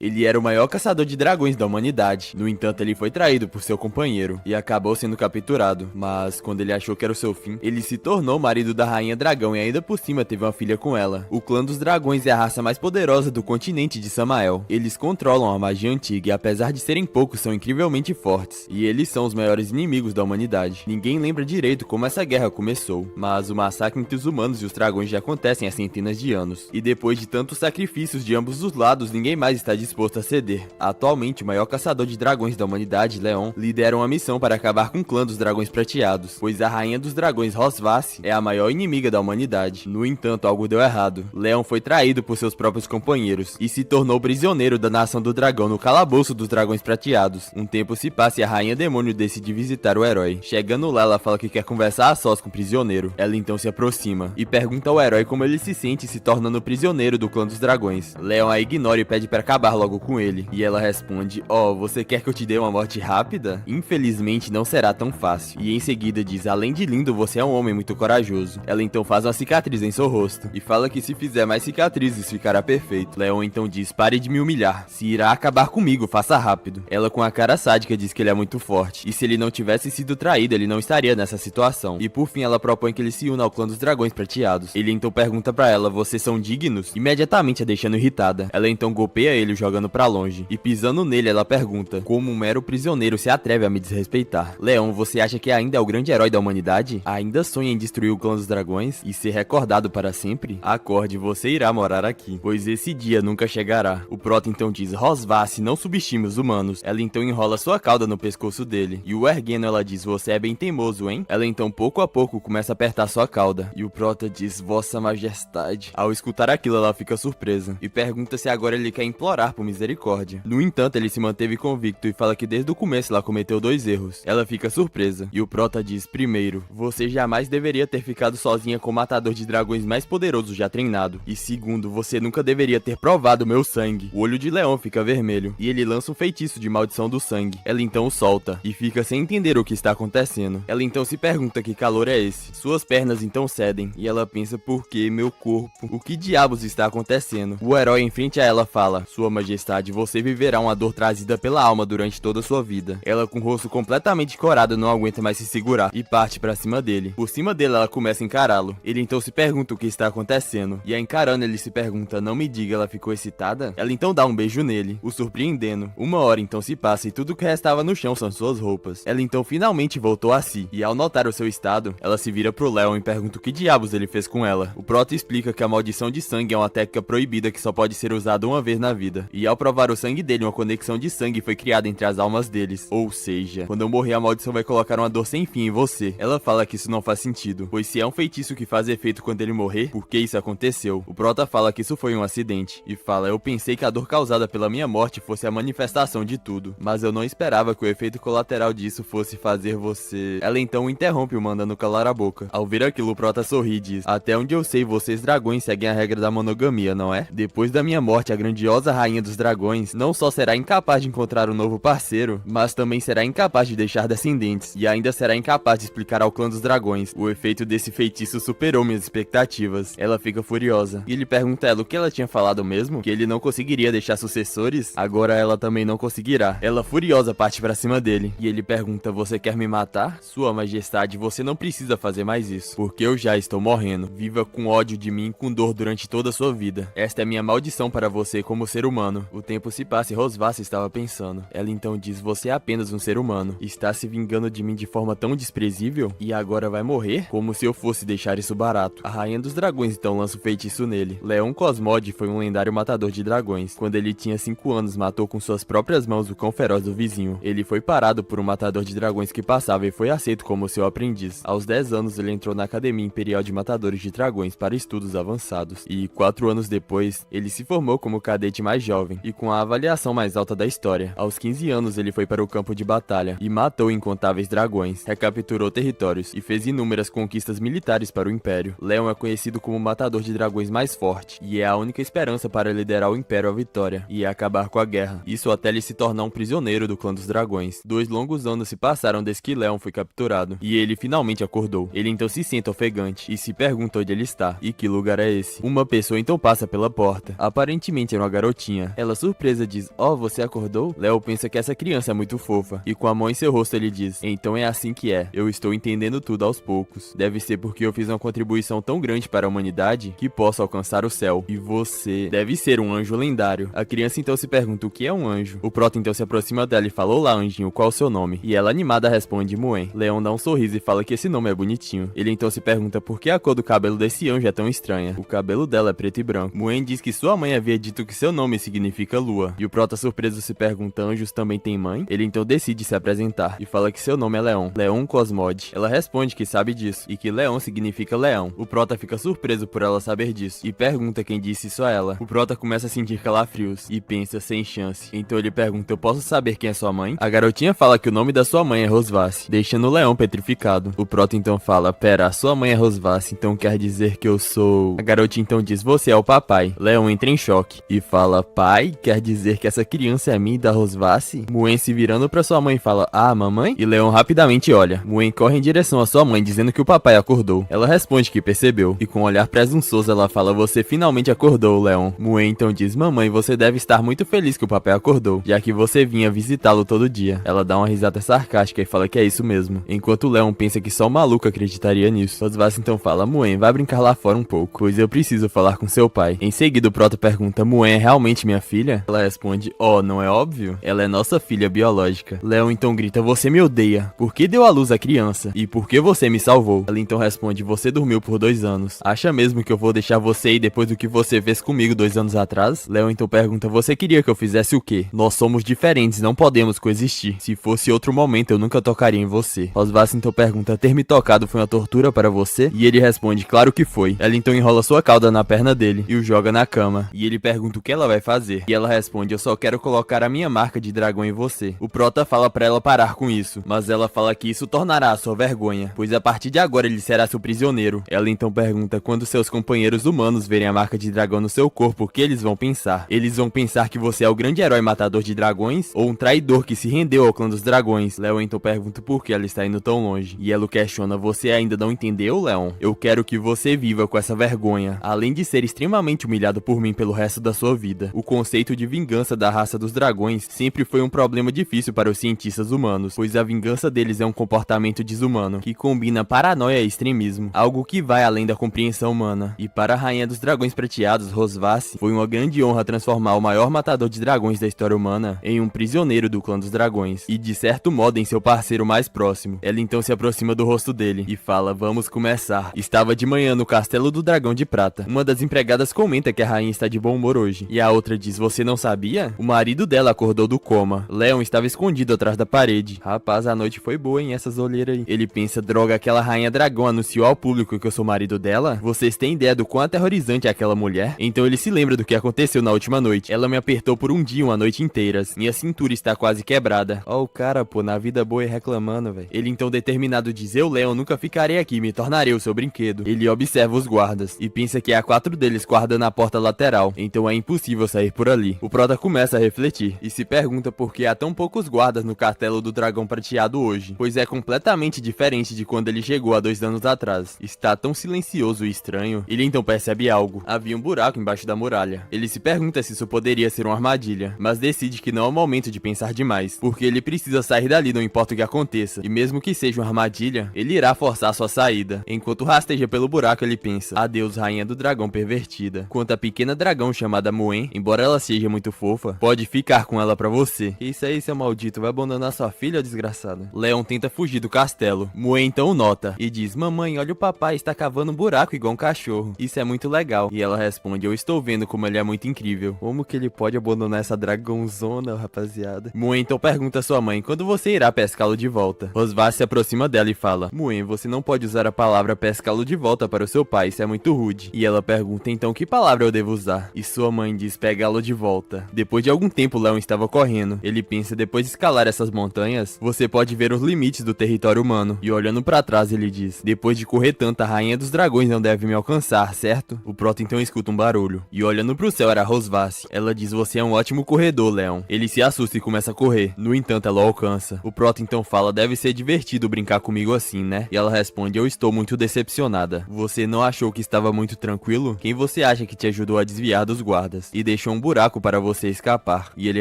Ele era o maior caçador de dragões da humanidade. No entanto, ele foi traído por seu companheiro e acabou sendo capturado. Mas quando ele achou que era o seu fim, ele se tornou o marido da Rainha Dragão e ainda por cima teve uma filha com ela. O clã dos dragões é a raça mais poderosa do continente de Samael. Eles controlam a magia antiga e apesar de serem poucos, são incrivelmente fortes. E eles são os maiores inimigos da humanidade. Ninguém lembra direito como essa guerra começou, mas o massacre entre os humanos e os dragões já acontecem há centenas de anos. E depois de tantos sacrifícios de ambos os lados, ninguém mais está disposto a ceder. Atualmente, o maior caçador de dragões da humanidade, Leon, lidera uma missão para acabar com o clã dos dragões prateados, pois a rainha dos dragões, Rosvasse, é a maior inimiga da humanidade. No entanto, algo deu errado. Leon foi traído por seus próprios companheiros e se tornou prisioneiro da nação do dragão no calabouço dos dragões prateados. Um tempo se passa e a rainha demônio decide visitar o herói. Chegando lá, ela fala que quer conversar a sós com o prisioneiro. Ela então se aproxima e pergunta ao herói como ele se sente se tornando prisioneiro do clã dos dragões. Leon a ignora e pede para acabar logo com ele. E ela responde: você quer que eu te dê uma morte rápida? Infelizmente não será tão fácil. E em seguida diz: além de lindo, você é um homem muito corajoso. Ela então faz uma cicatriz em seu rosto e fala que se fizer mais cicatrizes ficará perfeito. Leon então diz: pare de me humilhar. Se irá acabar comigo, faça rápido. Ela com a cara sádica diz que ele é muito forte. E se ele não tivesse sido traído, ele não estaria nessa situação. E por fim ela propõe que ele se una ao clã dos dragões prateados. Ele então pergunta pra ela: vocês são dignos? Imediatamente a deixando irritada. Ela então golpeia ele jogando pra longe. E pisando nele ela pergunta: como um mero prisioneiro se atreve a me desrespeitar? Leon, você acha que ainda é o grande herói da humanidade? Ainda sonha em destruir o clã dos dragões e ser recordado para sempre? Acorde, você irá morar aqui, pois esse dia nunca chegará. O Prota então diz: Rosvasse, não subestime os humanos. Ela então enrola sua cauda no pescoço dele. E o erguendo ela diz: você é bem teimoso, hein? Ela então pouco a pouco começa a apertar sua cauda. E o Prota diz: Vossa Majestade. Ao escutar aquilo ela fica surpresa e pergunta se agora ele quer implorar por misericórdia. No entanto, ele se manteve convicto e fala que desde o começo ela cometeu 2 erros. Ela fica surpresa e o Prota diz: primeiro, você jamais deveria ter ficado sozinha com o matador de dragões mais poderoso já treinado. E segundo, você nunca deveria ter provado meu sangue. O olho de Leon fica vermelho e ele lança um feitiço de maldição do sangue. Ela então o solta e fica sem entender o que está acontecendo. Ela então se pergunta que calor é esse. Suas pernas então cedem e ela pensa: por que meu corpo? O que diabos está acontecendo? O herói em frente a ela fala: Sua Majestade, você viverá uma dor trazida pela alma durante toda a sua vida. Ela com o rosto completamente corado não aguenta mais se segurar e parte pra cima dele. Por cima dele ela começa a encará-lo. Ele então se pergunta o que está acontecendo e a encarando ele se pergunta: não me diga, ela ficou excitada? Ela então dá um beijo nele, o surpreendendo. Uma hora então se passa e tudo que restava no chão são suas roupas. Ela então finalmente voltou a si e ao notar o seu estado, ela se vira pro Leon e pergunta o que diabos ele fez com ela. O Prota explica que a maldição de sangue é uma técnica proibida que só pode ser usada uma vez na vida. E ao provar o sangue dele, uma conexão de sangue foi criada entre as almas deles. Ou seja, quando eu morrer a maldição vai colocar uma dor sem fim em você. Ela fala que isso não faz sentido, pois se é um feitiço que faz efeito quando ele morrer, por que isso aconteceu? O Prota fala que isso foi um acidente e fala: eu pensei que a dor causada pela minha morte fosse a manifestação de tudo, mas eu não esperava que o efeito colateral disso fosse fazer você... Ela então o interrompe, o mandando calar a boca. Ao ver aquilo, o Prota sorri e diz: até onde eu sei, vocês dragões seguem a regra da monogamia, não é? Depois da minha morte, a grandiosa rainha dos dragões não só será incapaz de encontrar um novo parceiro, mas também será incapaz de deixar descendentes, e ainda será incapaz de explicar ao clã dos dragões. O efeito desse feitiço superou minhas expectativas. Ela fica furiosa e ele pergunta a ela o que ela tinha falado mesmo, que ele não conseguiria deixar sucessores. Agora ela também não conseguirá. Ela furiosa parte pra cima dele e ele pergunta: você quer me matar? Sua Majestade, você não precisa fazer mais isso, porque eu já estou morrendo. Viva com ódio de mim, com dor durante toda a sua vida. Esta é minha maldição para você como ser humano. O tempo se passa e Rosvasse estava pensando. Ela então diz: você é apenas um ser humano. Está se vingando de mim de forma tão desprezível? E agora vai morrer? Como se eu fosse deixar isso barato. A rainha dos dragões então lança o feitiço nele. Leon Cosmode foi um lendário matador de dragões. Quando ele tinha 5 anos, matou com suas próprias mãos o cão feroz do vizinho. Ele foi parado por um matador de dragões que passava e foi aceito como seu aprendiz. Aos 10 anos, ele entrou na Academia Imperial de Matadores de Dragões para estudos avançados. E 4 anos depois, ele se formou como o cadete mais jovem e com a avaliação mais alta da história. Aos 15 anos, ele foi para o campo de batalha e matou incontáveis dragões, recapturou territórios e fez inúmeras conquistas militares para o Império. Leon é conhecido como o matador de dragões mais forte e é a única esperança para liderar o Império à vitória e acabar com a guerra. Isso até ele se tornar um prisioneiro do clã dos dragões. 2 longos anos se passaram desde que Leon foi capturado e ele finalmente acordou. Ele então se sente ofegante e se pergunta onde ele está e que lugar é esse. Uma pessoa então passa pela porta. Aparentemente era uma garotinha acorda. Ela surpresa diz, você acordou? Léo pensa que essa criança é muito fofa, e com a mão em seu rosto ele diz, então é assim que é, eu estou entendendo tudo aos poucos. Deve ser porque eu fiz uma contribuição tão grande para a humanidade que posso alcançar o céu. E você deve ser um anjo lendário. A criança então se pergunta o que é um anjo. O Prota então se aproxima dela e fala, olá anjinho, qual o seu nome? E ela animada responde, Muen. Leon dá um sorriso e fala que esse nome é bonitinho. Ele então se pergunta por que a cor do cabelo desse anjo é tão estranha. O cabelo dela é preto e branco. Muen diz que sua mãe havia dito que seu nome significa lua. E o Prota surpreso se pergunta, anjos também têm mãe? Ele então decide se apresentar e fala que seu nome é Leon. Leon Cosmode. Ela responde que sabe disso e que Leon significa leão. O Prota fica surpreso por ela saber disso e pergunta quem disse isso a ela. O Prota começa a sentir calafrios e pensa sem chance. Então ele pergunta, eu posso saber quem é sua mãe? A garotinha fala que o nome da sua mãe é Rosvace, deixando o Leão petrificado. O Prota então fala, pera, a sua mãe é Rosvace, então quer dizer que eu sou... A garotinha então diz, você é o papai. Leão entra em choque e fala, pai? Quer dizer que essa criança é minha da Rosvace? Muen se virando pra sua mãe fala, mamãe? E Leão rapidamente olha. Muen corre em direção à sua mãe dizendo que o papai acordou. Ela responde que percebeu e com um olhar presunçoso ela fala, você finalmente acordou, Leon. Muen então diz, mamãe, você deve estar muito feliz que o papai acordou, já que você vinha visitá-lo todo dia. Ela dá uma risada sarcástica e fala que é isso mesmo, enquanto Leon pensa que só um maluco acreditaria nisso. Rosvace então fala, Muen, vai brincar lá fora um pouco, pois eu preciso falar com seu pai. Em seguida o Prota pergunta, Muen é realmente minha filha? Ela responde, não é óbvio? Ela é nossa filha biológica. Leon então grita, você me odeia. Por que deu à luz a criança? E por que você me salvou? Ela então responde, você dormiu por 2 anos. Acha mesmo que eu vou deixar você ir depois do que você fez comigo 2 anos atrás? Leon então pergunta, você queria que eu fizesse o quê? Nós somos diferentes, não podemos coexistir. Se fosse outro momento, eu nunca tocaria em você. Rosvace então pergunta, ter me tocado foi uma tortura para você? E ele responde, claro que foi. Ela então enrola sua cauda na perna dele e o joga na cama. E ele pergunta o que ela vai fazer. E ela responde, eu só quero colocar a minha marca de dragão em você. O Prota fala pra ela parar com isso, mas ela fala que isso tornará a sua vergonha, pois a partir de agora ele será seu prisioneiro. Ela então pergunta, quando seus companheiros humanos verem a marca de dragão no seu corpo, o que eles vão pensar? Eles vão pensar que você é o grande herói matador de dragões ou um traidor que se rendeu ao clã dos dragões? Leon então pergunta por que ela está indo tão longe. E ela o questiona, você ainda não entendeu, Leon? Eu quero que você viva com essa vergonha, além de ser extremamente humilhado por mim pelo resto da sua vida. O conceito de vingança da raça dos dragões sempre foi um problema difícil para os cientistas humanos, pois a vingança deles é um comportamento desumano, que combina paranoia e extremismo, algo que vai além da compreensão humana. E para a rainha dos dragões prateados, Rosvace, foi uma grande honra transformar o maior matador de dragões da história humana em um prisioneiro do clã dos dragões, e de certo modo em seu parceiro mais próximo. Ela então se aproxima do rosto dele e fala, vamos começar. Estava de manhã no castelo do dragão de prata. Uma das empregadas comenta que a rainha está de bom humor hoje, e a outra diz, você não sabia? O marido dela acordou do coma. Leon estava escondido atrás da parede. Rapaz, a noite foi boa, hein, essas olheiras aí. Ele pensa, droga, aquela rainha dragão anunciou ao público que eu sou marido dela? Vocês têm ideia do quão aterrorizante é aquela mulher? Então ele se lembra do que aconteceu na última noite. Ela me apertou por um dia, uma noite inteira. Minha cintura está quase quebrada. Ó o cara, pô, na vida boa e reclamando, velho. Ele então determinado diz, eu, Leon, nunca ficarei aqui, me tornarei o seu brinquedo. Ele observa os guardas e pensa que há 4 deles guardando a porta lateral, então é impossível sair por ali. O Prota começa a refletir e se pergunta por que há tão poucos guardas no castelo do dragão prateado hoje, pois é completamente diferente de quando ele chegou há 2 anos atrás. Está tão silencioso e estranho. Ele então percebe algo. Havia um buraco embaixo da muralha. Ele se pergunta se isso poderia ser uma armadilha, mas decide que não é o momento de pensar demais, porque ele precisa sair dali, não importa o que aconteça. E mesmo que seja uma armadilha, ele irá forçar sua saída. Enquanto rasteja pelo buraco, ele pensa, adeus, rainha do dragão pervertida. Quanto a pequena dragão chamada Muen, embora ela seja muito fofa, pode ficar com ela pra você. Isso aí, seu maldito, vai abandonar sua filha, desgraçado? Leon tenta fugir do castelo. Muen então o nota e diz, mamãe, olha o papai, está cavando um buraco igual um cachorro. Isso é muito legal. E ela responde, eu estou vendo como ele é muito incrível. Como que ele pode abandonar essa dragãozona, rapaziada? Muen então pergunta a sua mãe, quando você irá pescá-lo de volta? Rosvace se aproxima dela e fala, Muen, você não pode usar a palavra pescá-lo de volta para o seu pai, isso é muito rude. E ela pergunta, então que palavra eu devo usar? E sua mãe diz, pegá-lo de volta. Depois de algum tempo, Leon estava correndo. Ele pensa, depois de escalar essas montanhas, você pode ver os limites do território humano. E olhando pra trás, ele diz, depois de correr tanto, a rainha dos dragões não deve me alcançar, certo? O Prota então escuta um barulho. E olhando pro céu era Rosvace. Ela diz, você é um ótimo corredor, Leon. Ele se assusta e começa a correr. No entanto, ela o alcança. O Prota então fala, deve ser divertido brincar comigo assim, né? E ela responde, eu estou muito decepcionada. Você não achou que estava muito tranquilo? Quem você acha que te ajudou a desviar dos guardas? E deixou deixou um buraco para você escapar. E ele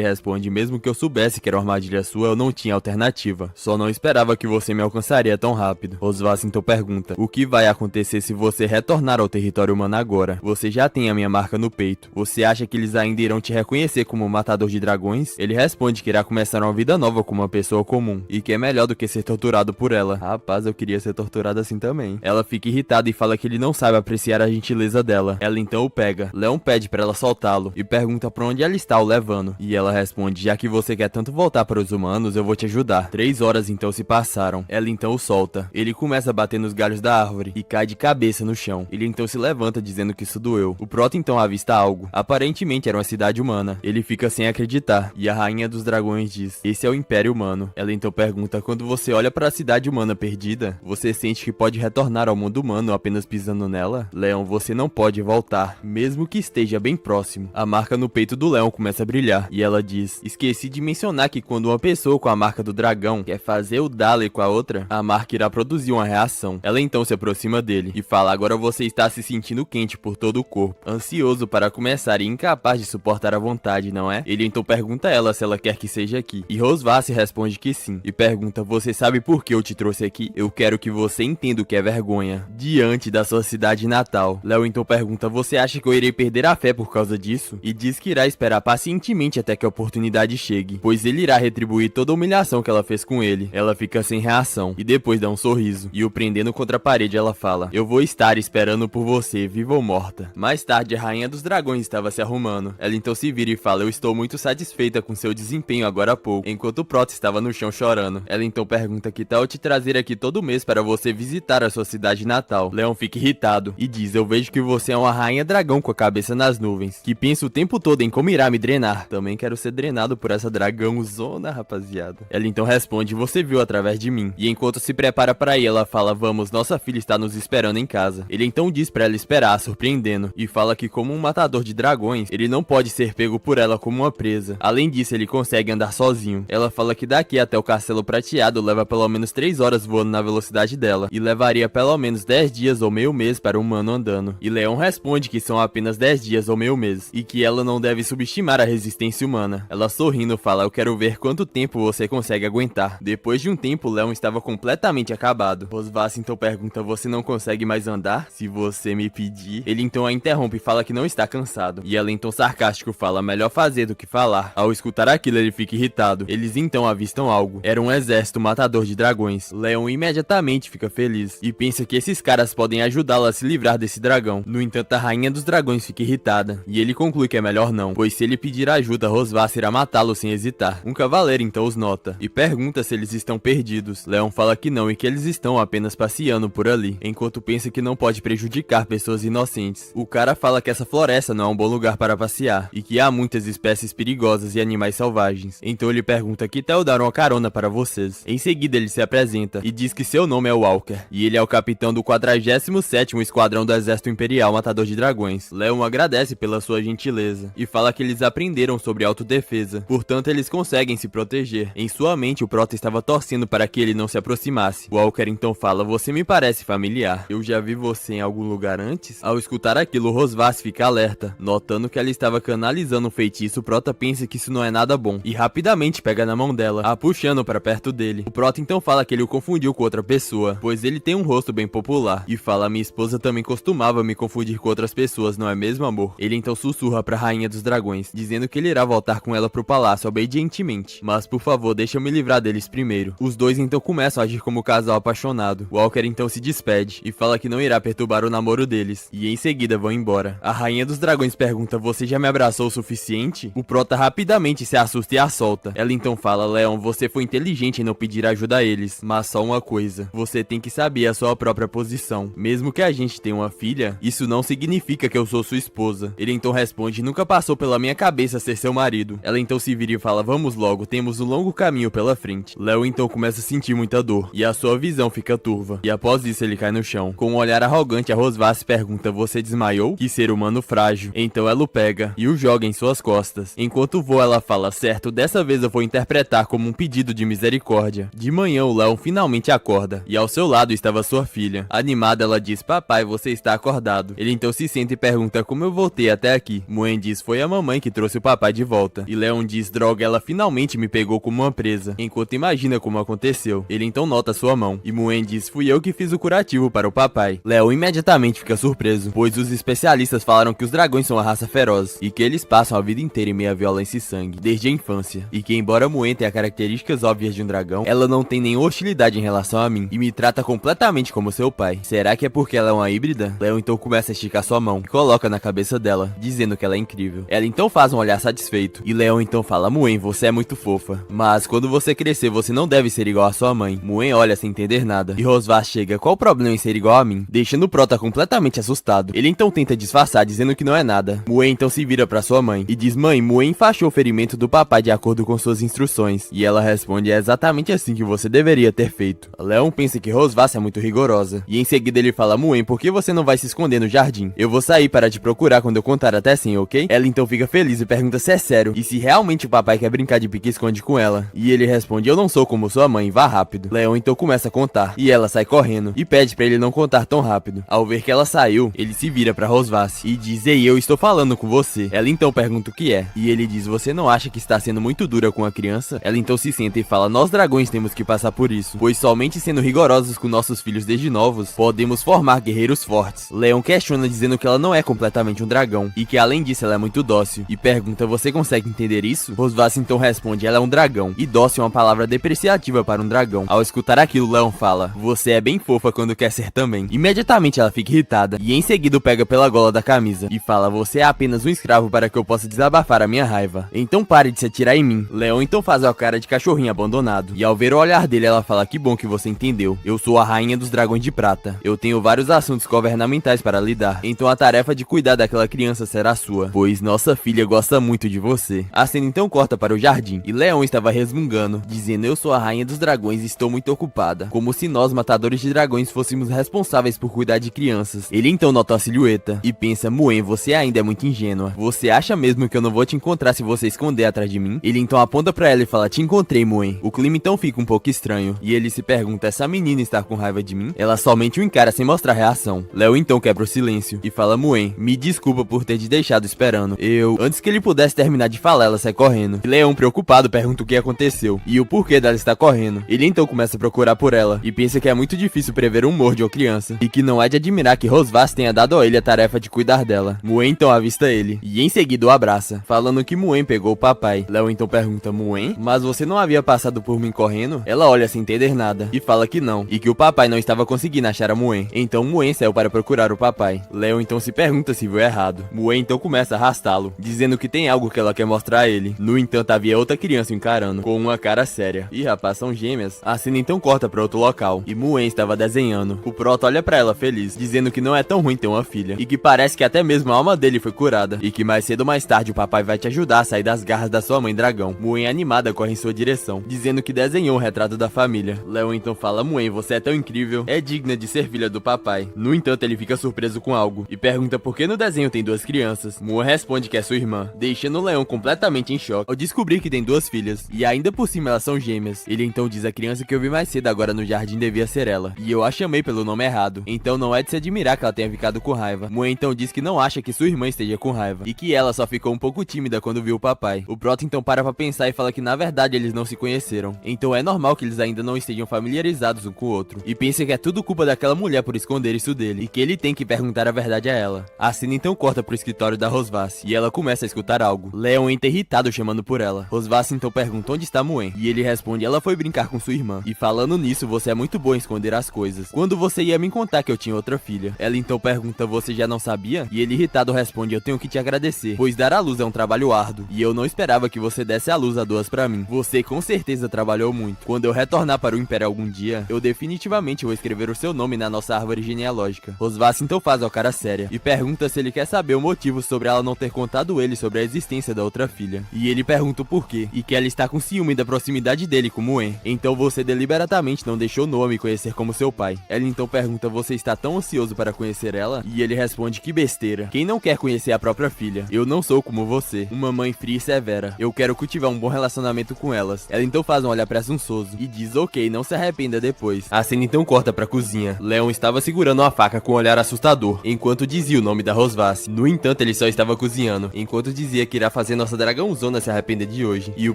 responde, mesmo que eu soubesse que era uma armadilha sua, eu não tinha alternativa. Só não esperava que você me alcançaria tão rápido. Rosvath então pergunta, o que vai acontecer se você retornar ao território humano agora? Você já tem a minha marca no peito. Você acha que eles ainda irão te reconhecer como um matador de dragões? Ele responde que irá começar uma vida nova como uma pessoa comum. E que é melhor do que ser torturado por ela. Rapaz, eu queria ser torturado assim também. Ela fica irritada e fala que ele não sabe apreciar a gentileza dela. Ela então o pega. Leon pede pra ela soltá-lo e pergunta pra onde ela está o levando. E ela responde, já que você quer tanto voltar para os humanos, eu vou te ajudar. 3 horas então se passaram. Ela então o solta. Ele começa a bater nos galhos da árvore e cai de cabeça no chão. Ele então se levanta dizendo que isso doeu. O Proto então avista algo. Aparentemente era uma cidade humana. Ele fica sem acreditar. E a rainha dos dragões diz, esse é o Império Humano. Ela então pergunta, quando você olha para a cidade humana perdida, você sente que pode retornar ao mundo humano apenas pisando nela? Leon, você não pode voltar, mesmo que esteja bem próximo. A marca no peito do Leon começa a brilhar. E ela diz, esqueci de mencionar que quando uma pessoa com a marca do dragão quer fazer o Dale com a outra, a marca irá produzir uma reação. Ela então se aproxima dele e fala, agora você está se sentindo quente por todo o corpo, ansioso para começar e incapaz de suportar a vontade, não é? Ele então pergunta a ela se ela quer que seja aqui. E Rosvath responde que sim. E pergunta, você sabe por que eu te trouxe aqui? Eu quero que você entenda o que é vergonha diante da sua cidade natal. Léo então pergunta, você acha que eu irei perder a fé por causa disso? E diz que irá esperar pacientemente até que a oportunidade chegue, pois ele irá retribuir toda a humilhação que ela fez com ele. Ela fica sem reação e depois dá um sorriso. E o prendendo contra a parede, ela fala, eu vou estar esperando por você, viva ou morta. Mais tarde, a rainha dos dragões estava se arrumando. Ela então se vira e fala, eu estou muito satisfeita com seu desempenho agora há pouco, enquanto o Proto estava no chão chorando. Ela então pergunta, que tal eu te trazer aqui todo mês para você visitar a sua cidade natal? Leon fica irritado e diz, eu vejo que você é uma rainha dragão com a cabeça nas nuvens, que pensa o tempo todo em como irá me drenar. Também quero ser drenado por essa dragãozona, rapaziada. Ela então responde, você viu através de mim. E enquanto se prepara para ir, ela fala, vamos, nossa filha está nos esperando em casa. Ele então diz para ela esperar, surpreendendo, e fala que como um matador de dragões, ele não pode ser pego por ela como uma presa. Além disso, ele consegue andar sozinho. Ela fala que daqui até o Castelo Prateado leva pelo menos 3 horas voando na velocidade dela, e levaria pelo menos 10 dias ou meio mês para um humano andando. E Leon responde que são apenas 10 dias ou meio mês, e que ela não deve subestimar a resistência humana. Ela sorrindo fala, eu quero ver quanto tempo você consegue aguentar. Depois de um tempo, Leon estava completamente acabado. Rosvath então pergunta, você não consegue mais andar? Se você me pedir. Ele então a interrompe e fala que não está cansado. E ela então sarcástico fala, melhor fazer do que falar. Ao escutar aquilo, ele fica irritado. Eles então avistam algo. Era um exército matador de dragões. Leon imediatamente fica feliz e pensa que esses caras podem ajudá-la a se livrar desse dragão. No entanto, a rainha dos dragões fica irritada e ele conclui que é melhor não, pois se ele pedir ajuda, Rosvath irá matá-lo sem hesitar. Um cavaleiro então os nota e pergunta se eles estão perdidos. Leon fala que não e que eles estão apenas passeando por ali, enquanto pensa que não pode prejudicar pessoas inocentes. O cara fala que essa floresta não é um bom lugar para passear e que há muitas espécies perigosas e animais selvagens. Então ele pergunta que tal dar uma carona para vocês. Em seguida ele se apresenta e diz que seu nome é Walker e ele é o capitão do 47º Esquadrão do Exército Imperial Matador de Dragões. Leon agradece pela sua gentileza e fala que eles aprenderam sobre autodefesa, portanto eles conseguem se proteger. Em sua mente o Proto estava torcendo para que ele não se aproximasse. Walker então fala, você me parece familiar, eu já vi você em algum lugar antes? Ao escutar aquilo, Rosvath fica alerta, notando que ela estava canalizando um feitiço. O Proto pensa que isso não é nada bom e rapidamente pega na mão dela, a puxando para perto dele. O Proto então fala que ele o confundiu com outra pessoa, pois ele tem um rosto bem popular, e fala, minha esposa também costumava me confundir com outras pessoas, não é mesmo, amor? Ele então sussurra pra rainha dos dragões, dizendo que ele irá voltar com ela pro palácio obedientemente, mas por favor, deixa eu me livrar deles primeiro. Os dois então começam a agir como casal apaixonado. Walker então se despede e fala que não irá perturbar o namoro deles, e em seguida vão embora. A rainha dos dragões pergunta, você já me abraçou o suficiente? O Prota rapidamente se assusta e a solta. Ela então fala, Leon, você foi inteligente em não pedir ajuda a eles, mas só uma coisa, você tem que saber a sua própria posição. Mesmo que a gente tenha uma filha, isso não significa que eu sou sua esposa. Ele então responde, nunca passou pela minha cabeça ser seu marido. Ela então se vira e fala, vamos logo, temos um longo caminho pela frente. Léo então começa a sentir muita dor, e a sua visão fica turva, e após isso ele cai no chão. Com um olhar arrogante, a Rosvath pergunta, você desmaiou? Que ser humano frágil. Então ela o pega e o joga em suas costas. Enquanto voa, ela fala, certo, dessa vez eu vou interpretar como um pedido de misericórdia. De manhã, o Leon finalmente acorda, e ao seu lado estava sua filha. Animada, ela diz, papai, você está acordado. Ele então se senta e pergunta como eu voltei até aqui. Muen diz, foi a mamãe que trouxe o papai de volta. E Leon diz, droga, ela finalmente me pegou como uma presa, enquanto imagina como aconteceu. Ele então nota sua mão, e Muen diz, fui eu que fiz o curativo para o papai. Leon imediatamente fica surpreso, pois os especialistas falaram que os dragões são uma raça feroz, e que eles passam a vida inteira em meio a violência e sangue, desde a infância. E que embora Muen tenha características óbvias de um dragão, ela não tem nenhuma hostilidade em relação a mim, e me trata completamente como seu pai. Será que é porque ela é uma híbrida? Leon então começa a esticar sua mão, e coloca na cabeça dela, dizendo que ela é incrível. Ela então faz um olhar satisfeito, e Leon então fala, Muen, você é muito fofa, mas quando você crescer você não deve ser igual a sua mãe. Muen olha sem entender nada, e Rosvas chega, qual o problema em ser igual a mim? Deixando o Prota completamente assustado. Ele então tenta disfarçar, dizendo que não é nada. Muen então se vira pra sua mãe, e diz, mãe, Muen enfaixou o ferimento do papai de acordo com suas instruções. E ela responde, é exatamente assim que você deveria ter feito. Leon pensa que Rosvas é muito rigorosa, e em seguida ele fala, Muen, por que você não vai se esconder no jardim? Eu vou sair para te procurar quando eu contar até 100, ok? Ela então fica feliz e pergunta se é sério, e se realmente o papai quer brincar de pique-esconde com ela. E ele responde, eu não sou como sua mãe, vá rápido. Leon então começa a contar, e ela sai correndo, e pede pra ele não contar tão rápido. Ao ver que ela saiu, ele se vira pra Rosvas, e diz, ei, eu estou falando com você. Ela então pergunta o que é, e ele diz, você não acha que está sendo muito dura com a criança? Ela então se senta e fala, nós dragões temos que passar por isso, pois somente sendo rigorosos com nossos filhos desde novos, podemos formar guerreiros fortes. Leon questiona dizendo que ela não é completamente um dragão, e que além disso ela é muito dócil, e pergunta, você consegue entender isso? Rosvas então responde, ela é um dragão, e dócil é uma palavra depreciativa para um dragão. Ao escutar aquilo, Leon fala, você é bem fofa quando quer ser também. Imediatamente ela fica irritada, e em seguida o pega pela gola da camisa, e fala, você é apenas um escravo para que eu possa desabafar a minha raiva. Então pare de se atirar em mim. Leon então faz a cara de cachorrinho abandonado, e ao ver o olhar dele ela fala, que bom que você entendeu. Eu sou a rainha dos dragões de prata. Eu tenho vários assuntos governamentais para lidar, então a tarefa de cuidar daquela criança será sua, pois nossa filha gosta muito de você. A cena então corta para o jardim, e Leon estava resmungando, dizendo, eu sou a rainha dos dragões e estou muito ocupada, como se nós, matadores de dragões, fôssemos responsáveis por cuidar de crianças. Ele então nota a silhueta, e pensa, Muen, você ainda é muito ingênua. Você acha mesmo que eu não vou te encontrar se você esconder atrás de mim? Ele então aponta pra ela e fala, te encontrei, Muen. O clima então fica um pouco estranho, e ele se pergunta, essa menina está com raiva de mim? Ela somente o encara sem mostrar reação. Leon então quebra o silêncio, e fala, Muen, me desculpa por ter te deixado esperando. Antes que ele pudesse terminar de falar, ela sai correndo. E Leon, preocupado, pergunta o que aconteceu, e o porquê dela estar correndo. Ele então começa a procurar por ela, e pensa que é muito difícil prever o humor de uma criança, e que não é de admirar que Rosvas tenha dado a ele a tarefa de cuidar dela. Muen então avista ele, e em seguida o abraça, falando que Muen pegou o papai. Leon então pergunta, Muen, mas você não havia passado por mim correndo? Ela olha sem entender nada, e fala que não, e que o papai não estava conseguindo achar a Muen. Então Muen saiu para procurar o papai. Leon então se pergunta se viu errado. Muen então começa a arrastá-lo, dizendo que tem algo que ela quer mostrar a ele. No entanto, havia outra criança encarando, com uma cara séria. Ih, rapaz, são gêmeas. A cena então corta para outro local, e Muen estava desenhando. O Prota olha pra ela feliz, dizendo que não é tão ruim ter uma filha, e que parece que até mesmo a alma dele foi curada, e que mais cedo ou mais tarde o papai vai te ajudar a sair das garras da sua mãe dragão. Muen, animada, corre em sua direção, dizendo que desenhou um retrato da família. Leon então fala, Muen, você é tão incrível, é digna de ser filha do papai. No entanto, ele fica surpreso com algo, e pergunta por que no desenho tem duas crianças. Muen responde que é sua irmã, deixando o Leon completamente em choque ao descobrir que tem duas filhas, e ainda por cima elas são gêmeas. Ele então diz, a criança que eu vi mais cedo agora no jardim devia ser ela, e eu a chamei pelo nome errado, então não é de se admirar que ela tenha ficado com raiva. Muen então diz que não acha que sua irmã esteja com raiva, e que ela só ficou um pouco tímida quando viu o papai. O Prota então para pra pensar e fala que na verdade eles não se conheceram, então é normal que eles ainda não estejam familiarizados um com o outro, e pensa que é tudo culpa daquela mulher por esconder isso dele, e que ele tem que perguntar a verdade a ela. A cena então corta pro escritório da Rosvas, e ela começa a escutar algo. Leon entra irritado chamando por ela. Rosvas então pergunta onde está Muen, e ele responde, ela foi brincar com sua irmã, e falando nisso, você é muito bom em esconder as coisas. Quando você ia me contar que eu tinha outra filha? Ela então pergunta, você já não sabia? E ele irritado responde, eu tenho que te agradecer, pois dar à luz é um trabalho árduo, e eu não esperava que você desse à luz a duas pra mim. Você com certeza trabalhou muito. Quando eu retornar para o Império algum dia, eu definitivamente vou escrever o seu nome na nossa árvore genealógica. Rosvas então faz a cara séria, e pergunta se ele quer saber o motivo sobre ela não ter contado ele sobre a existência da outra filha. E ele pergunta o porquê, e que ela está com ciúme da proximidade dele com Muen. Então você deliberadamente não deixou Noa me conhecer como seu pai. Ela então pergunta, você está tão ansioso para conhecer ela? E ele responde, que besteira. Quem não quer conhecer a própria filha? Eu não sou como você, uma mãe fria e severa. Eu quero cultivar um bom relacionamento com elas. Ela então faz um olhar presunçoso, e diz, ok, não se arrependa depois. A cena então corta pra cozinha. Leon estava segurando uma faca com um olhar assustador, enquanto dizia o nome da Rosvas. No entanto, ele só estava estava cozinhando, enquanto dizia que irá fazer nossa dragãozona se arrepender de hoje. E o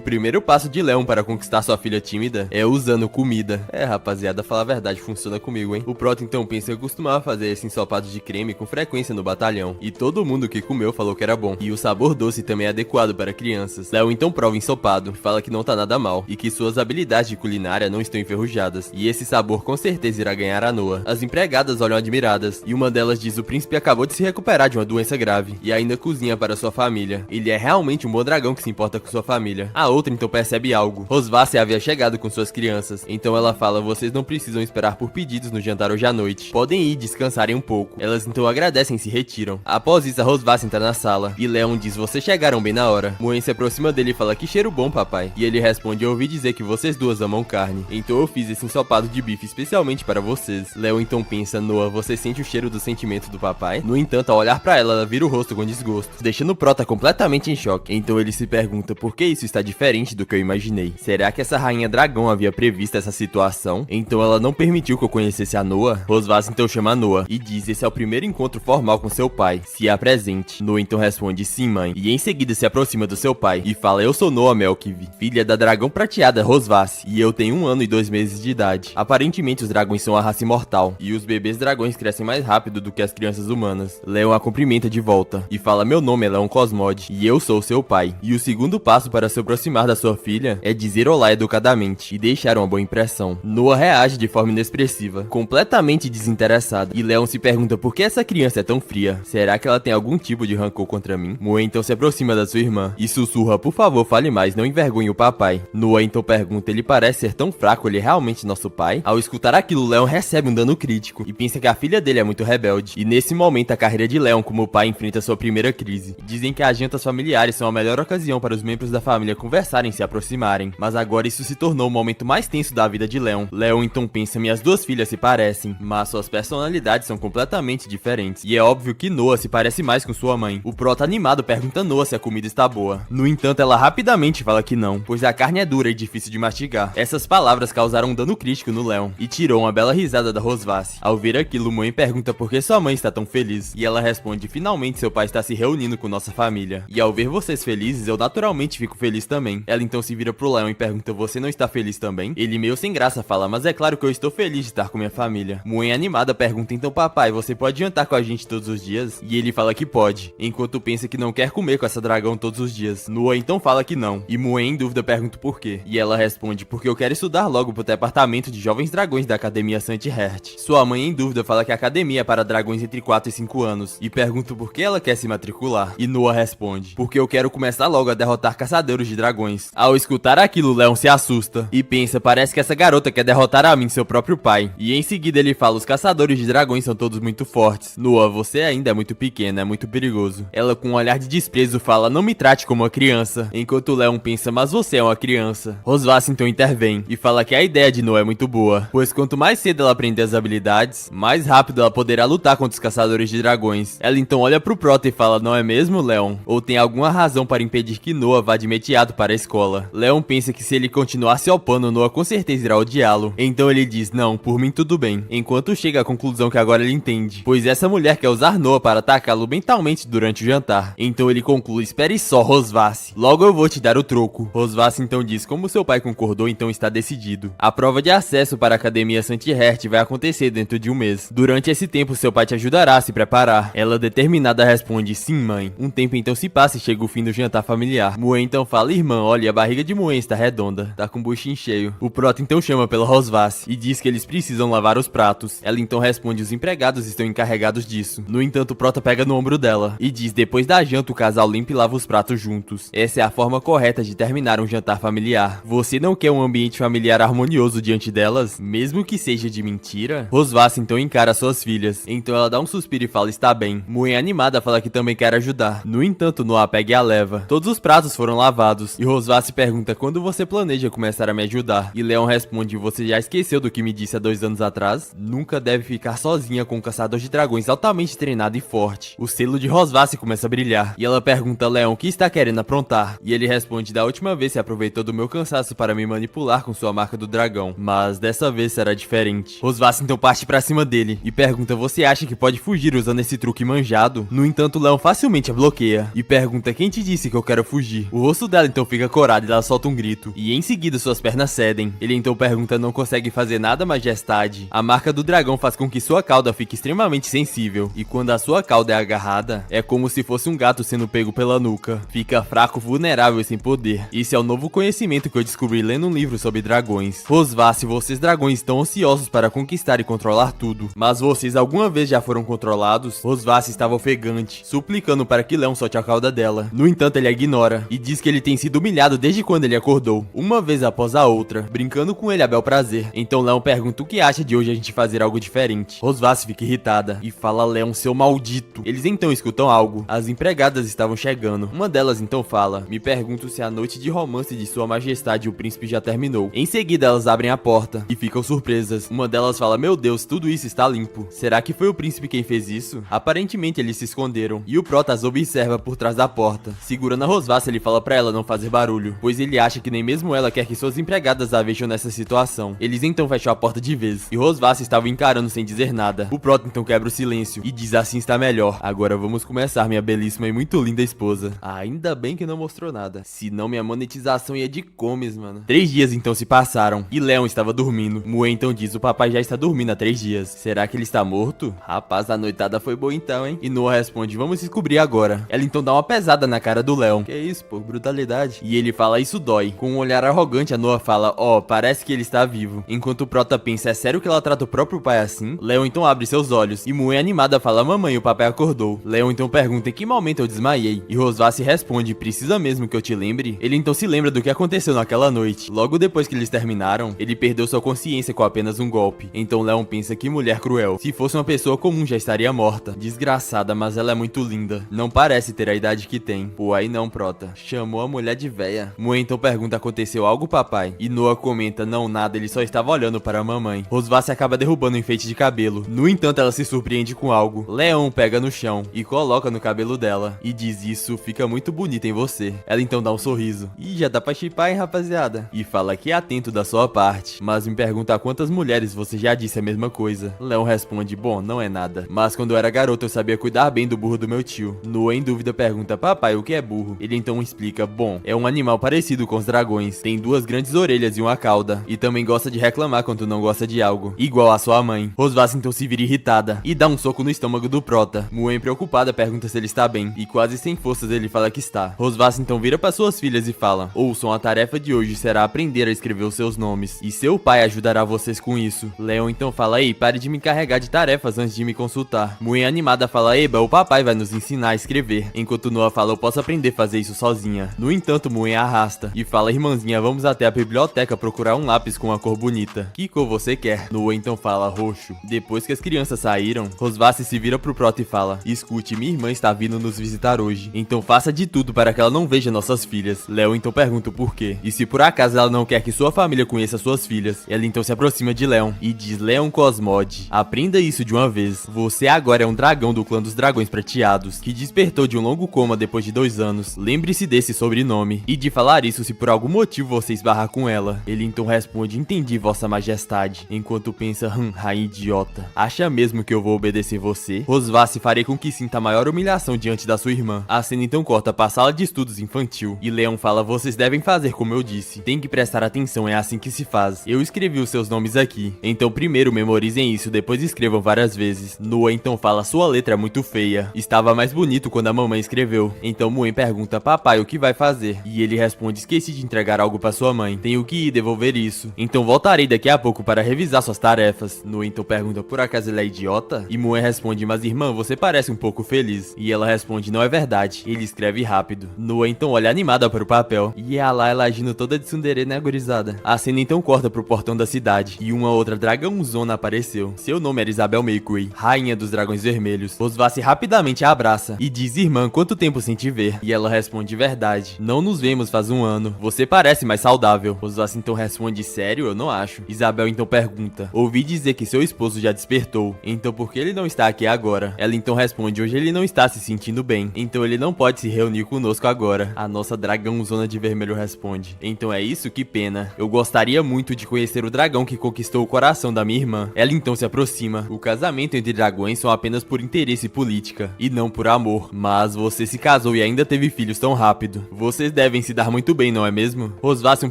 primeiro passo de Leon para conquistar sua filha tímida é usando comida. Rapaziada, falar a verdade, funciona comigo, hein? O Proto então pensa que eu costumava fazer esse ensopado de creme com frequência no batalhão, e todo mundo que comeu falou que era bom, e o sabor doce também é adequado para crianças. Leon então prova o ensopado, fala que não tá nada mal, e que suas habilidades de culinária não estão enferrujadas, e esse sabor com certeza irá ganhar a Noa. As empregadas olham admiradas, e uma delas diz: o príncipe acabou de se recuperar de uma doença grave, e ainda cozinha para sua família. Ele é realmente um bom dragão que se importa com sua família. A outra então percebe algo. Rosvácia havia chegado com suas crianças, então ela fala: vocês não precisam esperar por pedidos no jantar hoje à noite. Podem ir descansarem um pouco. Elas então agradecem e se retiram. Após isso, a Rosvácia entra na sala, e Leon diz: vocês chegaram bem na hora. Muen se aproxima dele e fala: que cheiro bom, papai. E ele responde: eu ouvi dizer que vocês duas amam carne, então eu fiz esse ensopado de bife especialmente para vocês. Leon então pensa: Noa, você sente o cheiro do sentimento do papai? No entanto, ao olhar pra ela vira o rosto com desgosto, deixando o Prota completamente em choque. Então ele se pergunta por que isso está diferente do que eu imaginei. Será que essa rainha dragão havia previsto essa situação? Então ela não permitiu que eu conhecesse a Noa? Rosvácia então chama a Noa e diz: esse é o primeiro encontro formal com seu pai, se apresente. Noa então responde: sim, mãe, e em seguida se aproxima do seu pai e fala: eu sou Noa Melkiv, filha da dragão prateada Rosvácia, e eu tenho 1 ano e 2 meses de idade. Aparentemente os dragões são a raça imortal, e os bebês dragões crescem mais rápido do que as crianças humanas. Leon a cumprimenta de volta e fala: meu nome é Leon Cosmode, e eu sou seu pai. E o segundo passo para se aproximar da sua filha é dizer olá educadamente e deixar uma boa impressão. Noa reage de forma inexpressiva, completamente desinteressada, e Leon se pergunta por que essa criança é tão fria. Será que ela tem algum tipo de rancor contra mim? Muen então se aproxima da sua irmã e sussurra: por favor, fale mais, não envergonhe o papai. Noa então pergunta: ele parece ser tão fraco, ele é realmente nosso pai? Ao escutar aquilo, Leon recebe um dano crítico e pensa que a filha dele é muito rebelde. E nesse momento a carreira de Leon como pai enfrenta sua primeira crise. Dizem que as jantas familiares são a melhor ocasião para os membros da família conversarem e se aproximarem, mas agora isso se tornou o momento mais tenso da vida de Leon. Leon então pensa: minhas duas filhas se parecem, mas suas personalidades são completamente diferentes, e é óbvio que Noa se parece mais com sua mãe. O Prota animado pergunta a Noa se a comida está boa. No entanto, ela rapidamente fala que não, pois a carne é dura e difícil de mastigar. Essas palavras causaram um dano crítico no Leon e tirou uma bela risada da Rosvácia. Ao ver aquilo, Muen pergunta por que sua mãe está tão feliz, e ela responde: finalmente seu pai está se reunindo com nossa família, e ao ver vocês felizes, eu naturalmente fico feliz também. Ela então se vira pro Leon e pergunta: você não está feliz também? Ele meio sem graça fala: mas é claro que eu estou feliz de estar com minha família. Muen animada pergunta: então papai, você pode jantar com a gente todos os dias? E ele fala que pode, enquanto pensa que não quer comer com essa dragão todos os dias. Noa então fala que não, e Muen em dúvida pergunta por quê, e ela responde: porque eu quero estudar logo pro departamento de jovens dragões da Academia Santihert. Sua mãe em dúvida fala que a academia é para dragões entre 4 e 5 anos, e pergunta por que ela quer se matricular, e Noa responde: porque eu quero começar logo a derrotar caçadores de dragões. Ao escutar aquilo, Leon se assusta e pensa: parece que essa garota quer derrotar a mim, seu próprio pai. E em seguida ele fala: os caçadores de dragões são todos muito fortes. Noa, você ainda é muito pequena, é muito perigoso. Ela com um olhar de desprezo fala: não me trate como uma criança. Enquanto Leon pensa: mas você é uma criança. Rosvácia então intervém e fala que a ideia de Noa é muito boa, pois quanto mais cedo ela aprender as habilidades, mais rápido ela poderá lutar contra os caçadores de dragões. Ela então olha pro Prota e fala: não é mesmo, Leon? Ou tem alguma razão para impedir que Noa vá de imediato para a escola? Leon pensa que se ele continuar se opando, Noa com certeza irá odiá-lo. Então ele diz: não, por mim tudo bem. Enquanto chega à conclusão que agora ele entende, pois essa mulher quer usar Noa para atacá-lo mentalmente durante o jantar. Então ele conclui: espere só, Rosvácia, logo eu vou te dar o troco. Rosvácia então diz: como seu pai concordou, então está decidido. A prova de acesso para a Academia Santihert vai acontecer dentro de 1 mês. Durante esse tempo, seu pai te ajudará a se preparar. Ela determinada responde: sim, mãe. Um tempo então se passa e chega o fim do jantar familiar. Muen então fala: irmã, olha, a barriga de Muen está redonda, tá com o buchinho cheio. O Prota então chama pela Rosvácia e diz que eles precisam lavar os pratos. Ela então responde: os empregados estão encarregados disso. No entanto, o Prota pega no ombro dela e diz: depois da janta o casal limpa e lava os pratos juntos. Essa é a forma correta de terminar um jantar familiar. Você não quer um ambiente familiar harmonioso diante delas, mesmo que seja de mentira? Rosvácia então encara suas filhas. Então ela dá um suspiro e fala: está bem. Muen animada fala que também quer ajudar. No entanto, Noa pega e a leva. Todos os pratos foram lavados e Rosvácia pergunta: quando você planeja começar a me ajudar? E Leon responde: você já esqueceu do que me disse há 2 anos atrás? Nunca deve ficar sozinha com um caçador de dragões altamente treinado e forte. O selo de Rosvácia começa a brilhar e ela pergunta: Leon, o que está querendo aprontar? E ele responde: da última vez se aproveitou do meu cansaço para me manipular com sua marca do dragão, mas dessa vez será diferente. Rosvácia então parte pra cima dele e pergunta: você acha que pode fugir usando esse truque manjado? No entanto, Leon facilmente a bloqueia e pergunta quem te disse que eu quero fugir. O rosto dela então fica corado e ela solta um grito. E em seguida suas pernas cedem. Ele então pergunta não consegue fazer nada, majestade. A marca do dragão faz com que sua cauda fique extremamente sensível. E quando a sua cauda é agarrada, é como se fosse um gato sendo pego pela nuca. Fica fraco, vulnerável e sem poder. Esse é o novo conhecimento que eu descobri lendo um livro sobre dragões. Rosvasse, vocês dragões estão ansiosos para conquistar e controlar tudo. Mas vocês alguma vez já foram controlados? Rosvasse estava ofegante, suplicando para que Leon solte a cauda dela. No entanto, ele a ignora e diz que ele tem sido humilhado desde quando ele acordou, uma vez após a outra, brincando com ele a bel prazer. Então Leon pergunta o que acha de hoje a gente fazer algo diferente. Rosvasse fica irritada e fala: Leon, seu maldito. Eles então escutam algo. As empregadas estavam chegando. Uma delas então fala: me pergunto se a noite de romance de sua majestade o príncipe já terminou. Em seguida elas abrem a porta e ficam surpresas. Uma delas fala: meu Deus, tudo isso está limpo. Será que foi o príncipe quem fez isso? Aparentemente eles se esconderam e o Prota as observa por trás da porta. Segurando a Rosvasse, ele fala pra ela não fazer barulho, pois ele acha que nem mesmo ela quer que suas empregadas a vejam nessa situação. Eles então fecham a porta de vez e Rosvasse estava encarando sem dizer nada. O Prota então quebra o silêncio e diz: assim está melhor. Agora vamos começar, minha belíssima e muito linda esposa. Ainda bem que não mostrou nada, senão minha monetização ia de comes, mano. 3 dias então se passaram e Leon estava dormindo. Mue então diz: o papai já está dormindo há 3 dias. Será que ele está morto? Rapaz, a noitada foi boa então, hein? E Noah responde: vamos descobrir agora. Ela então dá uma pesada na cara do Leon. Que isso, pô, brutalidade. E ele fala: isso dói. Com um olhar arrogante, a Noah fala: ó, parece que ele está vivo. Enquanto o Prota pensa: é sério que ela trata o próprio pai assim? Leon então abre seus olhos e Mue animada fala: mamãe, o papai acordou. Leon então pergunta em que momento eu desmaiei. E Rosvasse responde: precisa mesmo que eu te lembre? Ele então se lembra do que aconteceu naquela noite. Logo depois que eles terminaram, ele perdeu sua consciência com apenas um golpe. Então Leon pensa: que mulher cruel. Se fosse uma pessoa comum já estaria morta. Desgraçada, mas ela é muito linda. Não parece ter a idade que tem. Pô, aí não, Prota. Chamou a mulher de véia. Mue então pergunta: aconteceu algo, papai? E Noah comenta: não, nada, ele só estava olhando para a mamãe. Rosvasse acaba derrubando o enfeite de cabelo. No entanto, ela se surpreende com algo. Leon pega no chão e coloca no cabelo dela e diz: isso fica muito bonito em você. Ela então dá um sorriso. Ih, já dá pra chipar, hein, rapaziada? E fala que é atento da sua parte, mas me pergunta a quantas mulheres você já disse a mesma coisa. Leon responde: bom, não é nada, mas quando eu era garoto eu sabia cuidar bem do burro do meu tio. Noah em dúvida pergunta: papai, o que é burro? Ele então explica: bom, é um animal parecido com os dragões, tem 2 grandes orelhas e uma cauda, e também gosta de reclamar quando não gosta de algo, igual a sua mãe. Rosvasse então se vira irritada e dá um soco no estômago do Prota. Mue preocupada pergunta se ele está bem, e quase sem forças ele fala que está. Rosvasse então vira para suas filhas e fala: ouçam, a tarefa de hoje será aprender a escrever os seus nomes, e seu pai ajudará vocês com isso. Leon então fala: ei, pare de me encarregar de tarefas antes de me consultar. Mue animada fala: eba, o papai vai nos ensinar a escrever. Enquanto Noah fala: eu posso aprender a fazer isso sozinha. No entanto, Mue arrasta e fala: irmãzinha, vamos até a biblioteca procurar um lápis com uma cor bonita. Que cor você quer? Noah então fala: roxo. Depois que as crianças saíram, Rosvasse se vira pro Prota e fala: escute, minha irmã está vindo nos visitar hoje, então faça de tudo para que ela não veja nossas filhas. Leon então pergunta o porquê. E se por acaso ela não quer que sua família conheça suas filhas, ela então se aproxima de Leon e diz: Leon Cosmode, aprenda isso de uma vez. Você agora é um dragão do clã dos dragões prateados, que despertou de um longo coma depois de 2 anos. Lembre-se desse sobrenome e de falar isso se por algum motivo você esbarrar com ela. Ele então responde: entendi, vossa majestade. Enquanto pensa: rainha idiota, acha mesmo que eu vou obedecer você? Rosvasse farei com que sinta a maior humilhação diante da sua irmã. A cena então corta para a sala de estudos infantil e Leon fala: vocês devem fazer como eu disse, tem que prestar atenção, é assim que se faz. Eu escrevi os seus nomes aqui, então primeiro memorizem isso, depois escrevam várias vezes. Noah então fala: sua letra é muito feia, estava mais bonito quando a mamãe escreveu. Então Mue pergunta: papai, o que vai fazer? E ele responde: esqueci de entregar algo para sua mãe, tenho que ir devolver isso, então voltarei daqui a pouco para revisar suas tarefas. Noah então pergunta: por acaso ele é idiota? E Mue responde: mas irmã, você parece um pouco feliz. E ela responde: não é verdade, ele escreve rápido. Noah então olha animada para o papel e a lá ela agindo toda de tsundere, né, gurizada? A cena então corta pro portão da cidade e uma outra dragãozona apareceu. Seu nome era Isabel Mayquay, rainha dos dragões vermelhos. Rosvasse rapidamente a abraça e diz: irmã, quanto tempo sem te ver? E ela responde: verdade, não nos vemos faz 1 ano, você parece mais saudável. Rosvasse então responde: sério? Eu não acho. Isabel então pergunta: ouvi dizer que seu esposo já despertou, então por que ele não está aqui agora? Ela então responde: hoje ele não está se sentindo bem, então ele não pode se reunir conosco agora. A nossa dragãozona de vermelho responde: então é isso? Que pena, eu gostaria muito de conhecer o dragão que conquistou o coração da minha irmã. Ela então se aproxima. O casamento entre dragões são apenas por interesse política e não por amor, mas você se casou e ainda teve filhos tão rápido. Vocês devem se dar muito bem, não é mesmo? Rosvath, um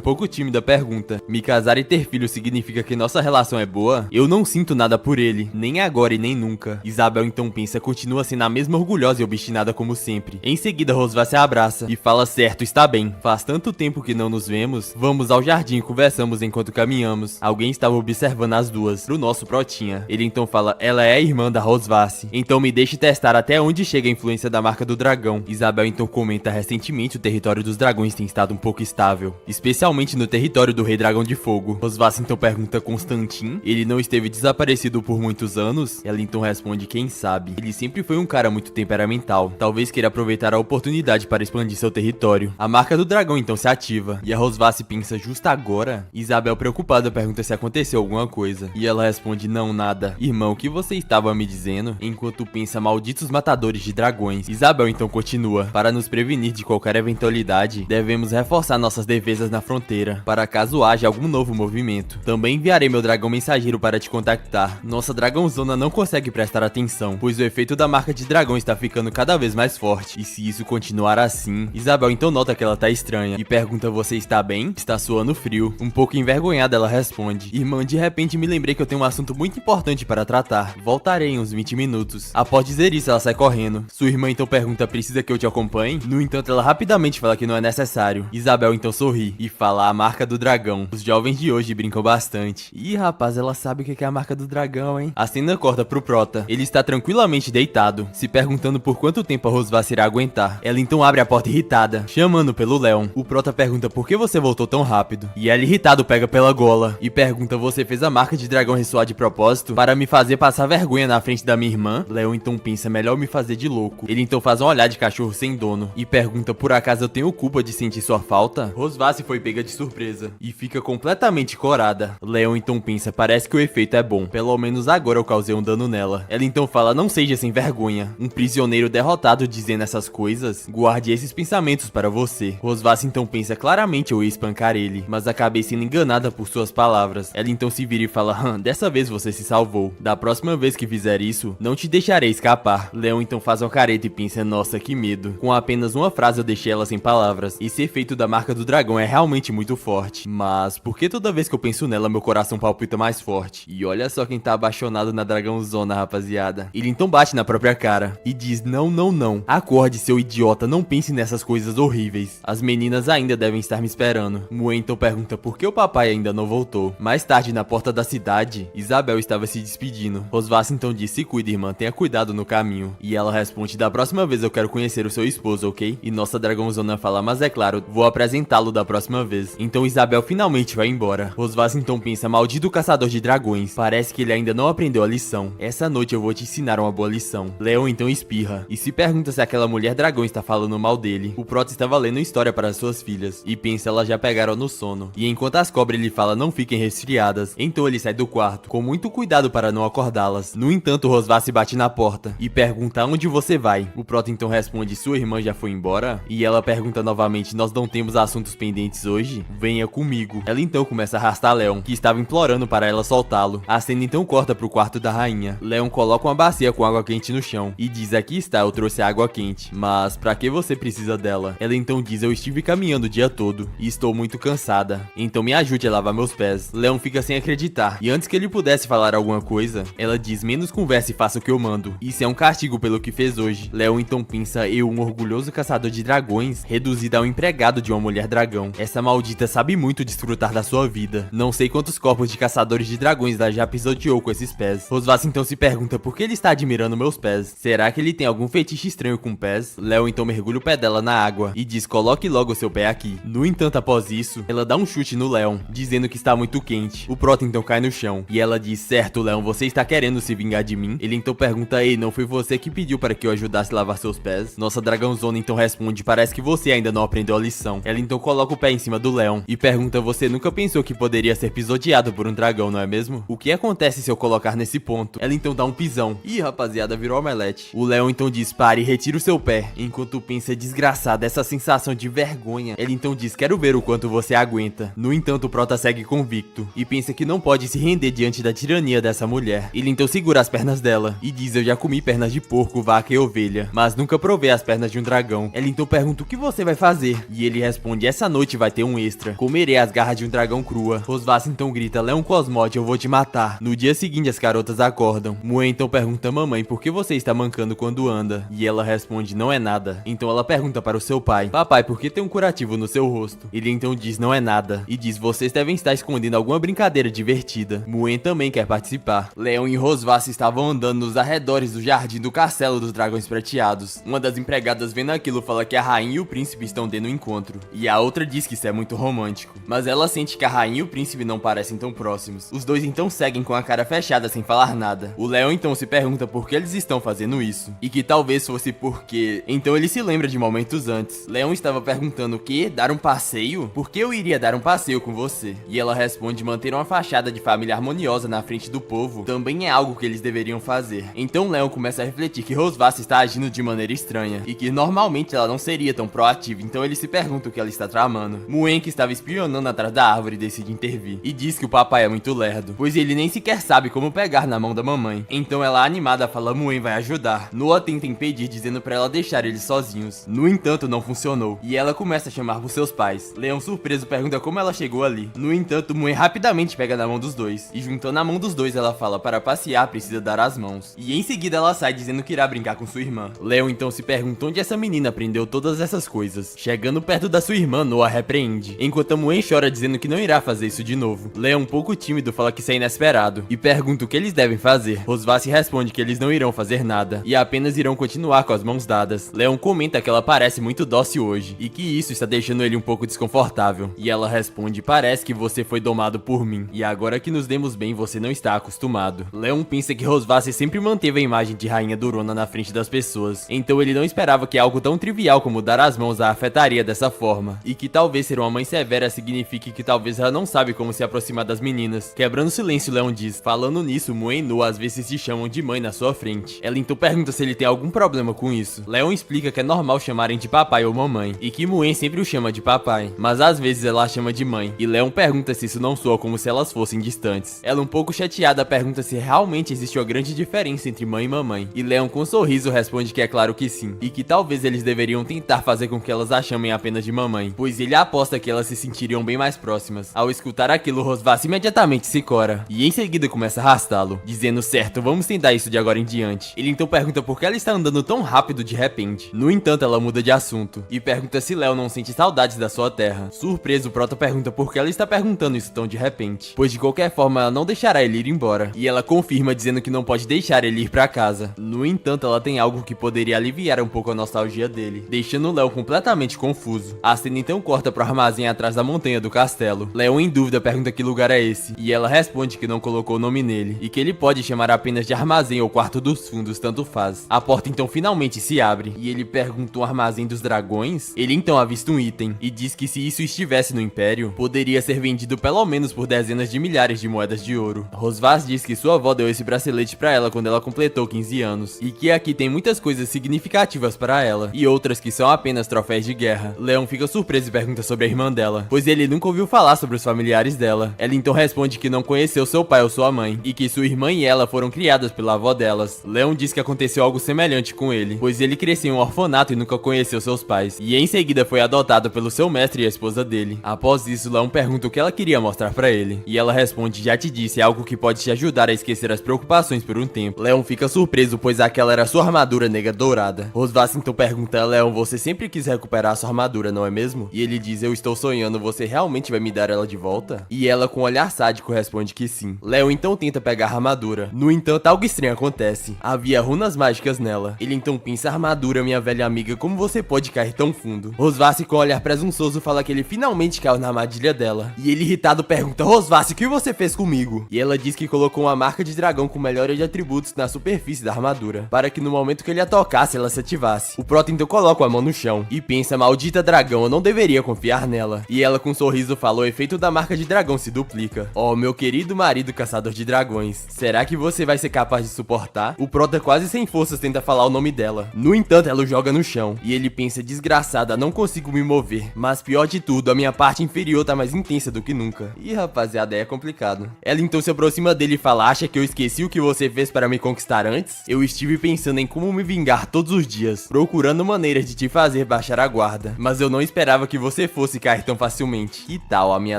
pouco tímida, pergunta: me casar e ter filhos significa que nossa relação é boa? Eu não sinto nada por ele, nem agora e nem nunca. Isabel então pensa, continua sendo a mesma orgulhosa e obstinada como sempre. Em seguida, Rosvath se abraça e fala: certo, está bem. Faz tanto tempo que não nos vemos. Vamos ao jardim e conversamos enquanto caminhamos. Alguém estava observando as duas, pro nosso protinha. Ele então fala: ela é a irmã da Rosvath, então me deixe testar até onde chega a influência da marca do dragão. Isabel então comenta: recentemente o território dos dragões tem estado um pouco estável, especialmente no território do Rei Dragão de Fogo. Rosvath então pergunta: Constantin? Ele não esteve desaparecido por muitos anos? Ela então responde: quem sabe? Ele sempre foi um cara muito temperamental, talvez queira aproveitar a oportunidade para expandir seu território. A marca do dragão então se ativa, e a Rosvath pensa: justo agora? Isabel, preocupada, pergunta se aconteceu alguma coisa, e ela responde: não, nada. Irmão, o que você estava me dizendo? Enquanto pensa: malditos matadores de dragões. Isabel então continua: para nos prevenir de qualquer eventualidade, devemos reforçar nossas defesas na fronteira, para caso haja algum novo movimento. Também enviarei meu dragão mensageiro para te contactar. Nossa dragãozona não consegue prestar atenção, pois o efeito da marca de dragão está ficando cada vez mais forte, e se isso continuar assim... Isabel então nota que ela tá estranha, e pergunta: você está bem? Está suando frio. Um pouco envergonhada, ela responde: irmã, de repente me lembrei que eu tenho um assunto muito importante para tratar. Voltarei em uns 20 minutos. Após dizer isso, ela sai correndo. Sua irmã então pergunta: precisa que eu te acompanhe? No entanto, ela rapidamente fala que não é necessário. Isabel então sorri e fala: a marca do dragão. Os jovens de hoje brincam bastante. Ih, rapaz, ela sabe o que é a marca do dragão, hein? A cena corta pro Prota. Ele está tranquilamente deitado, se perguntando por quanto tempo a Rosvath irá aguentar. Ela então abre a porta irritada, chamando pelo Leon. O Prota pergunta: por que você voltou tão rápido? E ela, irritado, pega pela gola e pergunta: você fez a marca de dragão ressoar de propósito para me fazer passar vergonha na frente da minha irmã? Leon então pensa: melhor me fazer de louco. Ele então faz um olhar de cachorro sem dono e pergunta: por acaso eu tenho culpa de sentir sua falta? Rosvath foi pega de surpresa e fica completamente corada. Leon então pensa: parece que o efeito é bom, pelo menos agora eu causei um dano nela. Ela então fala: não seja sem vergonha. Um prisioneiro derrotado dizendo essas coisas? Guarde esses pensamentos para você. Rosvath então pensa: claramente eu ia espancar ele, mas acabei sendo enganada por suas palavras. Ela então se vira e fala: dessa vez você se salvou. Da próxima vez que fizer isso, não te deixarei escapar. Leon então faz uma careta e pensa: nossa, que medo. Com apenas uma frase eu deixei ela sem palavras. Esse efeito da marca do dragão é realmente muito forte, mas por que toda vez que eu penso nela meu coração palpita mais forte? E olha só quem tá apaixonado na dragãozona, rapaziada. Ele então bate na própria cara e diz: não, não, não. Acorde, seu idiota, não pense nessas coisas horríveis. As meninas ainda devem estar me esperando. Mue então pergunta por que o papai ainda não voltou. Mais tarde, na porta da cidade, Isabel estava se despedindo. Rosvath então diz: se cuide, irmã, tenha cuidado no caminho. E ela responde: da próxima vez eu quero conhecer o seu esposo, ok? E nossa dragãozona fala: mas é claro, vou apresentá-lo da próxima vez. Então Isabel finalmente vai embora. Rosvath então pensa: maldito caçador de dragões, parece que ele ainda não aprendeu a lição. Essa noite eu vou te ensinar uma boa lição. Leon então espirra e se pergunta se aquela mulher dragão está falando mal dele. O Prota estava lendo história para suas filhas e pensa: elas já pegaram no sono. E enquanto as cobras ele fala: não fiquem resfriadas. Então ele sai do quarto com muito cuidado para não acordá-las. No entanto, Rosvath bate na porta e pergunta: onde você vai? O Prota então responde: sua irmã já foi embora? E ela pergunta novamente: nós não temos assuntos pendentes hoje? Venha comigo. Ela então começa a arrastar Leon, que estava implorando para ela soltá-lo. A cena então corta pro quarto da rainha. Leon coloca uma bacia com água quente no chão e diz: aqui está, eu trouxe água quente, mas pra que você precisa dela? Ela então diz: eu estive caminhando o dia todo e estou muito cansada, então me ajude a lavar meus pés. Leon fica sem acreditar, e antes que ele pudesse falar alguma coisa, ela diz: menos conversa e faça o que eu mando. Isso é um castigo pelo que fez hoje. Leon então pensa: eu, um orgulhoso caçador de dragões, reduzido a um empregado de uma mulher dragão. Essa maldita sabe muito desfrutar da sua vida. Não sei quantos corpos de caçadores de dragões ela já pisoteou com esses pés. Rosvath então se pergunta por que ele está admirando meus pés. Será que ele tem algum fetiche estranho com pés? Leon então mergulha o pé dela na água e diz: coloque logo o seu pé aqui. No entanto, após isso, ela dá um chute no Leon, dizendo que está muito quente. O Prota então cai no chão e ela diz: certo, Leon, você está querendo se vingar de mim? Ele então pergunta: ei, não foi você que pediu para que eu ajudasse a lavar seus pés? Nossa dragãozona então responde: parece que você ainda não aprendeu a lição. Ela então coloca o pé em cima do Leon e pergunta: você nunca pensou que poderia ser pisoteado por um dragão, não é mesmo? O que acontece se eu colocar nesse ponto? Ela então dá um pisão. Ih, rapaziada, virou omelete. O Leon então diz: pare e retira o seu pé. Enquanto pensa: desgraçada, essa sensação de vergonha. Ela então diz: quero ver o quanto você aguenta. No entanto, o Prota segue convicto e pensa que não pode se render diante da tirania dessa mulher. Ele então segura as pernas dela e diz: eu já comi pernas de porco vaca e ovelha, mas nunca provei as pernas de um dragão. Ela então pergunta o que você vai fazer, e ele responde: essa noite vai ter um extra, comerei as garras de um dragão crua. Rosvath então grita: Leon Cosmote, eu vou te matar. No dia seguinte as garotas acordam. Muen então pergunta: mamãe, por que você está mancando quando anda? E ela responde: não é nada. Então ela pergunta para o seu pai: papai, por que tem um curativo no seu rosto? Ele então diz: não é nada, e diz: vocês devem estar escondendo alguma brincadeira divertida. Muen também quer participar. Leon e Rosvath estavam andando nos arredores do jardim do castelo dos dragões prateados. Uma das empregadas vendo aquilo fala que a rainha e o príncipe estão tendo um encontro, e a outra diz que isso é muito romântico, mas ela sente que a rainha e o príncipe não parecem tão próximos. Os dois então seguem com a cara fechada sem falar nada. O Leon então se pergunta por que eles estão fazendo isso, e que talvez fosse porque... Então ele se lembra de momentos antes. Leon estava perguntando o que? Dar um passeio? Por que eu iria dar um passeio com você? E ela responde: manter uma fachada de família harmoniosa na frente do povo também é algo que eles deveriam fazer. Então Leon começa a refletir que Rosvath está agindo de maneira estranha, e que normalmente ela não seria tão proativa, então ele se pergunta o que ela está tramando. Muen, que estava espionando atrás da árvore, decide intervir, e diz que o papai é muito lerdo, pois ele nem sequer sabe como pegar na mão da mamãe. Então ela, animada, fala: Muen vai ajudar. Noah tenta impedir, dizendo pra ela deixar eles sozinhos. No entanto, não funcionou, e ela começa a chamar por seus pais. Leon, surpreso, pergunta como ela chegou ali. No entanto, Muen rapidamente pega na mão dos dois, e juntando a mão dos dois ela fala: para passear precisa dar as mãos. E em seguida ela sai dizendo que irá brincar com sua irmã. Leon então se pergunta onde essa menina aprendeu todas essas coisas. Chegando perto da sua irmã, Noah repreende, enquanto a Muen chora dizendo que não irá fazer isso de novo. Leon, um pouco tímido, fala que isso é inesperado, e pergunta o que eles devem fazer. Rosvath responde que eles não irão fazer nada, e apenas irão continuar com as mãos dadas. Leon comenta que ela parece muito dócil hoje, e que isso está deixando ele um pouco desconfortável. E ela responde: parece que você foi domado por mim, e agora que nos demos bem você não está acostumado. Leon pensa que Rosvath sempre manteve a imagem de rainha durona na frente das pessoas, então ele não esperava que algo tão trivial como dar as mãos a afetaria dessa forma, e que talvez ser uma mãe severa signifique que talvez ela não sabe como se aproximar das meninas. Quebrando o silêncio, Leon diz: falando nisso, Muen e Noah às vezes se chamam de mãe na sua frente. Ela então pergunta se ele tem algum problema com isso. Leon explica que é normal chamarem de papai ou mamãe, e que Muen sempre o chama de papai, mas às vezes ela a chama de mãe, e Leon pergunta se isso não soa como se elas fossem distantes. Ela, um pouco chateada, pergunta se realmente existe uma grande diferença entre mãe e mamãe, e Leon, com um sorriso, responde que é claro que sim, e que talvez eles deveriam tentar fazer com que elas a chamem apenas de mamãe, pois ele aposta que elas se sentiriam bem mais próximas. Ao escutar aquilo, Rosvath imediatamente se cora, e em seguida começa a arrastá-lo, dizendo: certo, vamos tentar isso de agora em diante. Ele então pergunta por que ela está andando tão rápido de repente. No entanto, ela muda de assunto, e pergunta se Leon não sente saudades da sua terra. Surpreso, Prota pergunta por que ela está perguntando isso tão de repente, pois de qualquer forma ela não deixará ele ir embora, e ela confirma dizendo que não pode deixar ele ir pra casa. No entanto, ela tem algo que poderia aliviar um pouco a nostalgia dele, deixando Leon completamente confuso. A cena então corta pro armazém atrás da montanha do castelo. Leon, em dúvida, pergunta que lugar é esse, e ela responde que não colocou o nome nele, e que ele pode chamar apenas de armazém ou quarto dos fundos, tanto faz. A porta então finalmente se abre, e ele pergunta: o armazém dos dragões? Ele então avista um item, e diz que se isso estivesse no Império, poderia ser vendido pelo menos por dezenas de milhares de moedas de ouro. Rosvath diz que sua avó deu esse bracelete pra ela quando ela completou 15 anos, e que aqui tem muitas coisas significativas para ela, e outras que são apenas troféus de guerra. Leon fica surpreso e pergunta sobre a irmã dela, pois ele nunca ouviu falar sobre os familiares dela. Ela então responde que não conheceu seu pai ou sua mãe, e que sua irmã e ela foram criadas pela avó delas. Leon diz que aconteceu algo semelhante com ele, pois ele cresceu em um orfanato e nunca conheceu seus pais, e em seguida foi adotado pelo seu mestre e a esposa dele. Após isso, Leon pergunta o que ela queria mostrar pra ele, e ela responde: já te disse, é algo que pode te ajudar a esquecer as preocupações por um tempo. Leon fica surpreso, pois aquela era sua armadura negra dourada. Rosvath então pergunta: Leon, você sempre quis recuperar sua armadura, não é mesmo? E ele diz: eu estou sonhando, você realmente vai me dar ela de volta? E ela, com um olhar sádico, responde que sim. Leon então tenta pegar a armadura. No entanto, algo estranho acontece. Havia runas mágicas nela. Ele então pensa: armadura, minha velha amiga, como você pode cair tão fundo? Rosvath, com um olhar presunçoso, fala que ele finalmente caiu na armadilha dela. E ele, irritado, pergunta: Rosvath, o que você fez comigo? E ela diz que colocou uma marca de dragão com melhora de atributos na superfície da armadura, para que no momento que ele a tocasse, ela se ativasse. O Prota então coloca a mão no chão e pensa: maldita dragão, eu não deveria confiar nela. E ela, com um sorriso, fala: o efeito da marca de dragão se duplica. Oh, meu querido marido caçador de dragões, será que você vai ser capaz de suportar? O Prota, quase sem forças, tenta falar o nome dela. No entanto, ela o joga no chão, e ele pensa: desgraçada, não consigo me mover. Mas pior de tudo, a minha parte inferior tá mais intensa do que nunca. Ih, rapaziada, é complicado. Ela então se aproxima dele e fala: acha que eu esqueci o que você fez para me conquistar antes? Eu estive pensando pensando em como me vingar todos os dias, procurando maneiras de te fazer baixar a guarda. Mas eu não esperava que você fosse cair tão facilmente. Que tal, a minha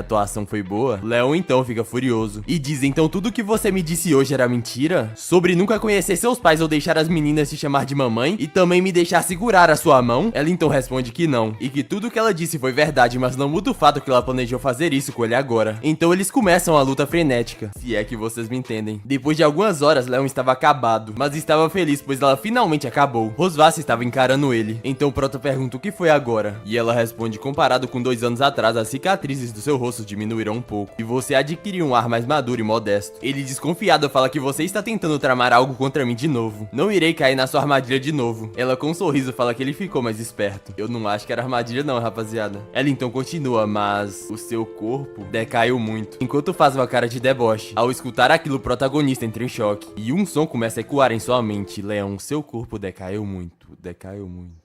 atuação foi boa? Leon então fica furioso e diz: então tudo que você me disse hoje era mentira? Sobre nunca conhecer seus pais ou deixar as meninas te chamar de mamãe? E também me deixar segurar a sua mão? Ela então responde que não, e que tudo que ela disse foi verdade, mas não muda o fato que ela planejou fazer isso com ele agora. Então eles começam a luta frenética, se é que vocês me entendem. Depois de algumas horas, Leon estava acabado, mas estava feliz pois ela finalmente acabou. Rosvath estava encarando ele, então Prota pergunta o que foi agora, e ela responde: comparado com 2 anos atrás, as cicatrizes do seu rosto diminuíram um pouco, e você adquiriu um ar mais maduro e modesto. Ele desconfiado fala que você está tentando tramar algo contra mim de novo. Não irei cair na sua armadilha de novo. Ela com um sorriso fala que ele ficou mais esperto. Eu não acho que era armadilha não, rapaziada. Ela então continua: mas o seu corpo decaiu muito. Enquanto faz uma cara de deboche, ao escutar aquilo, o protagonista entra em choque, e um som começa a ecoar em sua mente: Leon, seu corpo decaiu muito, decaiu muito.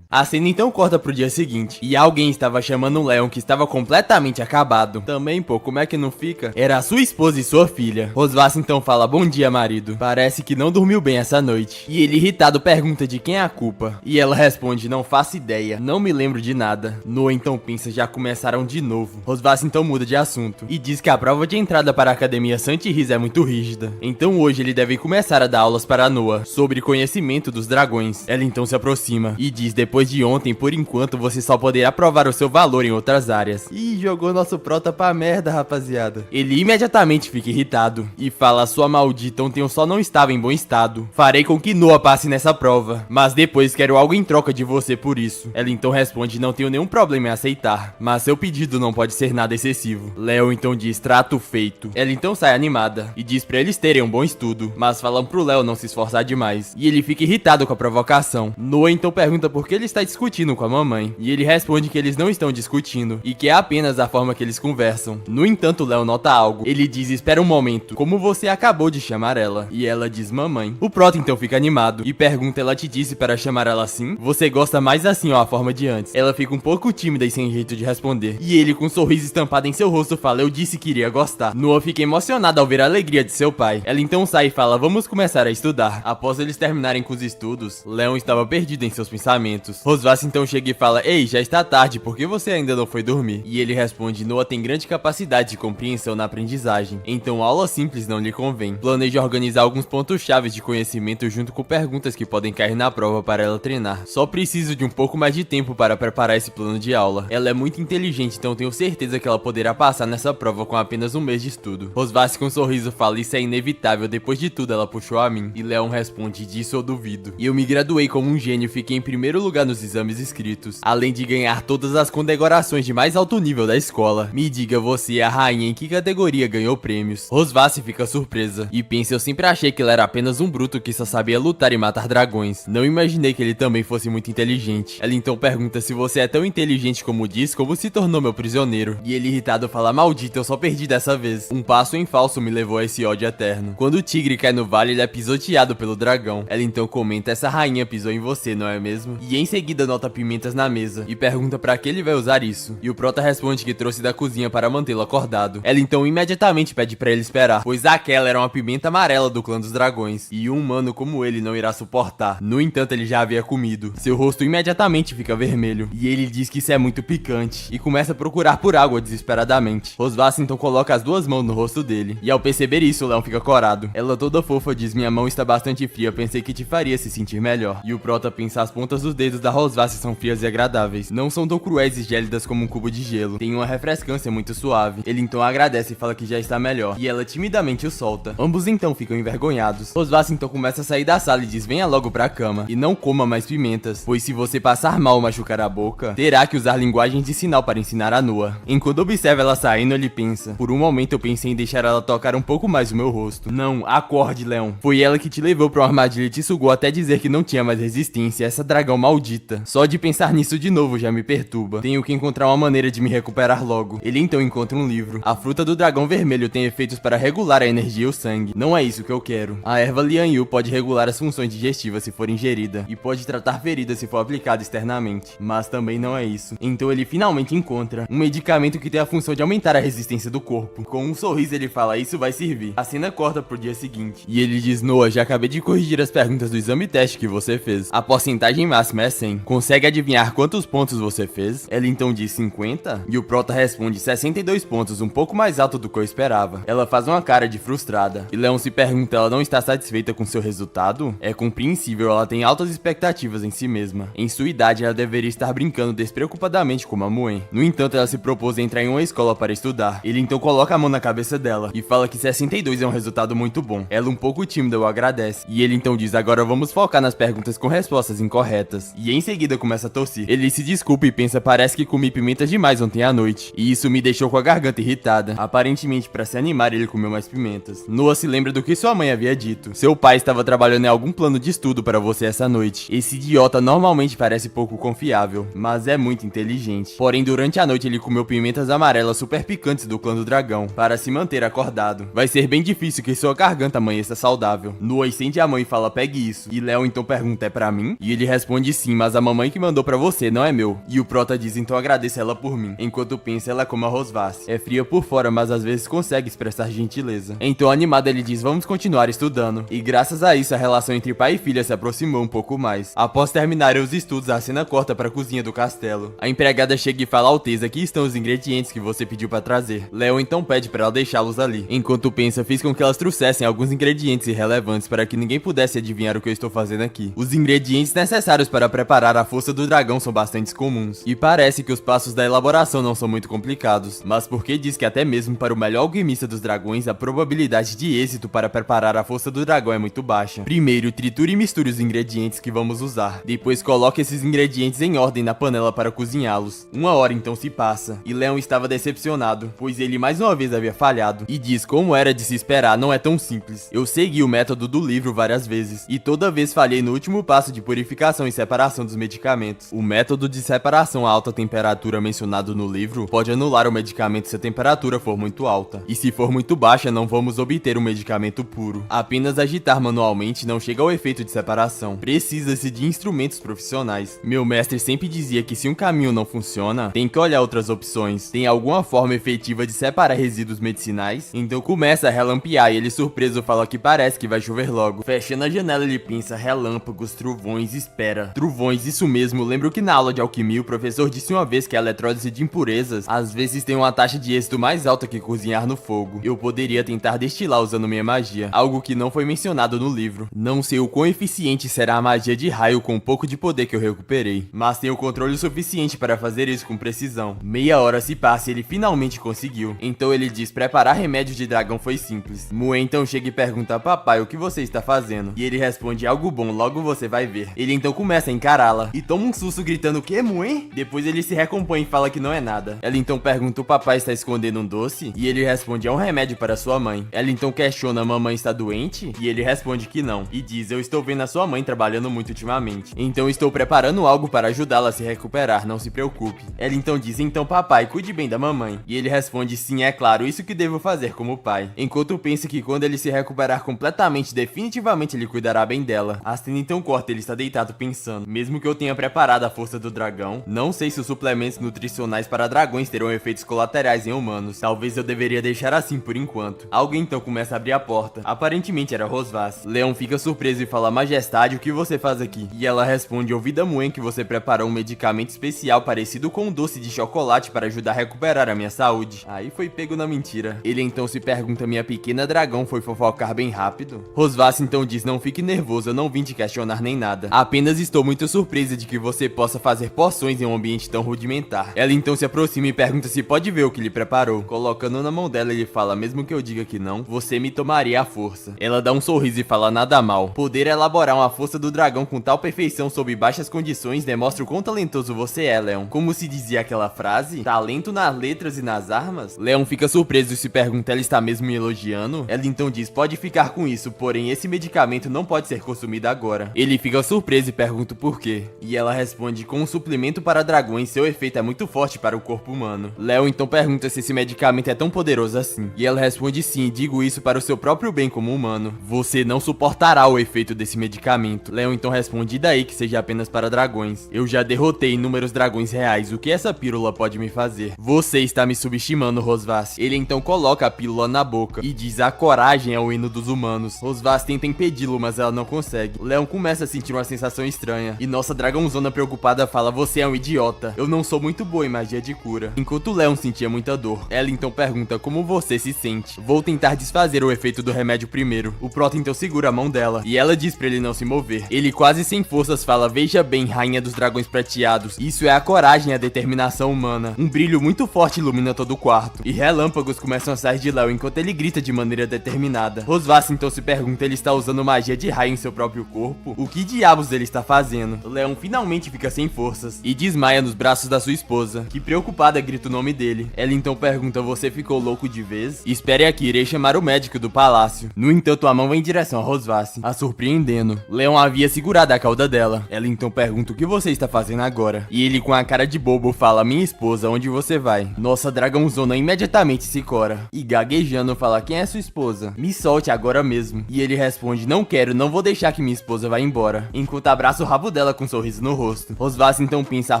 A cena então corta pro dia seguinte, e alguém estava chamando o Leon, que estava completamente acabado. Também, pô, como é que não fica? Era a sua esposa e sua filha. Rosvath então fala: bom dia, marido. Parece que não dormiu bem essa noite. E ele, irritado, pergunta de quem é a culpa. E ela responde: não faço ideia, não me lembro de nada. Noah então pensa: já começaram de novo. Rosvath então muda de assunto e diz que a prova de entrada para a Academia Santi-Riz é muito rígida. Então hoje ele deve começar a dar aulas para Noah sobre conhecimento dos dragões. Ela então se aproxima e diz: depois de ontem, por enquanto, você só poderá provar o seu valor em outras áreas. Ih, jogou nosso prota pra merda, rapaziada. Ele imediatamente fica irritado e fala: sua maldita, ontem eu só não estava em bom estado. Farei com que Noah passe nessa prova, mas depois quero algo em troca de você por isso. Ela então responde: não tenho nenhum problema em aceitar, mas seu pedido não pode ser nada excessivo. Leon então diz: trato feito. Ela então sai animada e diz pra eles terem um bom estudo, mas falam pro Leon não se esforçar demais, e ele fica irritado com a provocação. Noah então pergunta por que ele está discutindo com a mamãe, e ele responde que eles não estão discutindo, e que é apenas a forma que eles conversam. No entanto, Leon nota algo. Ele diz: espera um momento, como você acabou de chamar ela? E ela diz: mamãe. O Prota então fica animado e pergunta: ela te disse para chamar ela assim? Você gosta mais assim ou a forma de antes? Ela fica um pouco tímida e sem jeito de responder, e ele, com um sorriso estampado em seu rosto, fala: eu disse que iria gostar. Noah fica emocionada ao ver a alegria de seu pai. Ela então sai e fala: vamos começar a estudar. Após eles terminarem com os estudos, Leon estava perdido em seus pensamentos. Rosvath então chega e fala: ei, já está tarde, por que você ainda não foi dormir? E ele responde: Noah tem grande capacidade de compreensão na aprendizagem, então aula simples não lhe convém. Planeja organizar alguns pontos-chave de conhecimento junto com perguntas que podem cair na prova para ela treinar. Só preciso de um pouco mais de tempo para preparar esse plano de aula. Ela é muito inteligente, então tenho certeza que ela poderá passar nessa prova com apenas um mês de estudo. Rosvath com um sorriso fala: isso é inevitável, depois de tudo ela puxou a mim. E Leon responde: disso eu duvido. E eu me graduei como um gênio, fiquei em primeiro lugar nos exames escritos, além de ganhar todas as condecorações de mais alto nível da escola. Me diga você, a rainha, em que categoria ganhou prêmios? Rosvath fica surpresa e pensa: eu sempre achei que ele era apenas um bruto que só sabia lutar e matar dragões. Não imaginei que ele também fosse muito inteligente. Ela então pergunta: se você é tão inteligente como diz, como se tornou meu prisioneiro? E ele, irritado, fala: maldito, eu só perdi dessa vez. Um passo em falso me levou a esse ódio eterno. Quando o tigre cai no vale, ele é pisoteado pelo dragão. Ela então comenta: essa rainha pisou em você, não é mesmo? E em seguida nota pimentas na mesa e pergunta pra que ele vai usar isso. E o Prota responde que trouxe da cozinha para mantê-lo acordado. Ela então imediatamente pede pra ele esperar, pois aquela era uma pimenta amarela do clã dos dragões, e um humano como ele não irá suportar. No entanto, ele já havia comido. Seu rosto imediatamente fica vermelho, e ele diz que isso é muito picante, e começa a procurar por água desesperadamente. Rosvath então coloca as 2 mãos no rosto dele, e ao perceber isso, Leon fica corado. Ela toda fofa diz: minha mão está bastante fria, pensei que te faria se sentir melhor. E o Prota pensa: as pontas dos dedos da Rosvath são frias e agradáveis, não são tão cruéis e gélidas como um cubo de gelo, tem uma refrescância muito suave. Ele então agradece e fala que já está melhor, e ela timidamente o solta. Ambos então ficam envergonhados. Rosvath então começa a sair da sala e diz: venha logo pra cama, e não coma mais pimentas, pois se você passar mal ou machucar a boca, terá que usar linguagem de sinal para ensinar a Noah. Enquanto observa ela saindo, ele pensa: por um momento eu pensei em deixar ela tocar um pouco mais o meu rosto. Não, acorde, Leon. Foi ela que te levou pra uma armadilha e te sugou até dizer que não tinha mais resistência. Essa dragão maldita. Só de pensar nisso de novo já me perturba. Tenho que encontrar uma maneira de me recuperar logo. Ele então encontra um livro. A fruta do dragão vermelho tem efeitos para regular a energia e o sangue. Não é isso que eu quero. A erva Lian Yu pode regular as funções digestivas se for ingerida, e pode tratar feridas se for aplicada externamente. Mas também não é isso. Então ele finalmente encontra um medicamento que tem a função de aumentar a resistência do corpo. Com um sorriso ele fala, isso vai servir. A cena corta pro dia seguinte. E ele diz, Noah, já acabei de corrigir as perguntas do exame teste que você fez. A porcentagem máxima é 100. Consegue adivinhar quantos pontos você fez? Ela então diz 50. E o Prota responde 62 pontos, um pouco mais alto do que eu esperava. Ela faz uma cara de frustrada. E Leon se pergunta, ela não está satisfeita com seu resultado? É compreensível, ela tem altas expectativas em si mesma. Em sua idade, ela deveria estar brincando despreocupadamente como a Muen. No entanto, ela se propôs a entrar em uma escola para estudar. Ele então coloca a mão na cabeça dela e fala que 62 é um resultado muito bom. Ela, um pouco tímida, o agradece. E ele então diz, agora vamos focar nas perguntas com respostas incorretas. E em seguida começa a tossir. Ele se desculpa e pensa, parece que comi pimentas demais ontem à noite. E isso me deixou com a garganta irritada. Aparentemente, para se animar, ele comeu mais pimentas. Noah se lembra do que sua mãe havia dito. Seu pai estava trabalhando em algum plano de estudo para você essa noite. Esse idiota normalmente parece pouco confiável, mas é muito inteligente. Porém, durante a noite ele comeu pimentas amarelas super picantes do clã do dragão, para se manter acordado. Vai ser bem difícil que sua garganta amanheça saudável. Noah sente a mãe e fala, pegue isso. E Leon então pergunta, é pra mim? E ele responde sim, mas a mamãe que mandou pra você, não é meu. E o Prota diz, então agradeça ela por mim. Enquanto pensa, ela come a Rosvasse. É fria por fora, mas às vezes consegue expressar gentileza. Então animado ele diz, vamos continuar estudando. E graças a isso a relação entre pai e filha se aproximou um pouco mais. Após terminarem os estudos, a cena corta para a cozinha do castelo. A empregada chega e fala, Alteza, aqui estão os ingredientes que você pediu para trazer. Leon então pede para ela deixá-los ali. Enquanto pensa, fiz com que elas trouxessem alguns ingredientes irrelevantes para que ninguém pudesse adivinhar o que eu estou fazendo aqui. Os ingredientes necessários para preparar a força do dragão são bastante comuns. E parece que os passos da elaboração não são muito complicados. Mas porque diz que até mesmo para o melhor alquimista dos dragões, a probabilidade de êxito para preparar a força do dragão é muito baixa. Primeiro, triture e misture os ingredientes que vamos usar. Depois coloque esses ingredientes em ordem na panela para cozinhá-los. Uma hora então se passa, e Leon estava decepcionado, pois ele mais uma vez havia falhado, e diz, como era de se esperar, não é tão simples. Eu segui o método do livro várias vezes, e toda vez falhei no último passo de purificação e separação dos medicamentos. O método de separação a alta temperatura mencionado no livro pode anular o medicamento se a temperatura for muito alta, e se for muito baixa não vamos obter um medicamento puro. Apenas agitar manualmente não chega ao efeito de separação. Precisa-se de instrumentos profissionais. Meu mestre sempre dizia que se um caminho não funciona, tem que olhar outras opções. Tem alguma forma efetiva de separar resíduos medicinais? Então começa a relampear e ele surpreso fala que parece que vai chover logo. Fechando a janela ele pensa, relâmpagos, trovões, espera. Trovões, isso mesmo. Lembro que na aula de alquimia o professor disse uma vez que a eletrólise de impurezas às vezes tem uma taxa de êxito mais alta que cozinhar no fogo. Eu poderia tentar destilar usando minha magia, algo que não foi mencionado no livro. Não sei o quão eficiente será a magia de raio com um pouco de poder que eu recuperei, mas tenho controle suficiente para fazer isso com precisão. Meia hora se passa e ele finalmente conseguiu. Então ele diz, preparar remédio de dragão foi simples. Muen então chega e pergunta, papai, o que você está fazendo? E ele responde, algo bom, logo você vai ver. Ele então começa a encará-la e toma um susto gritando, o que, Muen? Depois ele se recompõe e fala que não é nada. Ela então pergunta, o papai está escondendo um doce? E ele responde, é um remédio para sua mãe. Ela então questiona, a mamãe está doente? E ele responde que não. E diz, eu estou vendo a sua mãe trabalhando muito ultimamente. Então estou preparando algo para ajudá-la a se recuperar, não se preocupe. Ela então diz, então papai, cuide bem da mamãe. E ele responde, sim, é claro, isso que devo fazer como pai. Enquanto pensa que quando ele se recuperar completamente, definitivamente ele cuidará bem dela. A cena então corta, ele está deitado pensando, mesmo que eu tenha preparado a força do dragão, não sei se os suplementos nutricionais para dragões terão efeitos colaterais em humanos. Talvez eu deveria deixar assim por enquanto. Alguém então começa a abrir a porta. Aparentemente era Rosvasse. Leon fica surpreso e fala, majestade, o que você faz aqui? E ela responde, ouvi da Muen que você preparou um medicamento especial parecido com um doce de chocolate para ajudar a recuperar a minha saúde. Aí foi pego na mentira. Ele então se pergunta, minha pequena dragão foi fofocar bem rápido? Rosvasse então diz, não fique nervoso, eu não vim te questionar nem nada. Apenas estou muito surpresa de que você possa fazer poções em um ambiente tão rudimentar. Ela então se aproxima e pergunta se pode ver o que lhe preparou. Colocando na mão dela ele fala, mesmo que eu diga que não, você me tomaria à força. Ela dá um sorriso e fala, nada mal. Poder elaborar uma força do dragão com tal perfeição sob baixas condições demonstra o quão talentoso você é, Leon. Como se dizia aquela frase? Talento nas letras e nas armas? Leon fica surpreso e se pergunta, ela está mesmo me elogiando? Ela então diz, pode ficar com isso, porém esse medicamento não pode ser consumido agora. Ele fica surpreso e pergunta o porquê. E ela responde: com um suplemento para dragões, seu efeito é muito forte para o corpo humano. Léo então pergunta se esse medicamento é tão poderoso assim. E ela responde: sim, digo isso para o seu próprio bem como humano. Você não suportará o efeito desse medicamento. Léo então responde: e daí que seja apenas para dragões? Eu já derrotei inúmeros dragões reais, o que essa pílula pode me fazer? Você está me subestimando, Rosvath. Ele então coloca a pílula na boca e diz: a coragem é o hino dos humanos. Rosvath tenta impedi-lo, mas ela não consegue. Leon começa a sentir uma sensação estranha. E nossa dragãozona preocupada fala: você é um idiota. Eu não sou muito boa em magia de cura. Enquanto Leon sentia muita dor, ela então pergunta: como você se sente? Vou tentar desfazer o efeito do remédio primeiro. O Proto então segura a mão dela e ela diz pra ele não se mover. Ele quase sem forças fala: veja bem, rainha dos dragões prateados, isso é a coragem e a determinação humana. Um brilho muito forte ilumina todo o quarto e relâmpagos começam a sair de Léo enquanto ele grita de maneira determinada. Rosvath então se pergunta: ele está usando magia de raio em seu próprio corpo? O que diabos ele está fazendo? Leon finalmente fica sem forças e desmaia nos braços da sua esposa, que preocupada grita o nome dele. Ela então pergunta: você ficou louco de vez? Espere aqui, irei chamar o médico do palácio. No entanto, a mão vai em direção a Rosvath, a surpreendendo. Leon havia segurado a cauda dela. Ela então pergunta: o que você está fazendo agora? E ele com a cara de bobo fala: minha esposa, onde você vai? Nossa dragãozona imediatamente se cora e gaguejando fala: quem é sua esposa? Me solte agora mesmo. E ele responde: não quero, não vou deixar que minha esposa vá embora, enquanto abraça o rabo dela com um sorriso no rosto. Rosvath então pensa: a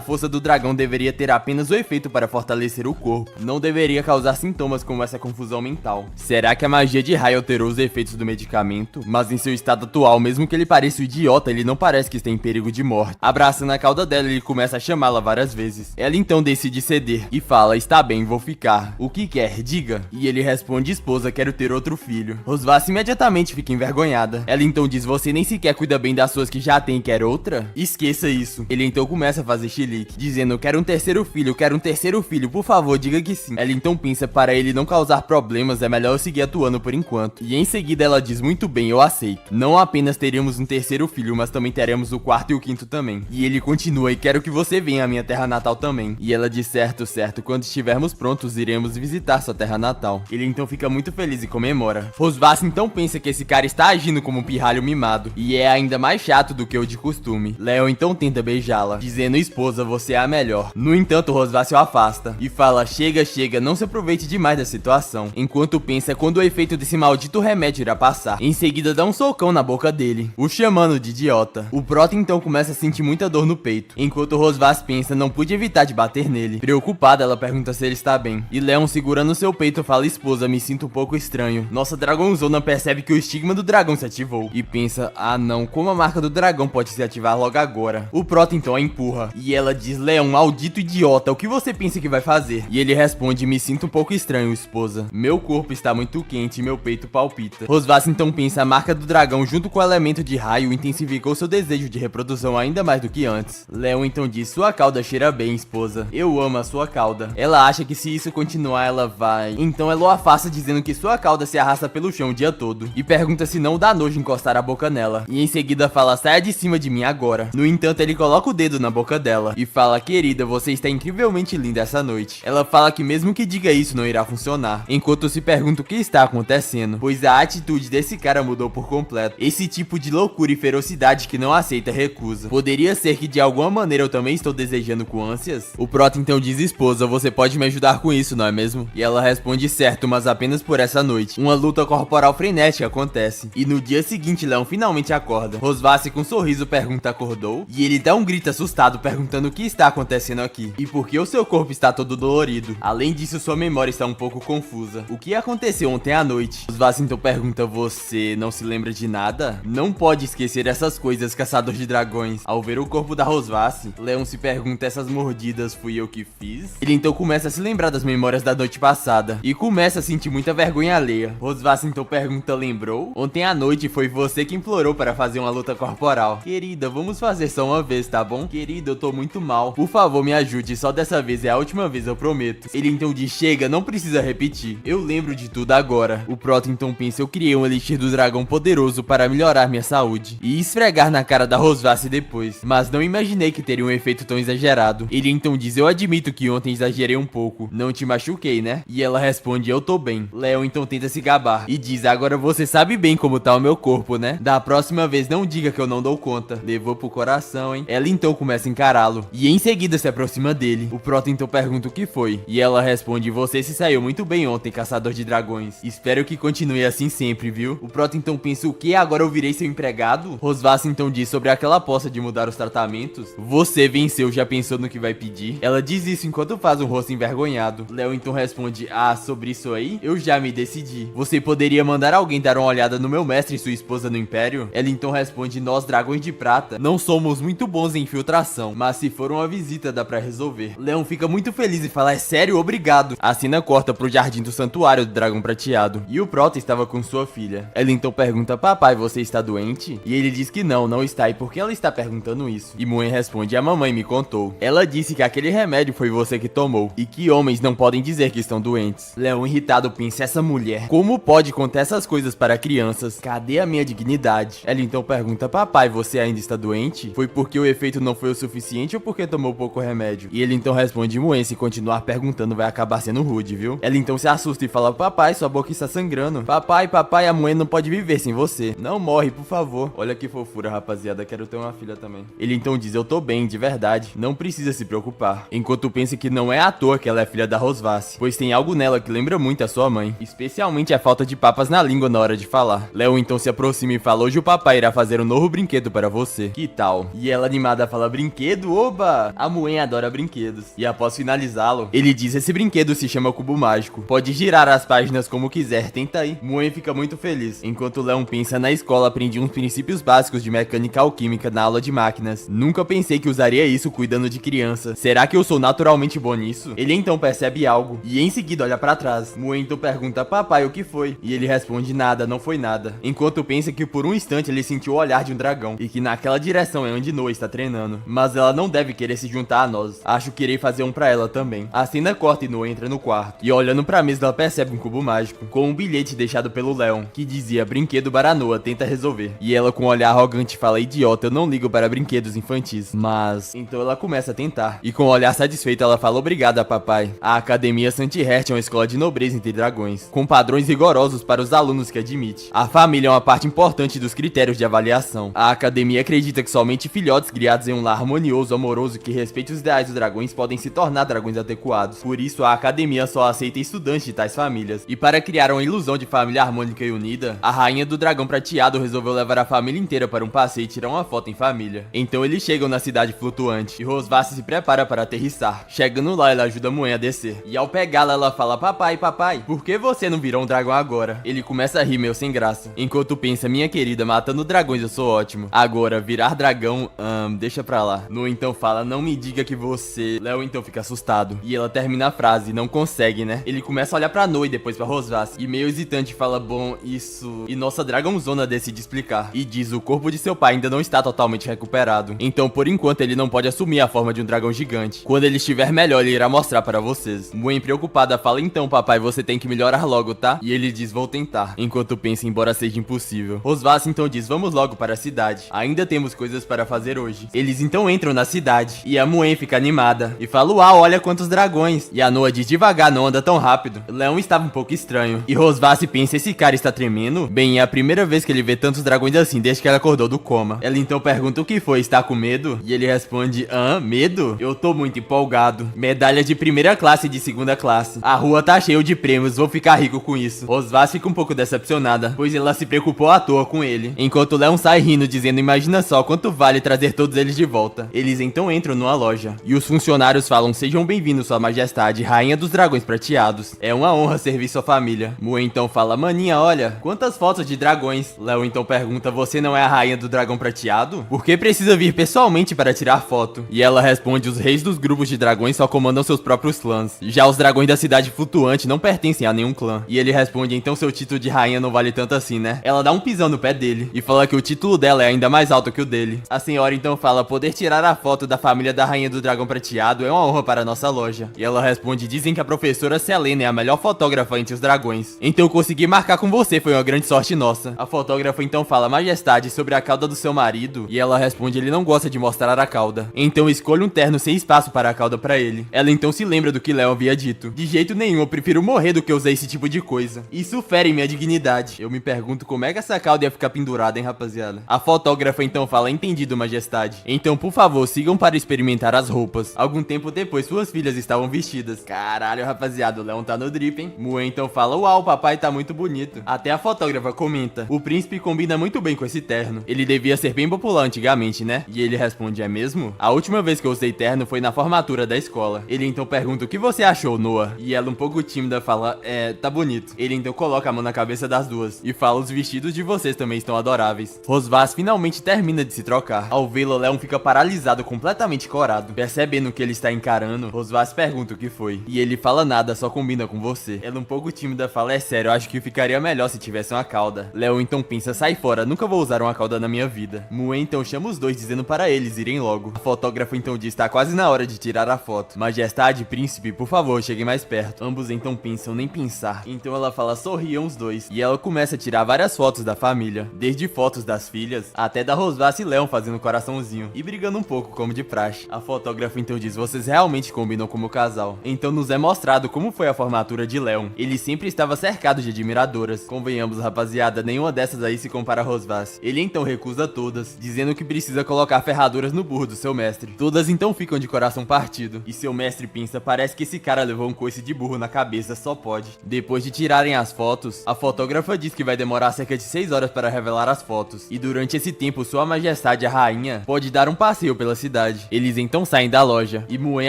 força do dragão deveria ter apenas o efeito para fortalecer o corpo, não deveria causar sintomas como essa confusão mental. Será que a magia de raio alterou os efeitos do medicamento? Mas em seu estado atual, mesmo que ele pareça um idiota, ele não parece que está em perigo de morte. Abraçando a cauda dela, ele começa a chamá-la várias vezes. Ela então decide ceder e fala: está bem, vou ficar. O que quer? Diga. E ele responde: esposa, quero ter outro filho. Rosvath imediatamente fica envergonhada. Ela então diz: você nem sequer cuida bem das suas que já tem e quer outra? Esqueça isso. Ele então começa a fazer chilique, dizendo: quero um terceiro filho, por favor, diga que sim. Ela então pensa: para ele não causar problemas, é melhor eu seguir atuando por enquanto. E em seguida ela diz: muito bem, eu aceito. Não apenas teríamos um terceiro filho, mas também teremos o quarto e o quinto também. E ele continua: e quero que você venha à minha terra natal também. E ela diz: certo, quando estivermos prontos, iremos visitar sua terra natal. Ele então fica muito feliz e comemora. Rosvath então pensa que esse cara está agindo como um pirralho mimado, e é ainda mais chato do que o de costume. Léo então tenta beijá-la, dizendo: esposa, você é a melhor. No entanto, Rosvath o afasta e fala: chega, não se aproveite demais da situação. Enquanto pensa quando o efeito desse maldito remédio irá passar. Em seguida dá um socão na boca dele, o chamando de idiota. O Proto então começa a sentir muita dor no peito, enquanto Rosvath pensa: não pude evitar de bater nele. Preocupada, ela pergunta se ele está bem, e Leon segurando seu peito fala: esposa, me sinto um pouco estranho. Nossa dragãozona percebe que o estigma do dragão se ativou e pensa: ah não, como a marca do dragão pode se ativar logo agora? O Proto então a empurra e ela diz: Leon, maldito idiota, o que você pensa que vai fazer? E ele responde: me sinto um pouco estranho, esposa. Meu corpo está muito quente e meu peito palpita. Rosvath então pensa: a marca do dragão junto com o elemento de raio intensificou seu desejo de reprodução ainda mais do que antes. Leon então diz: sua cauda cheira bem, esposa. Eu amo a sua cauda. Ela acha que se isso continuar ela vai... Então ela o afasta dizendo que sua cauda se arrasta pelo chão o dia todo e pergunta se não dá nojo encostar a boca nela. E em seguida fala: saia de cima de mim agora. No entanto, ele coloca o dedo na boca dela e fala: querida, você está incrivelmente linda essa noite. Ela fala que mesmo que diga isso não irá funcionar, enquanto se pergunta o que está acontecendo, pois a atitude desse cara mudou por completo. Esse tipo de loucura e ferocidade que não aceita recusa. Poderia ser que de alguma maneira eu também estou desejando com ânsias? O Proto então diz: esposa, você pode me ajudar com isso, não é mesmo? E ela responde: certo, mas apenas por essa noite. Uma luta corporal frenética acontece e no dia seguinte Leon finalmente acorda. Rosvath com um sorriso pergunta: acordou? E ele dá um grito assustado perguntando o que está acontecendo aqui e por que o seu corpo está todo dolorido. Além disso, sua memória está um pouco confusa. O que aconteceu ontem à noite? Rosvath então pergunta: você não se lembra de nada? Não pode esquecer essas coisas, caçador de dragões. Ao ver o corpo da Rosvath, Leon se pergunta: essas mordidas fui eu que fiz? Ele então começa a se lembrar das memórias da noite passada e começa a sentir muita vergonha alheia. Rosvath então pergunta: lembrou? Ontem à noite foi você que implorou para fazer uma luta corporal. Querida, vamos fazer só uma vez, tá bom? Querida, eu tô muito mal. Por favor, me ajude, só dessa vez é a última vez, eu prometo. Ele então diz: chega, não precisa repetir. Eu lembro de tudo agora. O Proto então pensa: eu criei um elixir do dragão poderoso para melhorar minha saúde e esfregar na cara da Rosvath depois, mas não imaginei que teria um efeito tão exagerado. Ele então diz: eu admito que ontem exagerei um pouco. Não te machuquei, né? E ela responde: eu tô bem. Leon então tenta se gabar e diz: agora você sabe bem como tá o meu corpo, né? Da próxima vez não diga que eu não dou conta. conta. Levou pro coração, hein? Ela então começa a encará-lo e em seguida se aproxima dele. O Prota então pergunta o que foi e ela responde: você se saiu muito bem ontem, caçador de dragões. Espero que continue assim sempre, viu? O Prota então pensa: o que? Agora eu virei seu empregado? Rosvath então diz sobre aquela aposta de mudar os tratamentos. Você venceu, já pensou no que vai pedir? Ela diz isso enquanto faz um rosto envergonhado. Léo então responde: ah, sobre isso aí? Eu já me decidi. Você poderia mandar alguém dar uma olhada no meu mestre e sua esposa no Império? Ela então responde: nós, dragões de prata, não somos muito bons em infiltração, mas se for uma visita dá pra resolver. Leão fica muito feliz e fala: é sério? Obrigado. A cena corta pro jardim do santuário do dragão prateado e o Prota estava com sua filha. Ela então pergunta: papai, você está doente? E ele diz que não está. E por que ela está perguntando isso? E Muen responde: a mamãe me contou. Ela disse que aquele remédio foi você que tomou e que homens não podem dizer que estão doentes. Leão irritado pensa: essa mulher, como pode contar essas coisas para crianças? Cadê a minha dignidade? Ela então pergunta: papai, você ainda está doente? Foi porque o efeito não foi o suficiente ou porque tomou pouco remédio? E ele então responde: Muen, se continuar perguntando vai acabar sendo rude, viu? Ela então se assusta e fala: papai, sua boca está sangrando. Papai, a Muen não pode viver sem você. Não morre, por favor. Olha que fofura, rapaziada, quero ter uma filha também. Ele então diz: eu tô bem, de verdade, não precisa se preocupar. Enquanto pensa que não é à toa que ela é filha da Rosvath, pois tem algo nela que lembra muito a sua mãe, especialmente a falta de papas na língua na hora de falar. Léo então se aproxima e fala: hoje o papai irá fazer um novo brinquedo para você. Que tal? E ela animada fala: brinquedo? Oba! A Muen adora brinquedos. E após finalizá-lo, ele diz: esse brinquedo se chama Cubo Mágico. Pode girar as páginas como quiser, tenta aí. Muen fica muito feliz. Enquanto Leon pensa: na escola aprendi uns princípios básicos de mecânica alquímica na aula de máquinas. Nunca pensei que usaria isso cuidando de criança. Será que eu sou naturalmente bom nisso? Ele então percebe algo e em seguida olha pra trás. Muen então pergunta: papai, o que foi? E ele responde: nada, não foi nada. Enquanto pensa que por um instante ele sentiu o olhar de um dragão e que naquela direção é onde Noa está treinando. Mas ela não deve querer se juntar a nós. Acho que irei fazer um pra ela também. A cena corta e Noa entra no quarto. E olhando pra mesa ela percebe um cubo mágico com um bilhete deixado pelo Leon que dizia: brinquedo para Noa, tenta resolver. E ela com um olhar arrogante fala: idiota, eu não ligo para brinquedos infantis. Mas... então ela começa a tentar. E com um olhar satisfeito ela fala: obrigada, papai. A Academia Santihert é uma escola de nobreza entre dragões, com padrões rigorosos para os alunos que admite. A família é uma parte importante dos critérios de avaliação. A academia acredita que somente filhotes criados em um lar harmonioso, amoroso, que respeite os ideais dos dragões podem se tornar dragões adequados. Por isso, a academia só aceita estudantes de tais famílias. E para criar uma ilusão de família harmônica e unida, a rainha do dragão prateado resolveu levar a família inteira para um passeio e tirar uma foto em família. Então eles chegam na cidade flutuante e Rosvath se prepara para aterrissar. Chegando lá, ela ajuda Muen a descer. E ao pegá-la, ela fala: papai, por que você não virou um dragão agora? Ele começa a rir meio sem graça. Enquanto pensa: minha querida, matando dragões eu sou ótimo. Agora, virar dragão, deixa pra lá. Noa então fala: não me diga que você... Léo então fica assustado. E ela termina a frase: não consegue, né? Ele começa a olhar pra Noa e depois pra Rosvath. E meio hesitante fala: bom, isso... E nossa dragãozona decide explicar. E diz: o corpo de seu pai ainda não está totalmente recuperado. Então, por enquanto, ele não pode assumir a forma de um dragão gigante. Quando ele estiver melhor, ele irá mostrar para vocês. Muen preocupada fala: então, papai, você tem que melhorar logo, tá? E ele diz: vou tentar. Enquanto pensa, embora seja impossível. Rosvath então diz: vamos logo para a cidade. Ainda temos coisas para fazer hoje. Eles então entram na cidade. E a Muen fica animada. E fala: uau, olha quantos dragões. E a Noa diz: devagar, não anda tão rápido. Leon estava um pouco estranho. E Rosvath pensa: esse cara está tremendo? Bem, é a primeira vez que ele vê tantos dragões assim desde que ela acordou do coma. Ela então pergunta: o que foi? Está com medo? E ele responde: medo? Eu tô muito empolgado. Medalha de primeira classe e de segunda classe. A rua tá cheia de prêmios, vou ficar rico com isso. Rosvath fica um pouco decepcionada, pois ela se preocupou à toa com ele. Enquanto Leon sai rindo, dizendo: imagina só quanto vale trazer todos eles de volta. Eles então entram numa loja. E os funcionários falam: sejam bem-vindos, sua majestade, rainha dos dragões prateados. É uma honra servir sua família. Muen então fala: maninha, olha, quantas fotos de dragões. Léo então pergunta: você não é a rainha do dragão prateado? Por que precisa vir pessoalmente para tirar foto? E ela responde: os reis dos grupos de dragões só comandam seus próprios clãs. Já os dragões da cidade flutuante não pertencem a nenhum clã. E ele responde: então seu título de rainha não vale tanto assim, né? Ela dá um pisão no pé dele e fala que o título dela é ainda mais alto que o dele. A senhora então fala: poder tirar a foto da família da rainha do dragão prateado é uma honra para a nossa loja. E ela responde: dizem que a professora Selena é a melhor fotógrafa entre os dragões. Então eu consegui marcar com você, foi uma grande sorte nossa. A fotógrafa então fala: majestade, sobre a cauda do seu marido. E ela responde: ele não gosta de mostrar a cauda. Então escolha um terno sem espaço para a cauda pra ele. Ela então se lembra do que Léo havia dito: de jeito nenhum, eu prefiro morrer do que usar esse tipo de coisa. Isso fere minha dignidade. Eu me pergunto como é que essa cauda ia ficar pendurada, hein, rapaziada. A fotógrafa fotógrafa então fala: entendido, majestade. Então, por favor, sigam para experimentar as roupas. Algum tempo depois, suas filhas estavam vestidas. Caralho, rapaziada, o Leon tá no drip, hein? Mue então fala: uau, papai tá muito bonito. Até a fotógrafa comenta: o príncipe combina muito bem com esse terno. Ele devia ser bem popular antigamente, né? E ele responde: é mesmo? A última vez que eu usei terno foi na formatura da escola. Ele então pergunta: o que você achou, Noah? E ela, um pouco tímida, fala: tá bonito. Ele então coloca a mão na cabeça das duas e fala: os vestidos de vocês também estão adoráveis. Rosvas finalmente termina de se trocar. Ao vê-lo, Leon fica paralisado, completamente corado. Percebendo que ele está encarando, Rosvas pergunta o que foi. E ele fala: nada, só combina com você. Ela, um pouco tímida, fala: é sério, eu acho que ficaria melhor se tivesse uma cauda. Leon então pensa: sai fora, nunca vou usar uma cauda na minha vida. Mue então chama os dois, dizendo para eles irem logo. A fotógrafa então diz: tá quase na hora de tirar a foto. Majestade, príncipe, por favor, cheguem mais perto. Ambos então pensam: nem pensar. Então ela fala: sorriam os dois. E ela começa a tirar várias fotos da família, desde fotos das filhas até da Rosvas e Leon fazendo coraçãozinho e brigando um pouco, como de praxe. A fotógrafa então diz: vocês realmente combinam como casal. Então nos é mostrado como foi a formatura de Leon. Ele sempre estava cercado de admiradoras. Convenhamos, rapaziada, nenhuma dessas aí se compara a Rosvas. Ele então recusa todas, dizendo que precisa colocar ferraduras no burro do seu mestre. Todas então ficam de coração partido. E seu mestre pensa: parece que esse cara levou um coice de burro na cabeça, só pode. Depois de tirarem as fotos, a fotógrafa diz que vai demorar cerca de 6 horas para revelar as fotos. E durante esse tempo, sua majestade, a rainha, pode dar um passeio pela cidade. Eles então saem da loja. E Muen,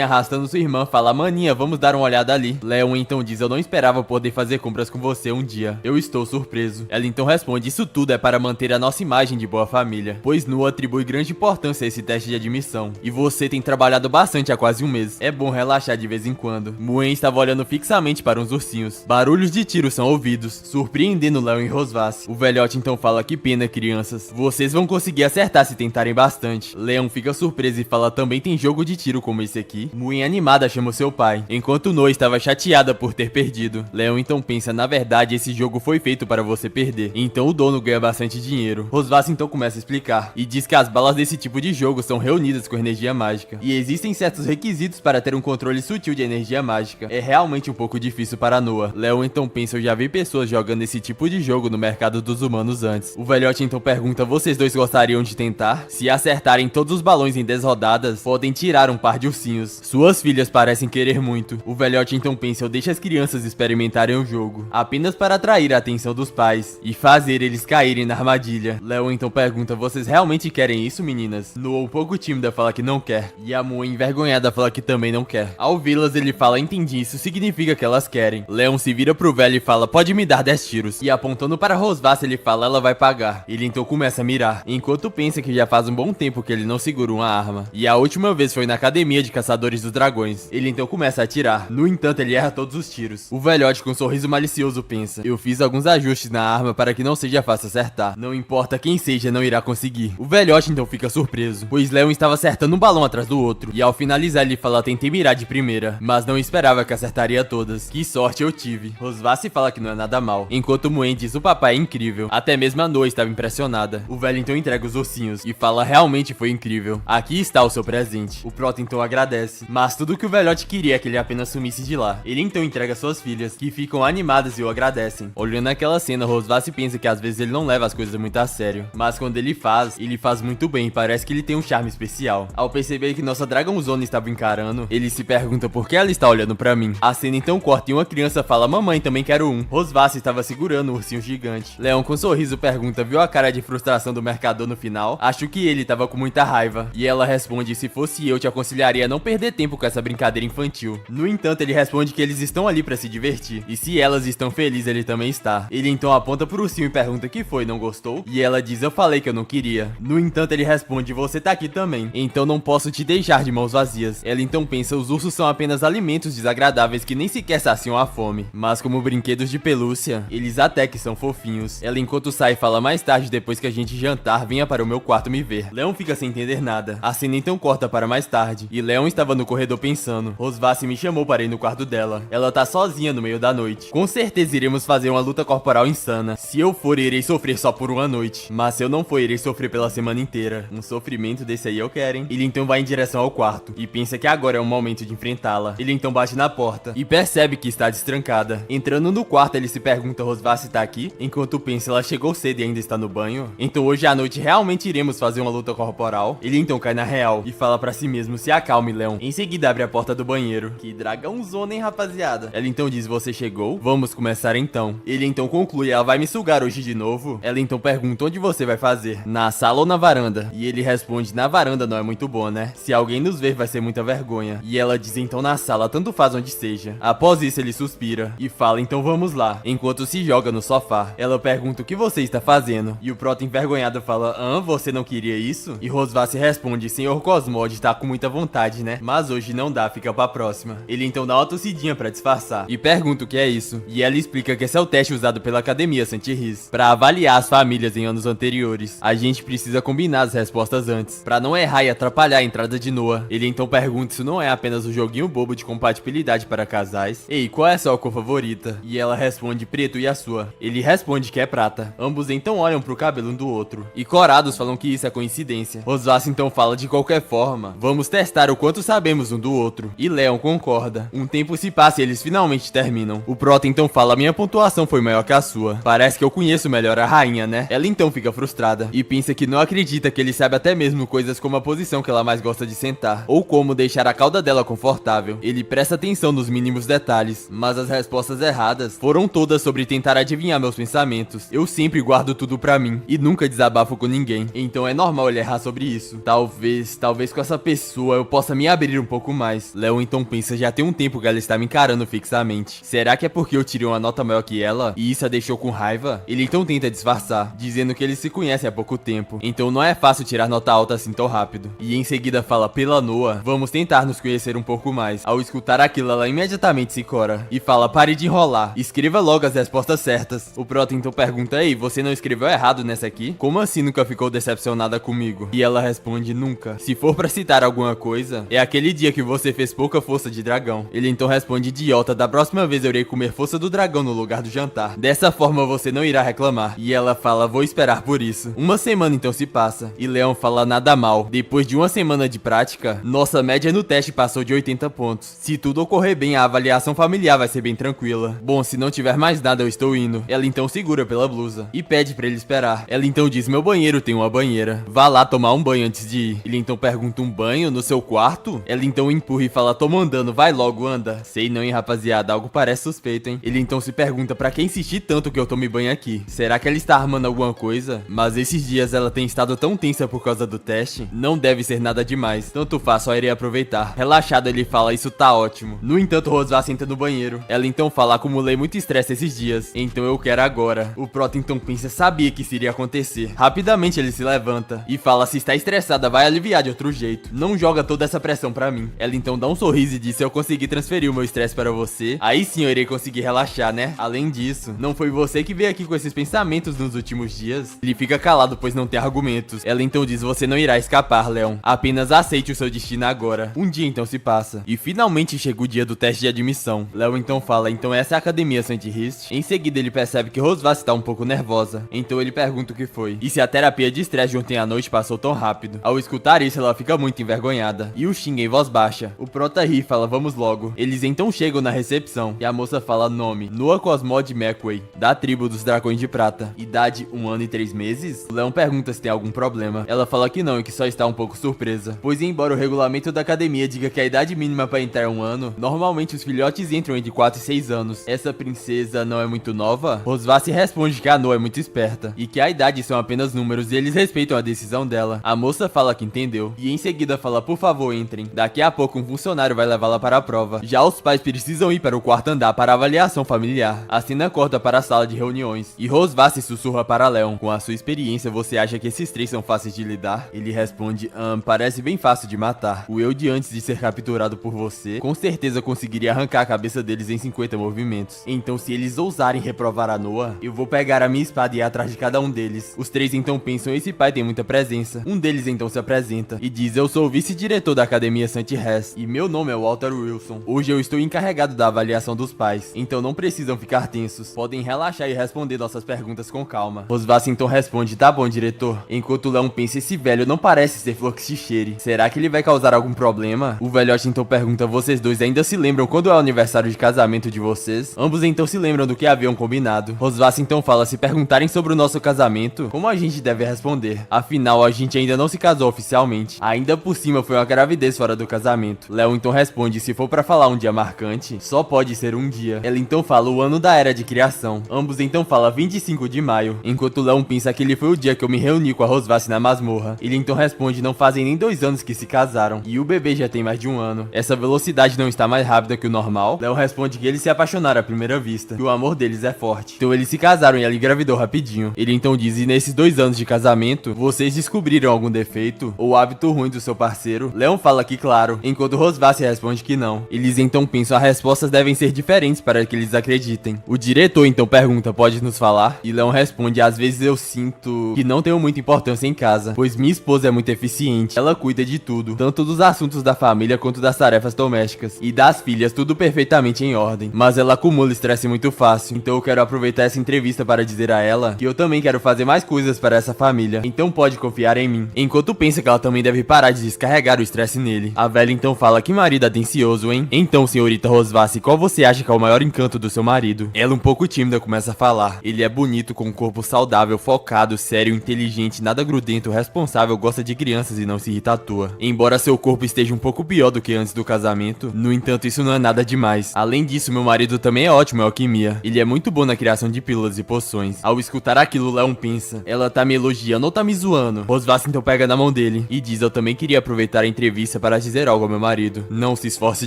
arrastando sua irmã, fala: maninha, vamos dar uma olhada ali. Leon então diz: eu não esperava poder fazer compras com você um dia. Eu estou surpreso. Ela então responde: isso tudo é para manter a nossa imagem de boa família, pois Nu atribui grande importância a esse teste de admissão. E você tem trabalhado bastante há quase um mês. É bom relaxar de vez em quando. Muen estava olhando fixamente para uns ursinhos. Barulhos de tiro são ouvidos, surpreendendo Leon e Rosvas. O velhote então fala: que pena, crianças. Vocês vão conseguir acertar se tentarem bastante. Leon fica surpreso e fala: também tem jogo de tiro como esse aqui? Muen, animada, chama o seu pai, enquanto Noa estava chateada por ter perdido. Leon então pensa: na verdade, esse jogo foi feito para você perder, então o dono ganha bastante dinheiro. Rosvas então começa a explicar e diz que as balas desse tipo de jogo são reunidas com energia mágica e existem certos requisitos para ter um controle sutil de energia mágica. É realmente um pouco difícil para Noa. Leon então pensa: eu já vi pessoas jogando esse tipo de jogo no mercado dos humanos antes. O velhote então pergunta: vocês dois gostariam de tentar? Se acertarem todos os balões em 10 rodadas, podem tirar um par de ursinhos. Suas filhas parecem querer muito. O velhote então pensa: eu deixo as crianças experimentarem o jogo, apenas para atrair a atenção dos pais e fazer eles caírem na armadilha. Leon então pergunta: vocês realmente querem isso, meninas? Noa, um pouco tímida, fala que não quer. E a Muen, envergonhada, fala que também não quer. Ao vê-las, ele fala: entendi, isso significa que elas querem. Leon se vira pro velho e fala: pode me dar 10 tiros. E apontando para Rosvas, ele fala: ela vai pagar. Ele então começa a mirar, enquanto pensa que já faz um bom tempo que ele não segura uma arma. E a última vez foi na academia de caçadores dos dragões. Ele então começa a atirar. No entanto, ele erra todos os tiros. O velhote, com um sorriso malicioso, pensa: eu fiz alguns ajustes na arma para que não seja fácil acertar. Não importa quem seja, não irá conseguir. O velhote então fica surpreso, pois Leon estava acertando um balão atrás do outro. E ao finalizar, ele fala: tentei mirar de primeira, mas não esperava que acertaria todas. Que sorte eu tive. Rosvas fala que não é nada mal, enquanto Muen diz: o papai é incrível. Até mesmo a Noa estava impressionada. O velho então entrega os ursinhos e fala: realmente foi incrível. Aqui está o seu presente. O Proto então agradece, mas tudo que o velhote queria é que ele apenas sumisse de lá. Ele então entrega suas filhas, que ficam animadas e o agradecem. Olhando aquela cena, Rosvas pensa que às vezes ele não leva as coisas muito a sério, mas quando ele faz muito bem. Parece que ele tem um charme especial. Ao perceber que nossa Dragonzone estava encarando, ele se pergunta por que ela está olhando pra mim. A cena então corta e uma criança fala: mamãe, também quero um. Rosvas estava segurando um ursinho gigante. Leon, com um sorriso, pergunta: viu a cara de frustração do mercador no final? Acho que ele estava com muita raiva. E ela responde: se fosse eu, te aconselharia a não perder tempo com essa brincadeira infantil. No entanto, ele responde que eles estão ali pra se divertir, e se elas estão felizes, ele também está. Ele então aponta pro ursinho e pergunta: que foi, não gostou? E ela diz: eu falei que eu não queria. No entanto, ele responde: você tá aqui também, então não posso te deixar de mãos vazias. Ela então pensa: os ursos são apenas alimentos desagradáveis que nem sequer saciam a fome, mas como brinquedos de pelúcia, eles até que são fofinhos. Ela, enquanto sai, fala: mais tarde, depois que a gente jantar, venha para o meu quarto me ver. Leon fica sem entender nada. A cena então corta para mais tarde, e Leon estava no corredor pensando: Rosvas me chamou para ir no quarto dela. Ela tá sozinha no meio da noite. Com certeza iremos fazer uma luta corporal insana. Se eu for, irei sofrer só por uma noite, mas se eu não for, irei sofrer pela semana inteira. Um sofrimento desse aí eu quero, hein? Ele então vai em direção ao quarto e pensa que agora é o momento de enfrentá-la. Ele então bate na porta e percebe que está destrancada. Entrando no quarto, ele se pergunta: Rosvas tá aqui? Enquanto pensa: ela chegou cedo e ainda está no banho? Então hoje à noite noite realmente iremos fazer uma luta corporal? Ele então cai na real e fala pra si mesmo: se acalme, Leon. Em seguida abre a porta do banheiro. Que dragãozona, hein, rapaziada? Ela então diz: você chegou? Vamos começar então. Ele então conclui: ela vai me sugar hoje de novo? Ela então pergunta: onde você vai fazer? Na sala ou na varanda? E ele responde: na varanda não é muito bom, né? Se alguém nos ver vai ser muita vergonha. E ela diz: então na sala, tanto faz onde seja. Após isso ele suspira e fala: então vamos lá. Enquanto se joga no sofá. Ela pergunta: o que você está fazendo? E o Proto envergonhado fala: você não queria isso? E Rosvasse responde: senhor Cosmode, tá com muita vontade, né? Mas hoje não dá, fica pra próxima. Ele então dá uma tossidinha pra disfarçar e pergunta o que é isso. E ela explica que esse é o teste usado pela Academia Saint-Rhys pra avaliar as famílias em anos anteriores. A gente precisa combinar as respostas antes, pra não errar e atrapalhar a entrada de Noah. Ele então pergunta se não é apenas um joguinho bobo de compatibilidade para casais. Ei, qual é a sua cor favorita? E ela responde: preto. E a sua? Ele responde que é prata. Ambos então olham pro cabelo um do outro e corados falam que isso é coincidência. Rosvasse então fala: de qualquer forma, vamos testar o quanto sabemos um do outro. E Leon concorda. Um tempo se passa e eles finalmente terminam. O Proto então fala: minha pontuação foi maior que a sua. Parece que eu conheço melhor a rainha, né? Ela então fica frustrada e pensa que não acredita que ele sabe até mesmo coisas como a posição que ela mais gosta de sentar, ou como deixar a cauda dela confortável. Ele presta atenção nos mínimos detalhes, mas as respostas erradas foram todas sobre tentar adivinhar meus pensamentos. Eu sempre guardo tudo pra mim e nunca desabafo com ninguém, então é normal ele errar sobre isso. Talvez com essa pessoa eu possa me abrir um pouco mais. Leon então pensa: já tem um tempo que ela está me encarando fixamente. Será que é porque eu tirei uma nota maior que ela e isso a deixou com raiva? Ele então tenta disfarçar, dizendo que eles se conhecem há pouco tempo, então não é fácil tirar nota alta assim tão rápido. E em seguida fala: pela Noah, vamos tentar nos conhecer um pouco mais. Ao escutar aquilo, ela imediatamente se cora e fala: pare de enrolar, escreva logo as respostas certas. O Proto então pergunta: ei, você não escreveu errado nessa aqui? Como assim nunca ficou decepcionada comigo? E ela responde: nunca. Se for pra citar alguma coisa, é aquele dia que você fez pouca força de dragão. Ele então responde: idiota, da próxima vez eu irei comer força do dragão no lugar do jantar. Dessa forma você não irá reclamar. E ela fala: vou esperar por isso. Uma semana então se passa e Leon fala: nada mal. Depois de uma semana de prática, nossa média no teste passou de 80 pontos. Se tudo ocorrer bem, a avaliação familiar vai ser bem tranquila. Bom, se não tiver mais nada, eu estou indo. Ela então segura pela blusa e pede pra ele esperar. Ela então diz: meu banheiro tem uma banheira. Vá lá tomar um banho antes de ir. Ele então pergunta: um banho no seu quarto? Ela então empurra e fala: tô mandando, vai logo, anda. Sei não, hein, rapaziada, algo parece suspeito, hein. Ele então se pergunta: pra que insistir tanto que eu tome banho aqui? Será que ela está armando alguma coisa? Mas esses dias ela tem estado tão tensa por causa do teste. Não deve ser nada demais. Tanto faz, só irei aproveitar. Relaxado ele fala: isso tá ótimo. No entanto, Rosvasse entra no banheiro. Ela então fala: acumulei muito estresse esses dias, então eu quero agora. O Proto então pensa: sabia que isso iria acontecer. Rapidamente ele se levanta e fala: se está estressada, vai aliviar de outro jeito. Não joga toda essa pressão pra mim. Ela então dá um sorriso e diz: se eu conseguir transferir o meu estresse para você, aí sim eu irei conseguir relaxar, né? Além disso, não foi você que veio aqui com esses pensamentos nos últimos dias? Ele fica calado, pois não tem argumentos. Ela então diz: você não irá escapar, Leon. Apenas aceite o seu destino agora. Um dia então se passa e finalmente chega o dia do teste de admissão. Leon então fala: então essa é a Academia Saint-Rhys? Em seguida ele percebe que Rosvasse está um pouco nervosa, então ele pergunta o que foi e se a terapia de estresse de ontem à noite passou tão rápido. Ao escutar isso, ela fica muito envergonhada e o xinga em voz baixa. O Prota ri e fala: vamos logo. Eles então chegam na recepção e a moça fala: nome: Noah Cosmode McWay, da tribo dos Dragões de Prata. Idade: 1 ano e 3 meses? O Leon pergunta se tem algum problema. Ela fala que não e que só está um pouco surpresa, pois embora o regulamento da academia diga que a idade mínima para entrar é 1 ano, normalmente os filhotes entram entre 4 e 6 anos. Essa princesa não é muito nova? Rosvasse responde que a Noah é muito esperta e que a idade são apenas números e eles respeitam a decisão dela. A moça fala que entendeu e em seguida fala: por favor, entrem. Daqui a pouco um funcionário vai levá-la para a prova. Já os pais precisam ir para o quarto andar para a avaliação familiar. A cena corta para a sala de reuniões e Rosvasse sussurra para Leon: com a sua experiência, você acha que esses 3 são fáceis de lidar? Ele responde: parece bem fácil de matar. O eu de antes de ser capturado por você, com certeza conseguiria arrancar a cabeça deles em 50 movimentos. Então se eles ousarem reprovar a Noah, eu vou pegar a minha espada e ir atrás de cada um deles. Os 3 então pensam: esse pai tem muita presença. Um deles então se apresenta e diz: eu sou o vice-diretor da Academia Saint-Rhys e meu nome é Walter Wilson. Hoje eu estou encarregado da avaliação dos pais, então não precisam ficar tensos. Podem relaxar e responder nossas perguntas com calma. Rosvasse então responde: tá bom, diretor. Enquanto Leon pensa: esse velho não parece ser Fluxichere. Será que ele vai causar algum problema? O velhote então pergunta: vocês dois ainda se lembram quando é o aniversário de casamento de vocês? Ambos então se lembram do que haviam combinado. Rosvasse então fala: se perguntarem sobre o nosso casamento, como a gente deve responder. Afinal, a gente ainda não se casou oficialmente. Ainda por cima, foi uma gravidez fora do casamento. Léo então responde: se for pra falar um dia marcante, só pode ser um dia. Ela então fala o ano da era de criação. Ambos então falam 25 de maio, enquanto Léo pensa que ele foi o dia que eu me reuni com a Rosvasse na masmorra. Ele então responde: não fazem nem 2 anos que se casaram, e o bebê já tem mais de 1 ano. Essa velocidade não está mais rápida que o normal? Léo responde que eles se apaixonaram à primeira vista, que o amor deles é forte. Então eles se casaram e ela engravidou rapidinho. Ele então diz: e nesses 2 anos de casamento, vocês descobriram algum defeito ou hábito ruim do seu parceiro? Leon fala que claro, enquanto Rosvasse responde que não. Eles então pensam: as respostas devem ser diferentes para que eles acreditem. O diretor então pergunta: pode nos falar? E Leon responde: às vezes eu sinto que não tenho muita importância em casa, pois minha esposa é muito eficiente. Ela cuida de tudo, tanto dos assuntos da família quanto das tarefas domésticas, e das filhas, tudo perfeitamente em ordem. Mas ela acumula estresse muito fácil, então eu quero aproveitar essa entrevista para dizer a ela que eu também quero fazer mais coisas para essa família, então pode confiar em mim. Enquanto pensa que ela também deve parar de descarregar o estresse nele. A velha então fala: que marido atencioso, hein? Então, senhorita Rosvasse, qual você acha que é o maior encanto do seu marido? Ela, um pouco tímida, começa a falar: ele é bonito, com um corpo saudável, focado, sério, inteligente, nada grudento, responsável, gosta de crianças e não se irrita à toa. Embora seu corpo esteja um pouco pior do que antes do casamento, no entanto, isso não é nada demais. Além disso, meu marido também é ótimo em alquimia. Ele é muito bom na criação de pílulas e poções. Ao escutar aquilo, Leon pensa: ela tá me elogiando ou tá me zoando? Rosvasse então pega na mão dele e diz: eu também queria aproveitar a entrevista para dizer algo ao meu marido. Não se esforce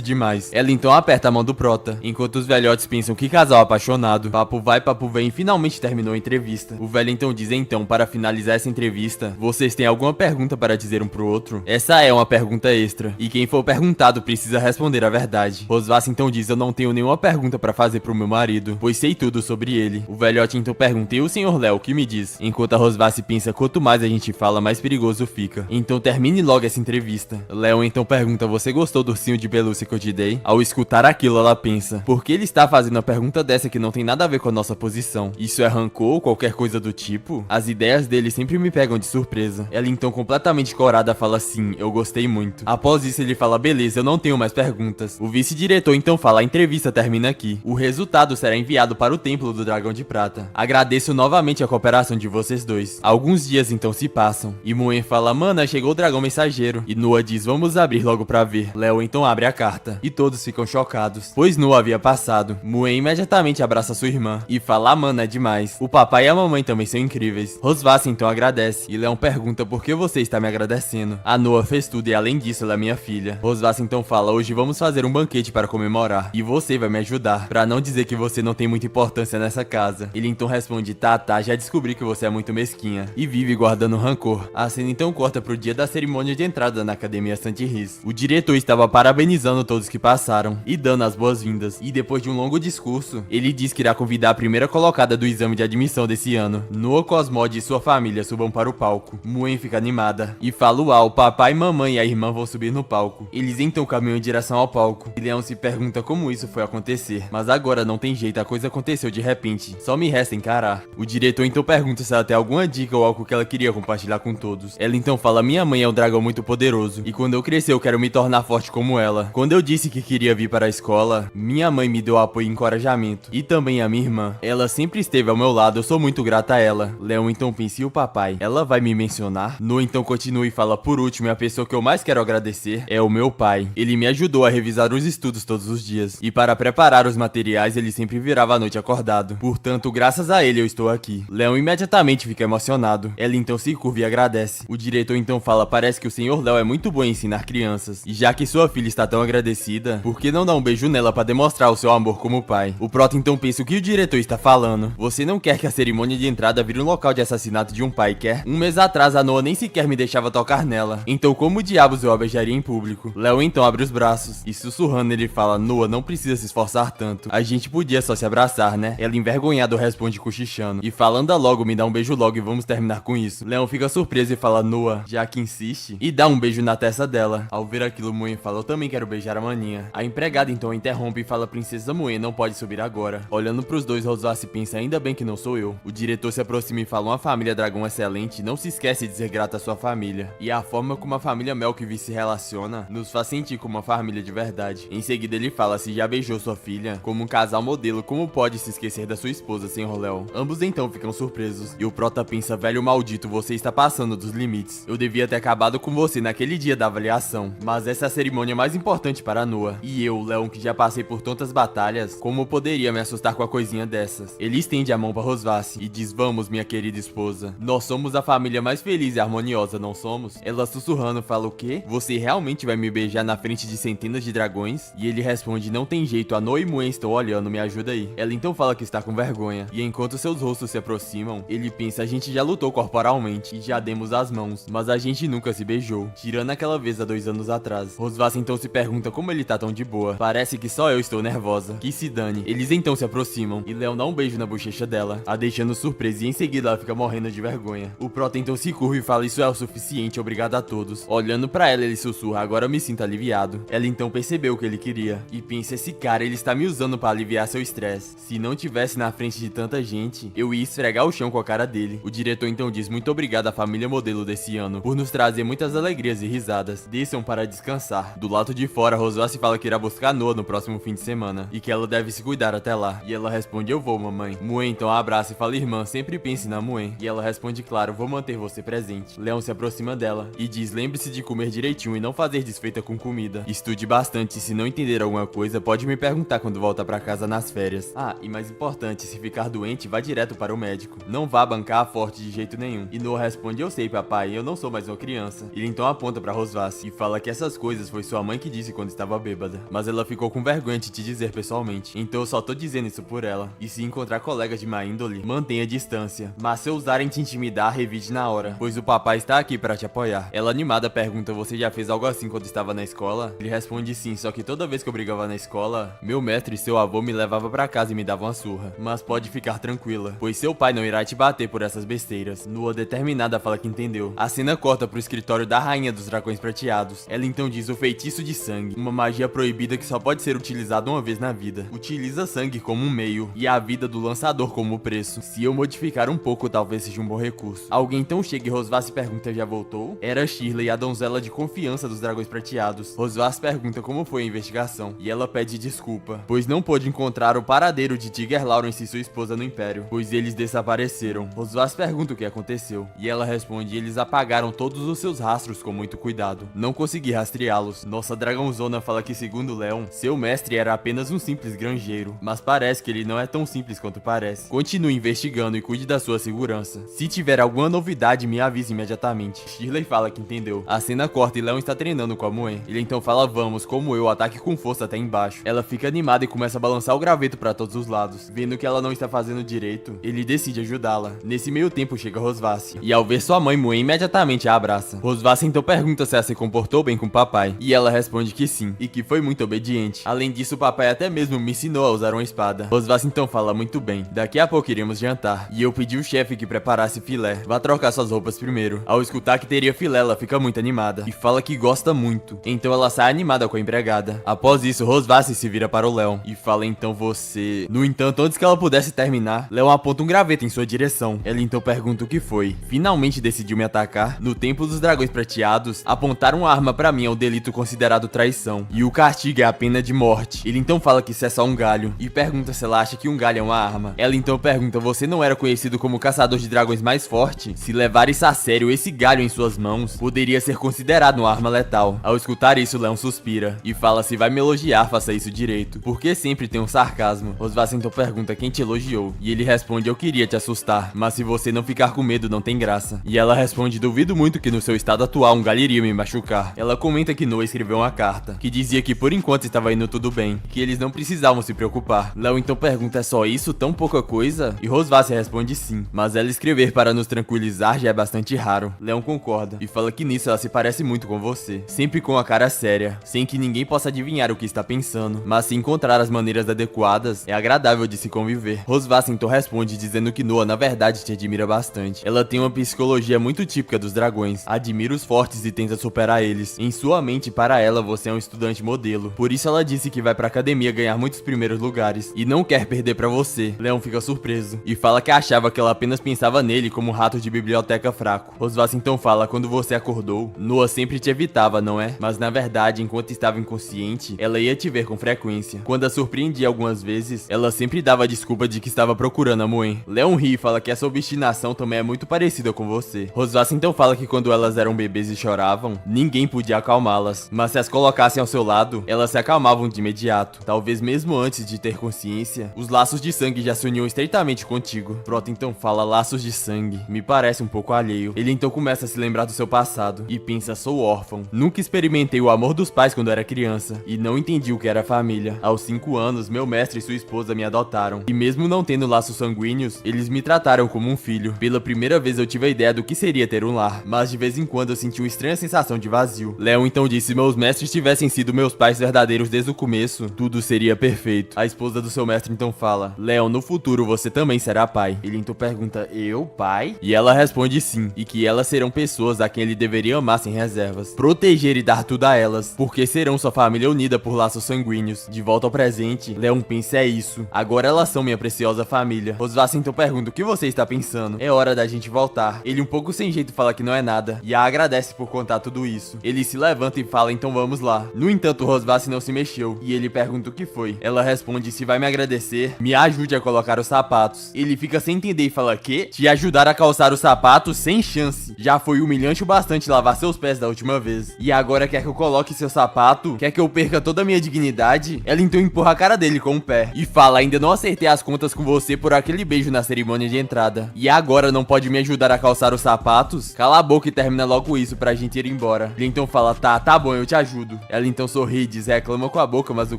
demais. Ela então aperta a mão do prota, enquanto os velhotes pensam: que casal apaixonado. Papo vai, papo vem, e finalmente terminou a entrevista. O velho então diz: então, para finalizar essa entrevista, vocês têm alguma pergunta para dizer um pro outro? Essa é uma pergunta extra, e quem for perguntado precisa responder a verdade. Rosvasse então diz: eu não tenho nenhuma pergunta para fazer pro meu marido, pois sei tudo sobre ele. O velhote então pergunta: e o senhor Léo, o que me diz? Enquanto a Rosvasse pensa: quanto mais a gente fala, mais perigoso fica. Então termine logo essa entrevista. Léo então pergunta: você gostou do ursinho de pelúcia que eu te dei? Ao escutar aquilo, ela pensa: por que ele está fazendo uma pergunta dessa que não tem nada a ver com a nossa posição? Isso é rancor ou qualquer coisa do tipo? As ideias dele sempre me pegam de surpresa. Ela então, completamente corada, fala: sim, eu gostei muito. Após isso, ele fala: beleza, eu não tenho mais perguntas. O vice-diretor então fala: a entrevista termina aqui. O resultado será enviado para o Templo do Dragão de Prata. Agradeço novamente a cooperação de vocês dois. Alguns dias então se passam, e Muen fala: mana, chegou o dragão mensageiro. E Noah diz: vamos abrir logo pra ver. Léo então abre a carta, e todos ficam chocados, pois Noah havia passado. Muen imediatamente abraça sua irmã, e fala: mana, é demais. O papai e a mamãe também são incríveis. Rosvasse então agradece, e Leon pergunta: por que você está me agradecendo? A Noah fez tudo, e além disso, ela é minha filha. Rosvasse então fala: hoje vamos fazer um banquete para comemorar, e você vai me ajudar, pra não dizer que você não tem muita importância nessa casa. Ele então responde: tá, já descobri que você é muito mesquinha, e vive guardando rancor. A cena então corta pro dia da cerimônia de entrada na Academia Saint-Rhys. O diretor estava parabenizando todos que passaram, e dando as boas-vindas, e depois de um longo discurso, ele diz que irá convidar a primeira colocada do exame de admissão desse ano. Noah, Cosmod e sua família subam para o palco. Muen fica animada, e fala: uau, papai, mamãe e a irmã vão subir no palco. Eles então caminham em direção ao palco, e Leon se pergunta como isso foi acontecer. Mas agora não tem jeito, a coisa aconteceu de repente, só me resta encarar. O diretor então pergunta se ela tem alguma dica ou algo que ela queria compartilhar com todos. Ela então fala: minha mãe é um dragão muito poderoso, e quando eu crescer eu quero me tornar forte como ela. Quando eu disse que queria vir para a escola, minha mãe me deu apoio e encorajamento, e também a minha irmã. Ela sempre esteve ao meu lado, eu sou muito grata a ela. Leon então pensa: e o papai? Ela vai me mencionar? Noah então continua e fala: por último, a pessoa que eu mais quero agradecer é o meu pai. Ele me ajudou a revisar os estudos todos os dias, e para preparar os materiais ele sempre virava a noite acordado. Portanto, graças a ele eu estou aqui. Leon imediatamente fica emocionado. Ela então se curva e agradece. O diretor então fala: parece que o senhor Léo é muito bom em ensinar crianças, e já que sua filha está tão agradecida, por que não dar um beijo nela para demonstrar o seu amor como pai? O prota então pensa: o que o diretor está falando? Você não quer que a cerimônia de entrada vire um local de assassinato de um pai, quer? Um mês atrás a Noah nem sequer me deixava tocar nela, então como diabos eu a beijaria em público? Léo então abre os braços, e sussurrando ele fala: Noah, não precisa se esforçar tanto, a gente podia só se abraçar, né? Ela envergonhada responde cochichando, e fala: anda logo, me dá um beijo logo e vamos terminar com isso. Leon fica surpreso e fala: Noah, já que insiste, e dá um beijo na testa dela. Ao ver aquilo, Muen fala: eu também quero beijar a maninha. A empregada então interrompe e fala: princesa Muen não pode subir agora. Olhando pros dois, Rosvasse pensa: ainda bem que não sou eu. O diretor se aproxima e fala: uma família dragão excelente, não se esquece de dizer grata à sua família. E a forma como a família Melkvi se relaciona nos faz sentir como uma família de verdade. Em seguida ele fala: se já beijou sua filha, como um casal modelo, como pode se esquecer da sua esposa, senhor Léo? Ambos então ficam surpresos, e o prota pensa: pensa, velho maldito, você está passando dos limites. Eu devia ter acabado com você naquele dia da avaliação. Mas essa é a cerimônia mais importante para Noah. E eu, Leon, que já passei por tantas batalhas, como poderia me assustar com a coisinha dessas? Ele estende a mão para Rosvasse e diz, vamos, minha querida esposa. Nós somos a família mais feliz e harmoniosa, não somos? Ela sussurrando fala, o quê? Você realmente vai me beijar na frente de centenas de dragões? E ele responde, não tem jeito, a Noah e Muen estão olhando, me ajuda aí. Ela então fala que está com vergonha. E enquanto seus rostos se aproximam, ele pensa, a gente já lutou corporalmente e já demos as mãos, mas a gente nunca se beijou. Tirando aquela vez há 2 anos atrás. Rosvasse então se pergunta como ele tá tão de boa. Parece que só eu estou nervosa. Que se dane. Eles então se aproximam e Leon dá um beijo na bochecha dela, a deixando surpresa e em seguida ela fica morrendo de vergonha. O Prota então se curva e fala, isso é o suficiente, obrigado a todos. Olhando pra ela, ele sussurra, agora eu me sinto aliviado. Ela então percebeu o que ele queria e pensa, esse cara, ele está me usando pra aliviar seu estresse. Se não tivesse na frente de tanta gente, eu ia esfregar o chão com a cara dele. O diretor então diz, muito obrigado à família modelo desse ano, por nos trazer muitas alegrias e risadas. Desçam para descansar. Do lado de fora, Rosvasse fala que irá buscar Noah no próximo fim de semana e que ela deve se cuidar até lá. E ela responde, eu vou, mamãe. Muen então abraça e fala, irmã, sempre pense na Muen. E ela responde, claro, vou manter você presente. Leon se aproxima dela e diz, lembre-se de comer direitinho e não fazer desfeita com comida. Estude bastante e se não entender alguma coisa, pode me perguntar quando voltar pra casa nas férias. Ah, e mais importante, se ficar doente, vá direto para o médico. Não vá bancar a forte de jeito nenhum. E Noah responde, eu sei, papai, eu não sou mais uma criança. Ele então aponta pra Rosvasse e fala que essas coisas foi sua mãe que disse quando estava bêbada. Mas ela ficou com vergonha de te dizer pessoalmente. Então eu só tô dizendo isso por ela. E se encontrar colegas de má índole, mantenha distância. Mas se ousarem te intimidar, revide na hora, pois o papai está aqui para te apoiar. Ela animada pergunta, você já fez algo assim quando estava na escola? Ele responde sim, só que toda vez que eu brigava na escola, meu mestre e seu avô me levava pra casa e me dava uma surra. Mas pode ficar tranquila, pois seu pai não irá te bater por essas besteiras. Noah determinada fala que entendeu. A cena corta pro escritório da rainha dos dragões prateados. Ela então diz o feitiço de sangue, uma magia proibida que só pode ser utilizada uma vez na vida. Utiliza sangue como um meio e a vida do lançador como preço. Se eu modificar um pouco, talvez seja um bom recurso. Alguém então chega e Rosvasse pergunta, já voltou? Era Shirley, a donzela de confiança dos dragões prateados. Rosvasse pergunta como foi a investigação e ela pede desculpa, pois não pôde encontrar o paradeiro de Tiger Lawrence e sua esposa no Império, pois eles desapareceram. Rosvasse pergunta o que aconteceu e ela responde, eles apagaram todos os seus rastros com muito cuidado. Não consegui rastreá-los. Nossa dragãozona fala que segundo Leon, seu mestre era apenas um simples granjeiro, mas parece que ele não é tão simples quanto parece. Continue investigando e cuide da sua segurança. Se tiver alguma novidade, me avise imediatamente. Shirley fala que entendeu. A cena corta e Leon está treinando com a Muen. Ele então fala, vamos, como eu, ataque com força até embaixo. Ela fica animada e começa a balançar o graveto para todos os lados. Vendo que ela não está fazendo direito, ele decide ajudá-la. Nesse meio tempo chega Rosvasse, e ao ver sua mãe, Muen imediatamente a abraça. Rosvasse então pergunta se ela se comportou bem com o papai, e ela responde que sim, e que foi muito obediente. Além disso, o papai até mesmo me ensinou a usar uma espada. Rosvasse então fala, muito bem, daqui a pouco iremos jantar, e eu pedi ao chefe que preparasse filé. Vá trocar suas roupas primeiro. Ao escutar que teria filé, ela fica muito animada, e fala que gosta muito. Então ela sai animada com a empregada. Após isso, Rosvasse se vira para o Leon, e fala, então você... No entanto, antes que ela pudesse terminar, Leon aponta um graveto em sua direção. Ela então pergunta o que foi. Finalmente decidiu me atacar? No Templo dos Dragões Prateados, apontar uma arma pra mim é um delito considerado traição, e o castigo é a pena de morte. Ele então fala que isso é só um galho, e pergunta se ela acha que um galho é uma arma. Ela então pergunta, você não era conhecido como o caçador de dragões mais forte? Se levar isso a sério, esse galho em suas mãos poderia ser considerado uma arma letal. Ao escutar isso, Leon suspira, e fala, se vai me elogiar, faça isso direito, porque sempre tem um sarcasmo. Rosvasse então pergunta quem te elogiou, e ele responde, eu queria te assustar, mas se você não ficar com medo, não tem graça. E ela responde, duvido muito que no seu estado atual um galho iria me machucar. Ela comenta que Noah escreveu uma carta, que dizia que por enquanto estava indo tudo bem, que eles não precisavam se preocupar. Leon então pergunta, é só isso? Tão pouca coisa? E Rosvasse responde sim, mas ela escrever para nos tranquilizar já é bastante raro. Leon concorda, e fala que nisso ela se parece muito com você, sempre com a cara séria, sem que ninguém possa adivinhar o que está pensando, mas se encontrar as maneiras adequadas, é agradável de se conviver. Rosvasse então responde dizendo que Noah na verdade te admira bastante. Ela tem uma psicologia muito típica dos dragões, admira os fortes e tenta superar eles. Em sua mente, para ela, você é um estudante modelo, por isso ela disse que vai pra academia ganhar muitos primeiros lugares, e não quer perder pra você. Leon fica surpreso, e fala que achava que ela apenas pensava nele como um rato de biblioteca fraco. Rosvasse então fala, quando você acordou, Noah sempre te evitava, não é? Mas na verdade, enquanto estava inconsciente, ela ia te ver com frequência. Quando a surpreendia algumas vezes, ela sempre dava a desculpa de que estava procurando a Muen. Leon ri e fala que essa obstinação determinação também é muito parecida com você. Rosvath então fala que quando elas eram bebês e choravam, ninguém podia acalmá-las, mas se as colocassem ao seu lado, elas se acalmavam de imediato. Talvez mesmo antes de ter consciência, os laços de sangue já se uniam estreitamente contigo. Proto então fala laços de sangue, me parece um pouco alheio. Ele então começa a se lembrar do seu passado e pensa, sou órfão. Nunca experimentei o amor dos pais quando era criança e não entendi o que era família. Aos 5 anos, meu mestre e sua esposa me adotaram e mesmo não tendo laços sanguíneos, eles me trataram como um filho. Pela primeira vez eu tive a ideia do que seria ter um lar, mas de vez em quando eu senti uma estranha sensação de vazio. Leon então disse, se meus mestres tivessem sido meus pais verdadeiros desde o começo, tudo seria perfeito. A esposa do seu mestre então fala, Leon, no futuro você também será pai. Ele então pergunta, eu, pai? E ela responde sim, e que elas serão pessoas a quem ele deveria amar sem reservas, proteger e dar tudo a elas, porque serão sua família unida por laços sanguíneos. De volta ao presente, Leon pensa, é isso, agora elas são minha preciosa família. Rosvath então pergunta, o que você está pensando? É hora da gente voltar. Ele um pouco sem jeito fala que não é nada, e a agradece por contar tudo isso. Ele se levanta e fala, então vamos lá. No entanto, Rosvath não se mexeu, e ele pergunta o que foi. Ela responde, se vai me agradecer, me ajude a colocar os sapatos. Ele fica sem entender e fala, que? Te ajudar a calçar os sapatos? Sem chance. Já foi humilhante o bastante lavar seus pés da última vez. E agora quer que eu coloque seu sapato? Quer que eu perca toda a minha dignidade? Ela então empurra a cara dele com o pé e fala, ainda não acertei as contas com você por aquele beijo na cerimônia de entrada. E agora não pode me ajudar a calçar os sapatos? Cala a boca e termina logo isso pra gente ir embora. Ele então fala, tá bom, eu te ajudo. Ela então sorri e diz, reclama com a boca, mas o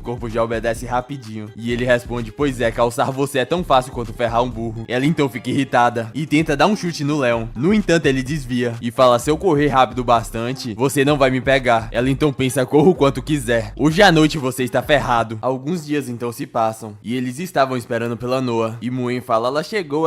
corpo já obedece rapidinho. E ele responde, pois é, calçar você é tão fácil quanto ferrar um burro. Ela então fica irritada e tenta dar um chute no Leon. No entanto, ele desvia e fala, se eu correr rápido bastante, você não vai me pegar. Ela então pensa, corra o quanto quiser. Hoje à noite você está ferrado. Alguns dias então se passam e eles estavam esperando pela Noa. E Muen fala, ela chegou.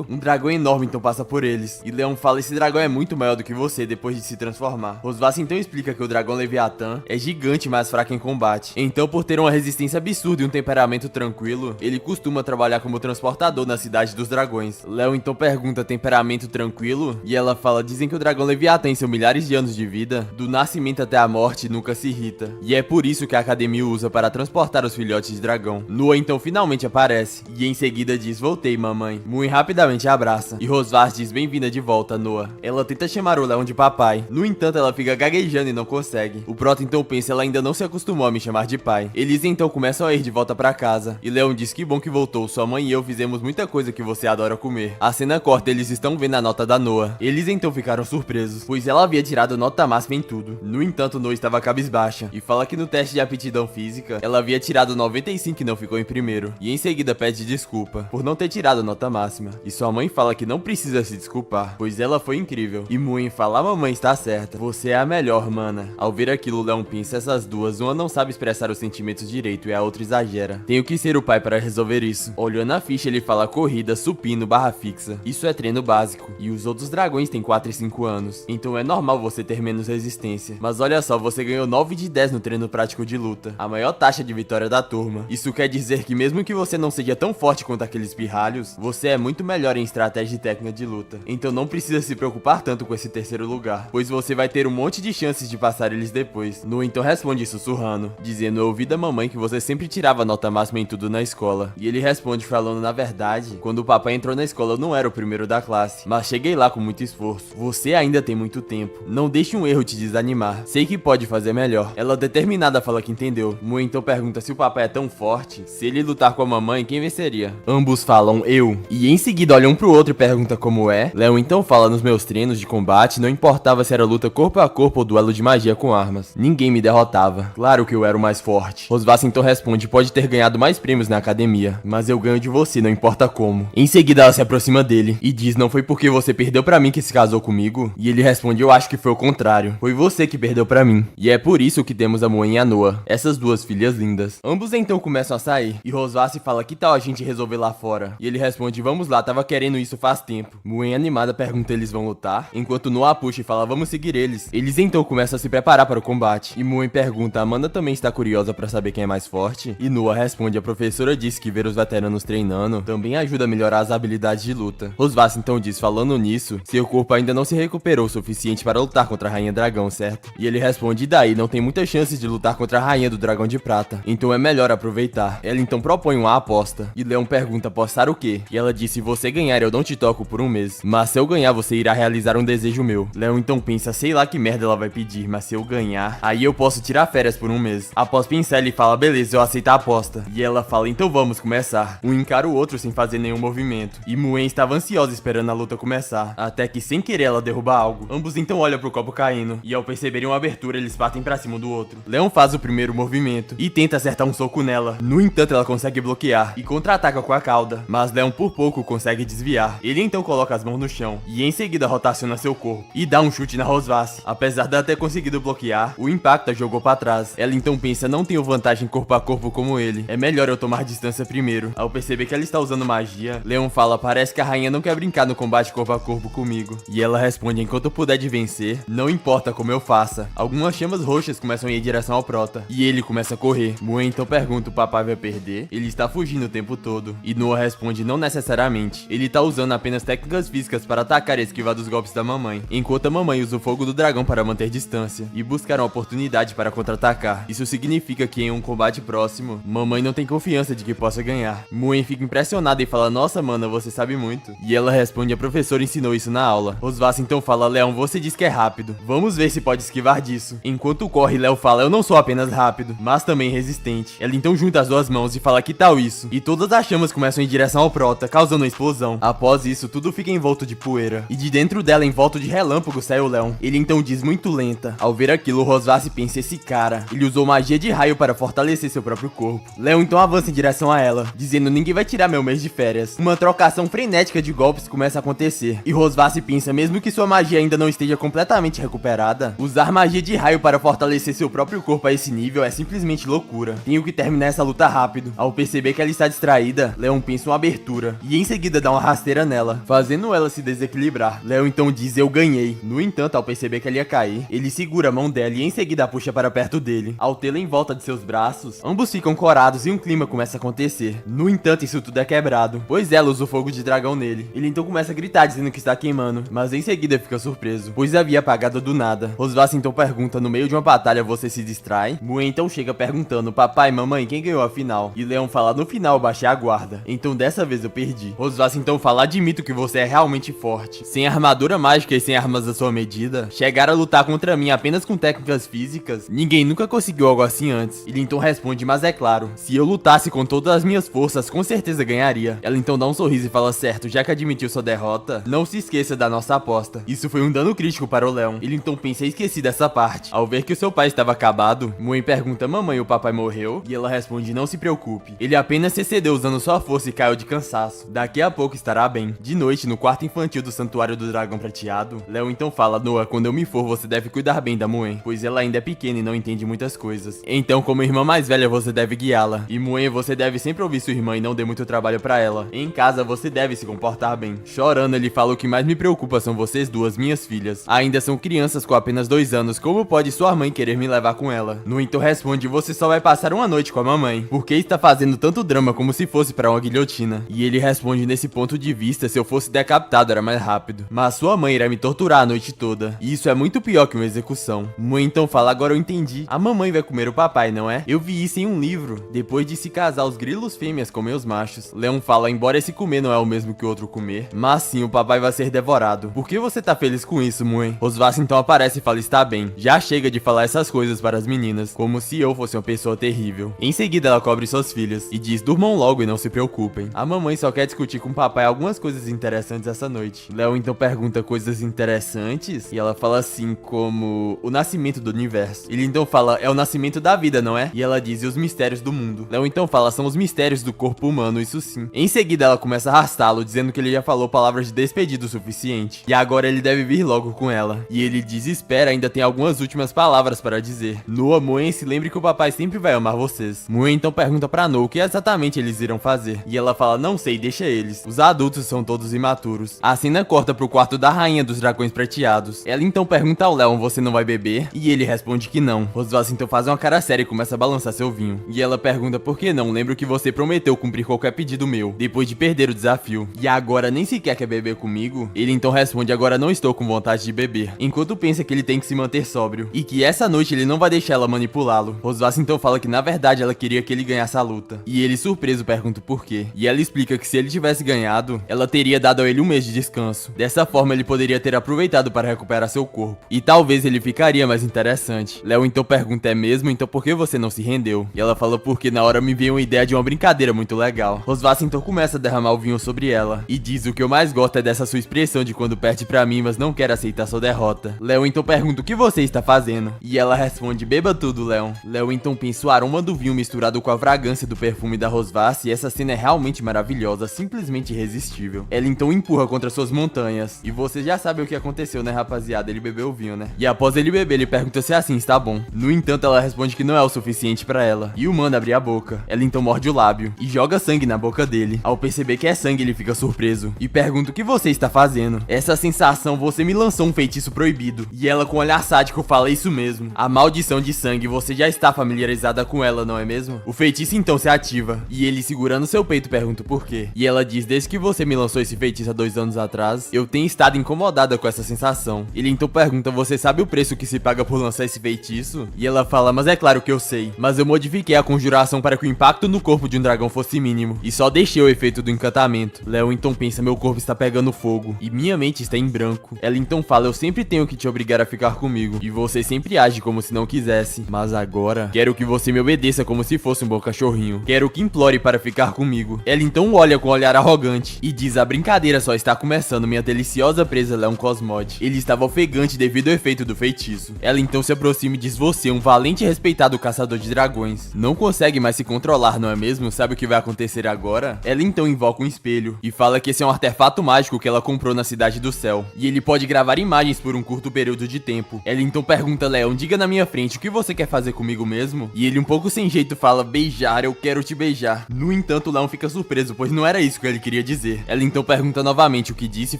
Um dragão enorme então passa por eles. E Leon fala, esse dragão é muito maior do que você depois de se transformar. Rosvath então explica que o dragão Leviatã é gigante, mas fraco em combate. Então, por ter uma resistência absurda e um temperamento tranquilo, ele costuma trabalhar como transportador na cidade dos dragões. Leon então pergunta, temperamento tranquilo? E ela fala, dizem que o dragão Leviatã em seus milhares de anos de vida, do nascimento até a morte, nunca se irrita. E é por isso que a academia usa para transportar os filhotes de dragão. Noa então finalmente aparece e em seguida diz, voltei mamãe. Muen rapidamente abraça e Rosvath diz, bem-vinda de volta, Noa. Ela tenta chamar o Leon de papai, no entanto ela fica gaguejando e não consegue. O Proto então pensa, ela ainda não se acostumou a me chamar de pai. Eles então começam a ir de volta pra casa e Leon diz, que bom que voltou, sua mãe e eu fizemos muita coisa que você adora comer. A cena corta, eles estão vendo a nota da Noa. Eles então ficaram surpresos, pois ela havia tirado nota máxima em tudo. No entanto, Noa estava cabisbaixa e fala que no teste de aptidão física, ela havia tirado 95 e não ficou em primeiro. E em seguida pede desculpa por não ter tirado nota máxima. E sua mãe fala que não precisa se desculpar, pois ela foi incrível. E Muen fala, a mamãe está certa, você é a melhor, mana. Ao ver aquilo, Leon pensa, essas duas, uma não sabe expressar os sentimentos direito e a outra exagera. Tenho que ser o pai para resolver isso. Olhando a ficha, ele fala corrida, supino, barra fixa. Isso é treino básico. E os outros dragões têm 4 e 5 anos. Então é normal você ter menos resistência. Mas olha só, você ganhou 9 de 10 no treino prático de luta. A maior taxa de vitória da turma. Isso quer dizer que mesmo que você não seja tão forte quanto aqueles pirralhos, você é muito melhor em estratégia e técnica de luta. Então não precisa se preocupar tanto com esse terceiro lugar, pois você vai ter um monte de chances de passar eles depois. Noa então responde sussurrando, dizendo, eu ouvi da mamãe que você sempre tirava nota máxima em tudo na escola. E ele responde falando, na verdade, quando o papai entrou na escola eu não era o primeiro da classe, mas cheguei lá com muito esforço. Você ainda tem muito tempo. Não deixe um erro te desanimar. Sei que pode fazer melhor. Ela determinada fala que entendeu. Muen então pergunta se o papai é tão forte. Se ele lutar com a mamãe, quem venceria? Ambos falam, eu. E em seguida olham um pro outro e pergunta como é. Leon então fala, nos meus treinos de combate, não importava se era luta corpo a corpo ou duelo de magia com armas. Ninguém me derrotava. Claro que eu era o mais forte. Rosvath então responde, pode ter ganhado mais prêmios na academia, mas eu ganho de você, não importa como. Em seguida ela se aproxima dele e diz, não foi porque você perdeu pra mim que se casou comigo? E ele responde, eu acho que foi o contrário. Foi você que perdeu pra mim. E é por isso que temos a Muen e a Noa, essas duas filhas lindas. Ambos então começam a sair e Rosvath fala, que tal a gente resolver lá fora? E ele responde, vamos lá, tava querendo isso faz tempo. Muen animada pergunta, eles vão lutar? Enquanto Noa puxa e fala, vamos seguir eles. Eles então começam a se preparar para o combate. E Muen pergunta, Amanda também está curiosa pra saber quem é mais forte? E Noa responde, a professora disse que ver os veteranos treinando também ajuda a melhorar as habilidades de luta. Rosvath então diz, falando nisso, seu corpo ainda não se recuperou o suficiente para lutar contra a Rainha Dragão, certo? E ele responde, e daí, não tem muitas chances de lutar contra a Rainha do Dragão de Prata, então é melhor aproveitar. Ela então propõe uma aposta. E Leon pergunta, apostar o quê? E ela diz, se você ganhar eu não te toco por um mês, mas se eu ganhar você irá realizar um desejo meu. Leon então pensa, sei lá que merda ela vai pedir, mas se eu ganhar, aí eu posso tirar férias por um mês. Após pensar, ele fala, beleza, eu aceito a aposta. E ela fala, então vamos começar. Um encara o outro sem fazer nenhum movimento. E Muen estava ansiosa esperando a luta começar, até que sem querer ela derruba algo. Ambos então olham pro copo caindo, e ao perceberem uma abertura, eles partem pra cima do outro. Leon faz o primeiro movimento e tenta acertar um soco nela. No entanto, ela consegue bloquear e contra-ataca com a cauda, mas Leon por pouco consegue desviar. Ele então coloca as mãos no chão e em seguida rotaciona seu corpo e dá um chute na Rosvasse. Apesar de ela ter conseguido bloquear, o impacto a jogou pra trás. Ela então pensa, não tenho vantagem corpo a corpo como ele, é melhor eu tomar distância primeiro. Ao perceber que ela está usando magia, Leon fala, parece que a rainha não quer brincar no combate corpo a corpo comigo. E ela responde, enquanto eu puder de vencer, não importa como eu faça. Algumas chamas roxas começam a ir em direção ao Prota e ele começa a correr. Muen então pergunta, o papai vai perder? Ele está fugindo o tempo todo. E Noah responde, não necessariamente. Ele tá usando apenas técnicas físicas para atacar e esquivar dos golpes da mamãe, enquanto a mamãe usa o fogo do dragão para manter distância e buscar uma oportunidade para contra-atacar. Isso significa que em um combate próximo, mamãe não tem confiança de que possa ganhar. Muen fica impressionada e fala, nossa mana, você sabe muito. E ela responde, a professora ensinou isso na aula. Rosvasse então fala, Leon, você diz que é rápido. Vamos ver se pode esquivar disso. Enquanto corre, Léo fala, eu não sou apenas rápido, mas também resistente. Ela então junta as duas mãos e fala, que tal isso? E todas as chamas começam em direção ao Prota, causando uma explosão. Após isso, tudo fica envolto de poeira. E de dentro dela, envolto de relâmpago, sai o Leon. Ele então diz muito lenta. Ao ver aquilo, Rosvasse pensa, esse cara, ele usou magia de raio para fortalecer seu próprio corpo. Leon então avança em direção a ela, dizendo, ninguém vai tirar meu mês de férias. Uma trocação frenética de golpes começa a acontecer. E Rosvasse pensa, mesmo que sua magia ainda não esteja completamente recuperada, usar magia de raio para fortalecer seu próprio corpo a esse nível é simplesmente loucura. Tenho que terminar essa luta rápido. Ao perceber que ela está distraída, Leon pensa uma abertura e em seguida dá uma rasteira nela, fazendo ela se desequilibrar. Leon então diz, eu ganhei. No entanto, ao perceber que ela ia cair, ele segura a mão dela e em seguida a puxa para perto dele. Ao tê-la em volta de seus braços, ambos ficam corados e um clima começa a acontecer. No entanto, isso tudo é quebrado, pois ela usa o fogo de dragão nele. Ele então começa a gritar dizendo que está queimando, mas em seguida fica surpreso, pois havia apagado do nada. Rosvasse então pergunta, no meio de uma batalha você se distrai? Muen então chega perguntando, papai, mamãe, quem ganhou a final? E Leon fala, no final eu baixei a guarda, então dessa vez eu perdi. Rosvasse então fala, admito que você é realmente forte. Sem armadura mágica e sem armas à sua medida, chegar a lutar contra mim apenas com técnicas físicas, ninguém nunca conseguiu algo assim antes. Ele então responde, mas é claro, se eu lutasse com todas as minhas forças, com certeza ganharia. Ela então dá um sorriso e fala, certo, já que admitiu sua derrota, não se esqueça da nossa aposta. Isso foi um dano crítico para o Leon. Ele então pensa, esqueci dessa parte. Ao ver que o seu pai estava acabado, Muen pergunta, mamãe, o papai morreu? E ela responde, não se preocupe. Ele apenas se excedeu usando sua força e caiu de cansaço. Daqui a pouco estará bem. De noite, no quarto infantil do Santuário do Dragão Prateado, Leon então fala, Noah, quando eu me for, você deve cuidar bem da Muen, pois ela ainda é pequena e não entende muitas coisas. Então, como irmã mais velha, você deve guiá-la. E Muen, você deve sempre ouvir sua irmã e não dê muito trabalho pra ela. Em casa, você deve se comportar bem. Chorando, ele fala, o que mais me preocupa são vocês duas, minhas filhas. Ainda são crianças com apenas 2 anos, como pode sua mãe querer me levar com ela? No entanto, responde, você só vai passar uma noite com a mamãe. Por que está fazendo tanto drama como se fosse pra uma guilhotina? E ele responde, nesse ponto de vista, se eu fosse decapitado era mais rápido. Mas sua mãe irá me torturar a noite toda. E isso é muito pior que uma execução. Mãe então fala, agora eu entendi. A mamãe vai comer o papai, não é? Eu vi isso em um livro. Depois de se casar, os grilos fêmeas comem os machos. Leon fala, embora esse comer não é o mesmo que o outro comer, mas sim, o papai vai ser devorado. Por que você tá feliz com isso, mãe? Rosvasse então aparece e fala, está bem. Já chega de falar essas coisas para as meninas, como se eu fosse uma pessoa terrível. Em seguida, ela cobre suas filhas e diz, durmam logo e não se preocupem. A mamãe só quer discutir com o papai algumas coisas interessantes essa noite. Leon então pergunta coisas interessantes e ela fala assim como o nascimento do universo. Ele então fala, é o nascimento da vida, não é? E ela diz, e os mistérios do mundo. Leon então fala, são os mistérios do corpo humano, isso sim. Em seguida, ela começa a arrastá-lo, dizendo que ele já falou palavras de despedida o suficiente. E agora ele deve vir logo com ela. E ele diz, espera, ainda tem algumas últimas palavras para dizer. Noah, Muen, se lembre que o papai sempre vai amar vocês. Muen então pergunta pra Noah o que exatamente eles irão fazer. E ela fala, não sei, deixa eles. Os adultos são todos imaturos. A cena corta pro quarto da rainha dos dragões prateados. Ela então pergunta ao Leon, você não vai beber? E ele responde que não. Rosvasse então faz uma cara séria e começa a balançar seu vinho. E ela pergunta, por que não? Lembro que você prometeu cumprir qualquer pedido meu, depois de perder o desafio. E agora nem sequer quer beber comigo? Ele então responde, agora não estou com vontade de beber. Enquanto pensa que ele tem que se manter sóbrio. E que essa noite ele não vai deixar ela manipulá-lo. Rosvasse então fala que na verdade ela queria que ele ganhasse a luta. E ele surpreso pergunta por quê. E ela explica que se ele tivesse ganhado, Ela teria dado a ele um mês de descanso. Dessa forma, ele poderia ter aproveitado para recuperar seu corpo. E talvez ele ficaria mais interessante. Léo então pergunta: é mesmo? Então por que você não se rendeu? E ela fala: porque na hora me veio uma ideia de uma brincadeira muito legal. Rosvassa então começa a derramar o vinho sobre ela. E diz: o que eu mais gosto é dessa sua expressão de quando perde pra mim, mas não quer aceitar sua derrota. Léo então pergunta: o que você está fazendo? E ela responde: beba tudo, Léo. Léo então pensa o aroma do vinho misturado com a fragrância do perfume da Rosvassa, e essa cena é realmente maravilhosa, simplesmente irresistível. Ela então empurra contra suas montanhas. E você já sabe o que aconteceu, né, rapaziada? Ele bebeu o vinho, né? E após ele beber, ele pergunta se assim está bom. No entanto, ela responde que não é o suficiente pra ela. E o manda abrir a boca. Ela então morde o lábio e joga sangue na boca dele. Ao perceber que é sangue, ele fica surpreso e pergunta: o que você está fazendo? Essa sensação: você me lançou um feitiço proibido. E ela com um olhar sádico fala: isso mesmo, a maldição de sangue, você já está familiarizada com ela, não é mesmo? O feitiço então se ativa. E ele, segurando seu peito, pergunta por quê. E ela diz: desde que você me lançou esse feitiço há 2 anos atrás, eu tenho estado incomodada com essa sensação. Ele então pergunta: você sabe o preço que se paga por lançar esse feitiço? E ela fala: mas é claro que eu sei, mas eu modifiquei a conjuração para que o impacto no corpo de um dragão fosse mínimo, e só deixei o efeito do encantamento. Léo então pensa: meu corpo está pegando fogo, e minha mente está em branco. Ela então fala: eu sempre tenho que te obrigar a ficar comigo, e você sempre age como se não quisesse, mas agora quero que você me obedeça como se fosse um bom cachorrinho. Quero que implore para ficar comigo. Ela então olha com um olhar arrogante e diz: a brincadeira só está começando, minha deliciosa presa Leon Cosmode. Ele estava ofegante devido ao efeito do feitiço. Ela então se aproxima e diz: você, um valente e respeitado caçador de dragões, não consegue mais se controlar, não é mesmo? Sabe o que vai acontecer agora? Ela então invoca um espelho e fala que esse é um artefato mágico que ela comprou na Cidade do Céu, e ele pode gravar imagens por um curto período de tempo. Ela então pergunta: Leon, diga na minha frente, o que você quer fazer comigo mesmo? E ele um pouco sem jeito fala: beijar, eu quero te beijar. No entanto, Leon fica surpreso, pois não era isso que ele queria dizer. Ela então pergunta novamente o que disse e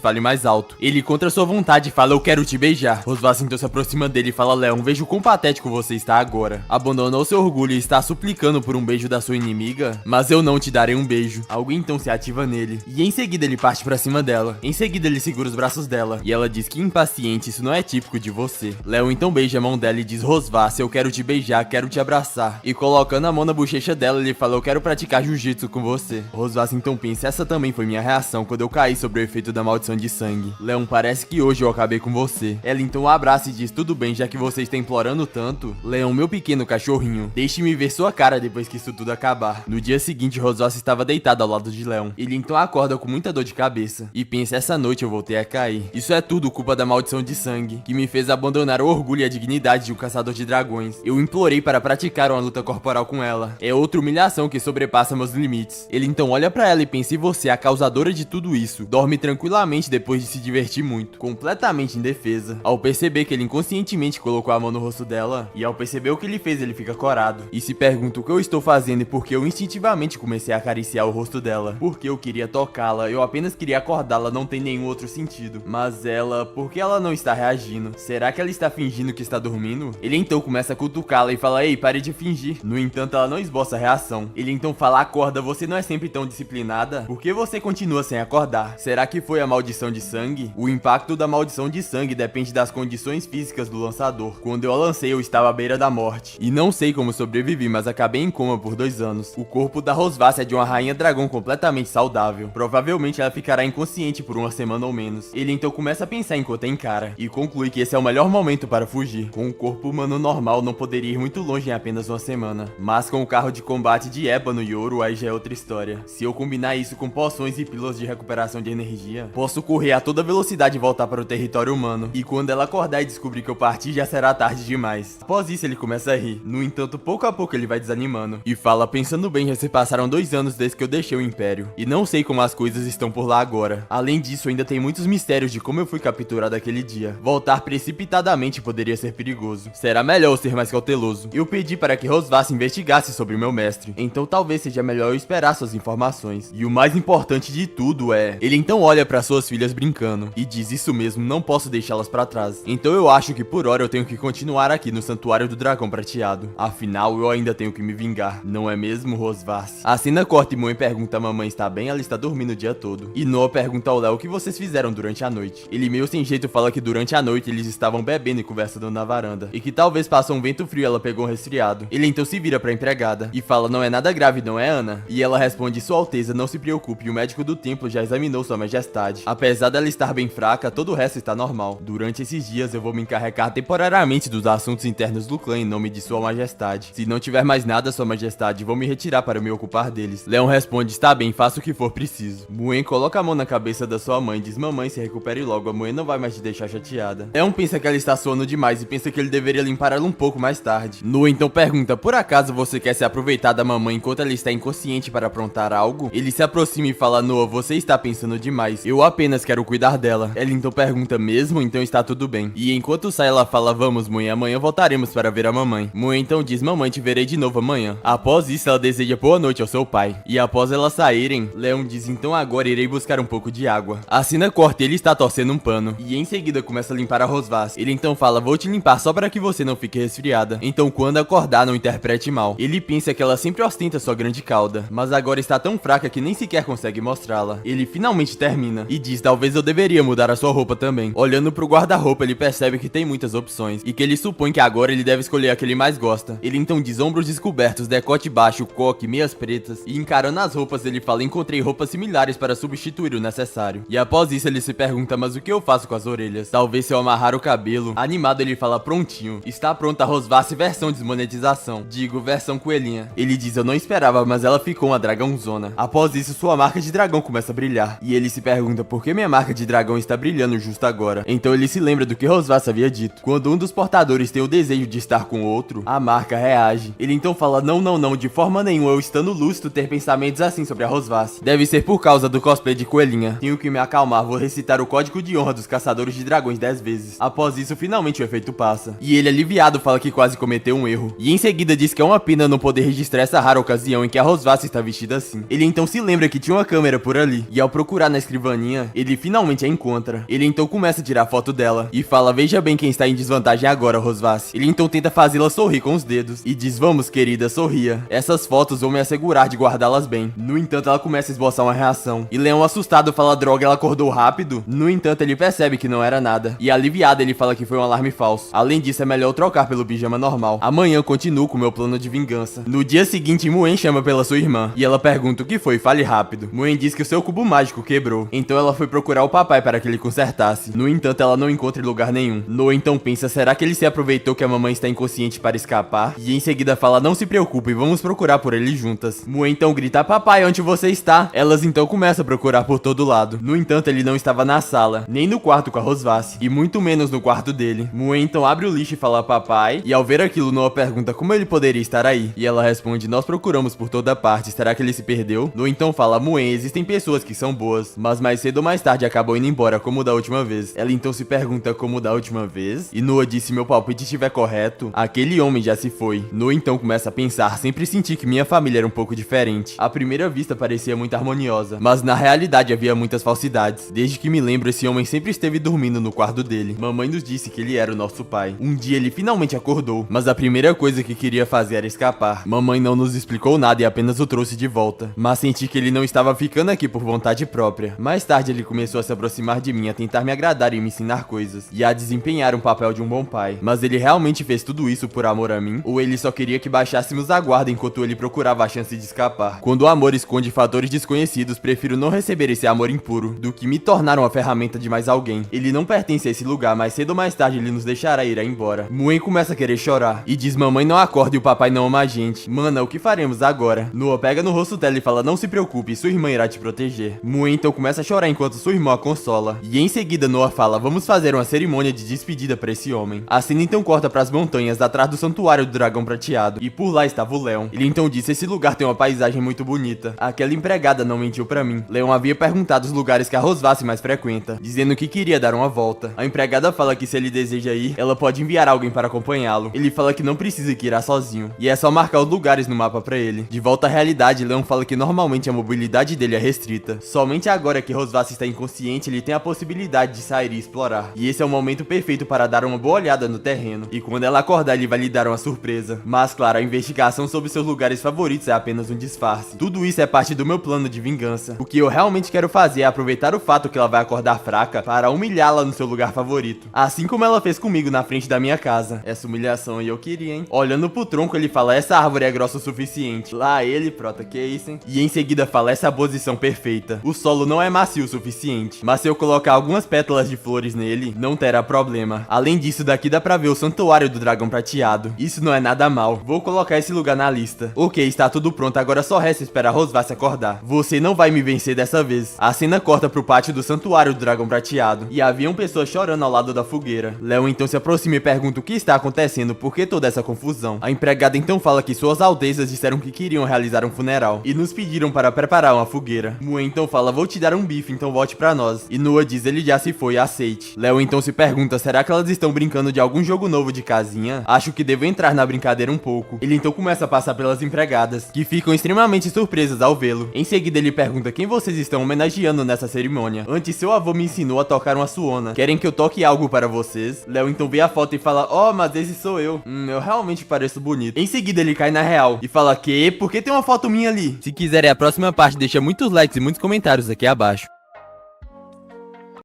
fale mais alto. Ele, contra sua vontade, fala: eu quero te beijar. Rosvassa então se aproxima dele e fala: Leon, veja o quão patético você está agora. Abandonou seu orgulho e está suplicando por um beijo da sua inimiga? Mas eu não te darei um beijo. Algo então se ativa nele, e em seguida ele parte pra cima dela. Em seguida ele segura os braços dela, e ela diz que, impaciente, isso não é típico de você. Leon então beija a mão dela e diz: Rosvassa, eu quero te beijar, quero te abraçar. E colocando a mão na bochecha dela, ele fala: eu quero praticar jiu-jitsu com você. Rosvassa então pensa: essa também foi minha reação quando eu caí sobre o efeito da maldição de sangue. Leon, parece que hoje eu acabei com você. Ela então o abraça e diz: tudo bem, já que você está implorando tanto. Leon, meu pequeno cachorrinho, deixe-me ver sua cara depois que isso tudo acabar. No dia seguinte, Rosvassa estava deitada ao lado de Leon. Ele então acorda com muita dor de cabeça e pensa: essa noite eu voltei a cair. Isso é tudo culpa da maldição de sangue, que me fez abandonar o orgulho e a dignidade de um caçador de dragões. Eu implorei para praticar uma luta corporal com ela. É outra humilhação que sobrepassa meus limites. Ele então olha pra ela e pensa: e você, a causadora de tudo isso, dorme tranquilamente depois de se divertir muito, completamente indefesa. Ao perceber que ele inconscientemente colocou a mão no rosto dela, e ao perceber o que ele fez, ele fica corado e se pergunta o que eu estou fazendo, e porque eu instintivamente comecei a acariciar o rosto dela, porque eu queria tocá-la, eu apenas queria acordá-la, não tem nenhum outro sentido. Mas ela, por que ela não está reagindo? Será que ela está fingindo que está dormindo? Ele então começa a cutucá-la e fala: ei, pare de fingir. No entanto, ela não esboça reação. Ele então fala: acorda, você não é sempre tão disciplinada? Por que você continua sem acordar? Será que foi a maldição de sangue? O impacto da maldição de sangue depende das condições físicas do lançador. Quando eu a lancei, eu estava à beira da morte. E não sei como sobrevivi, mas acabei em coma por 2 anos. O corpo da Rosvassa é de uma rainha dragão completamente saudável. Provavelmente ela ficará inconsciente por 1 semana ou menos. Ele então começa a pensar enquanto encara, e conclui que esse é o melhor momento para fugir. Com um corpo humano normal, não poderia ir muito longe em apenas 1 semana. Mas com o carro de combate de ébano e ouro, aí já é outra história. Se eu combinar isso com poções e pílulas de recuperação de energia, posso correr a toda velocidade e voltar para o território humano. E quando ela acordar e descobrir que eu parti, já será tarde demais. Após isso, ele começa a rir. No entanto, pouco a pouco ele vai desanimando e fala: pensando bem, já se passaram 2 anos desde que eu deixei o Império, e não sei como as coisas estão por lá agora. Além disso, ainda tem muitos mistérios de como eu fui capturado aquele dia. Voltar precipitadamente poderia ser perigoso. Será melhor eu ser mais cauteloso. Eu pedi para que Rosvassa investigasse sobre o meu mestre, então talvez seja melhor eu esperar suas informações. E o mais importante de tudo é... Ele então olha para suas filhas brincando e diz: isso mesmo, não posso deixá-las para trás. Então eu acho que por hora eu tenho que continuar aqui no Santuário do Dragão Prateado. Afinal, eu ainda tenho que me vingar, não é mesmo, Rosvassa? A cena corta e Moen pergunta: a mamãe está bem? Ela está dormindo o dia todo. E Noah pergunta ao Léo o que vocês fizeram durante a noite. Ele meio sem jeito fala que durante a noite eles estavam bebendo e conversando na varanda, e que talvez passou um vento frio e ela pegou um resfriado. Ele então se vira pra empregada e fala: não é nada grave, não é, Ana? E ela responde: Sua Alteza, não se preocupe, o médico do templo já examinou sua majestade. Apesar dela estar bem fraca, todo o resto está normal. Durante esses dias eu vou me encarregar temporariamente dos assuntos internos do clã em nome de sua majestade. Se não tiver mais nada, sua majestade, vou me retirar para me ocupar deles. Leon responde, está bem, faça o que for preciso. Muen coloca a mão na cabeça da sua mãe e diz, mamãe, se recupere logo, a Muen não vai mais te deixar chateada. Leon pensa que ela está suando demais e pensa que ele deveria limpar ela um pouco mais tarde. Noa então pergunta, por acaso você quer se aproveitar da mamãe enquanto ela está inconsciente para aprontar algo? Ele se aproxima e fala, Noa, você está pensando demais, eu apenas quero cuidar dela. Ela então pergunta, mesmo? Então está tudo bem. E enquanto sai ela fala, vamos Muen, amanhã voltaremos para ver a mamãe. Muen então diz, mamãe, te verei de novo amanhã. Após isso ela deseja boa noite ao seu pai. E após elas saírem, Leon diz, então agora irei buscar um pouco de água. A cena corta, ele está torcendo um pano. E em seguida começa a limpar a Rosvas. Ele então fala, vou te limpar só para que você não fique resfriada. Então quando acordar, não interprete mal. Ele pensa que ela sempre ostenta sua grande cauda, mas agora está tão fraca que nem sequer consegue mostrá-la. Ele finalmente termina e diz, talvez eu deveria mudar a sua roupa também. Olhando pro guarda-roupa, ele percebe que tem muitas opções e que ele supõe que agora ele deve escolher a que ele mais gosta. Ele então diz, ombros descobertos, decote baixo, coque, meias pretas. E encarando as roupas, ele fala, encontrei roupas similares para substituir o necessário. E após isso ele se pergunta, mas o que eu faço com as orelhas? Talvez se eu amarrar o cabelo. Animado ele fala, prontinho, está pronta a Rosvas versão desmonetização. Digo, versão coelhinha. Ele diz, eu não esperava, mas ela ficou uma dragãozona. Após isso, sua marca de dragão começa a brilhar. E ele se pergunta, por que minha marca de dragão está brilhando justo agora? Então ele se lembra do que Rosvas havia dito. Quando um dos portadores tem o desejo de estar com o outro, a marca reage. Ele então fala, não, não, não, de forma nenhuma, eu estando lúcido ter pensamentos assim sobre a Rosvas. Deve ser por causa do cosplay de coelhinha. Tenho que me acalmar, vou recitar o código de honra dos caçadores de dragões 10 vezes. Após isso, finalmente o efeito passa. E ele, aliviado, fala que quase cometeu um erro. E em seguida diz que é uma pena não poder registrar essa rara ocasião em que a Rosvas está vestida assim. Ele então se lembra que tinha uma câmera por ali. E ao procurar na escrivaninha, ele finalmente a encontra. Ele então começa a tirar foto dela. E fala, veja bem quem está em desvantagem agora, Rosvas. Ele então tenta fazê-la sorrir com os dedos. E diz, vamos querida, sorria. Essas fotos vão me assegurar de guardá-las bem. No entanto, ela começa a esboçar uma reação. E Leon assustado fala, droga, ela acordou rápido? No entanto, ele percebe que não era nada. E aliviado, ele fala que foi um alarme falso. Além disso, é melhor eu trocar pelo pijama normal. Amanhã continuo com meu plano de vingança. No dia seguinte, Muen chama pela sua irmã. E ela pergunta o que foi, fale rápido. Muen diz que o seu cubo mágico quebrou. Então ela foi procurar o papai para que ele consertasse. No entanto, ela não encontra em lugar nenhum. Noa então pensa, será que ele se aproveitou que a mamãe está inconsciente para escapar? E em seguida fala, não se preocupe, vamos procurar por ele juntas. Muen então grita, papai, onde você está? Elas então começam a procurar por todo lado. No entanto, ele não estava na sala, nem no quarto com a Rosvas, e muito menos no quarto dele. Muen então abre o lixo e fala, papai, e ao ver aquilo, Noa pergunta como ele poderia estar aí. E ela responde, nós procuramos por toda parte, será que ele se perdeu? Noa então fala, Muen, existem pessoas que são boas, mas mais cedo ou mais tarde acabam indo embora, como da última vez. Ela então se pergunta, como da última vez? E Noa diz, se meu palpite estiver correto, aquele homem já se foi. Noa então começa a pensar, sempre senti que minha família era um pouco diferente. À primeira vista parecia muito harmoniosa, mas na realidade havia muitas falsidades. Desde que me lembro, esse homem sempre esteve dormindo no quarto dele. Mamãe nos disse que ele era o nosso pai. Um dia ele finalmente acordou, mas a primeira coisa que queria fazer era escapar. Mamãe não nos explicou nada e apenas o trouxe de volta, mas senti que ele não estava ficando aqui por vontade própria. Mais tarde ele começou a se aproximar de mim, a tentar me agradar e me ensinar coisas, e a desempenhar um papel de um bom pai. Mas ele realmente fez tudo isso por amor a mim? Ou ele só queria que baixássemos a guarda enquanto ele procurava a chance de escapar? Quando o amor esconde fatores desconhecidos, prefiro não receber esse amor impuro do que me tornar uma ferramenta de mais alguém. Ele não pertence a esse lugar, mas cedo ou mais tarde ele nos deixará ir embora. Muen começa a querer chorar e diz, mamãe não acorda e o papai não ama a gente. Mana, o que faremos agora? Noa pega no rosto dela e fala, não se preocupe, sua irmã irá te proteger. Muen então começa a chorar enquanto sua irmã a consola. E em seguida Noa fala, vamos fazer uma cerimônia de despedida para esse homem. A cena então corta para as montanhas atrás do santuário do dragão prateado. E por lá estava o Leon. Ele então disse, esse lugar tem uma paisagem muito bonita. Aquela empregada não mentiu para mim. Leon havia perguntado os lugares que a Rosvas mais frequenta, dizendo que queria dar uma volta. A empregada fala que se ele deseja ir, ela pode enviar alguém para acompanhá-lo. Ele fala que não precisa que irá sozinho, e é só marcar os lugares no mapa para ele. De volta à realidade, Leon fala que normalmente a mobilidade dele é restrita. Somente agora que Rosvas está inconsciente, ele tem a possibilidade de sair e explorar. E esse é o momento perfeito para dar uma boa olhada no terreno. E quando ela acordar, ele vai lhe dar uma surpresa. Mas claro, a investigação sobre seus lugares favoritos é apenas um disfarce. Tudo isso é parte do meu plano de vingança. O que eu realmente quero fazer é aproveitar o fato que ela vai acordar fraca para humilhá-la no seu lugar favorito. Assim como ela fez comigo na frente da minha casa. Essa humilhação aí eu queria, hein? Olhando pro tronco, ele fala, essa árvore é grossa o suficiente. Lá ele, prota, que isso, hein? E em seguida fala, essa posição perfeita. O solo não é macio o suficiente, mas se eu colocar algumas pétalas de flores nele, não terá problema. Além disso, daqui dá pra ver o santuário do dragão prateado. Isso não é nada mal. Vou colocar esse lugar na lista. Ok, está tudo pronto, agora só resta esperar Rosvar se acordar. Você não vai me vencer dessa vez. A cena corta pro pátio do santuário do dragão prateado, e haviam pessoas chorando ao lado da fogueira. Léo então se aproxima e pergunta o que está acontecendo, por que toda essa confusão. A empregada então fala que suas altezas disseram que queriam realizar um funeral, e nos pediram para preparar uma fogueira. Mue então fala, vou te dar um bife, então volte pra nós. E Nua diz, ele já se foi, aceite. Léo então se pergunta, será que elas estão brincando de algum jogo novo de casinha? Acho que devo entrar na brincadeira um pouco. Ele então começa a passar pelas empregadas, que ficam extremamente surpresas ao vê-lo. Em seguida ele pergunta quem vocês estão homenageando nessa cerimônia. Antes seu avô me ensinou a tocar uma suona. Querem que eu toque algo para vocês? Léo então vê a foto e fala, oh, mas esse sou eu. Eu realmente pareço bonito. Em seguida ele cai na real e fala que, por que tem uma foto minha ali? Se quiserem a próxima parte, deixa muitos likes e muitos comentários aqui abaixo.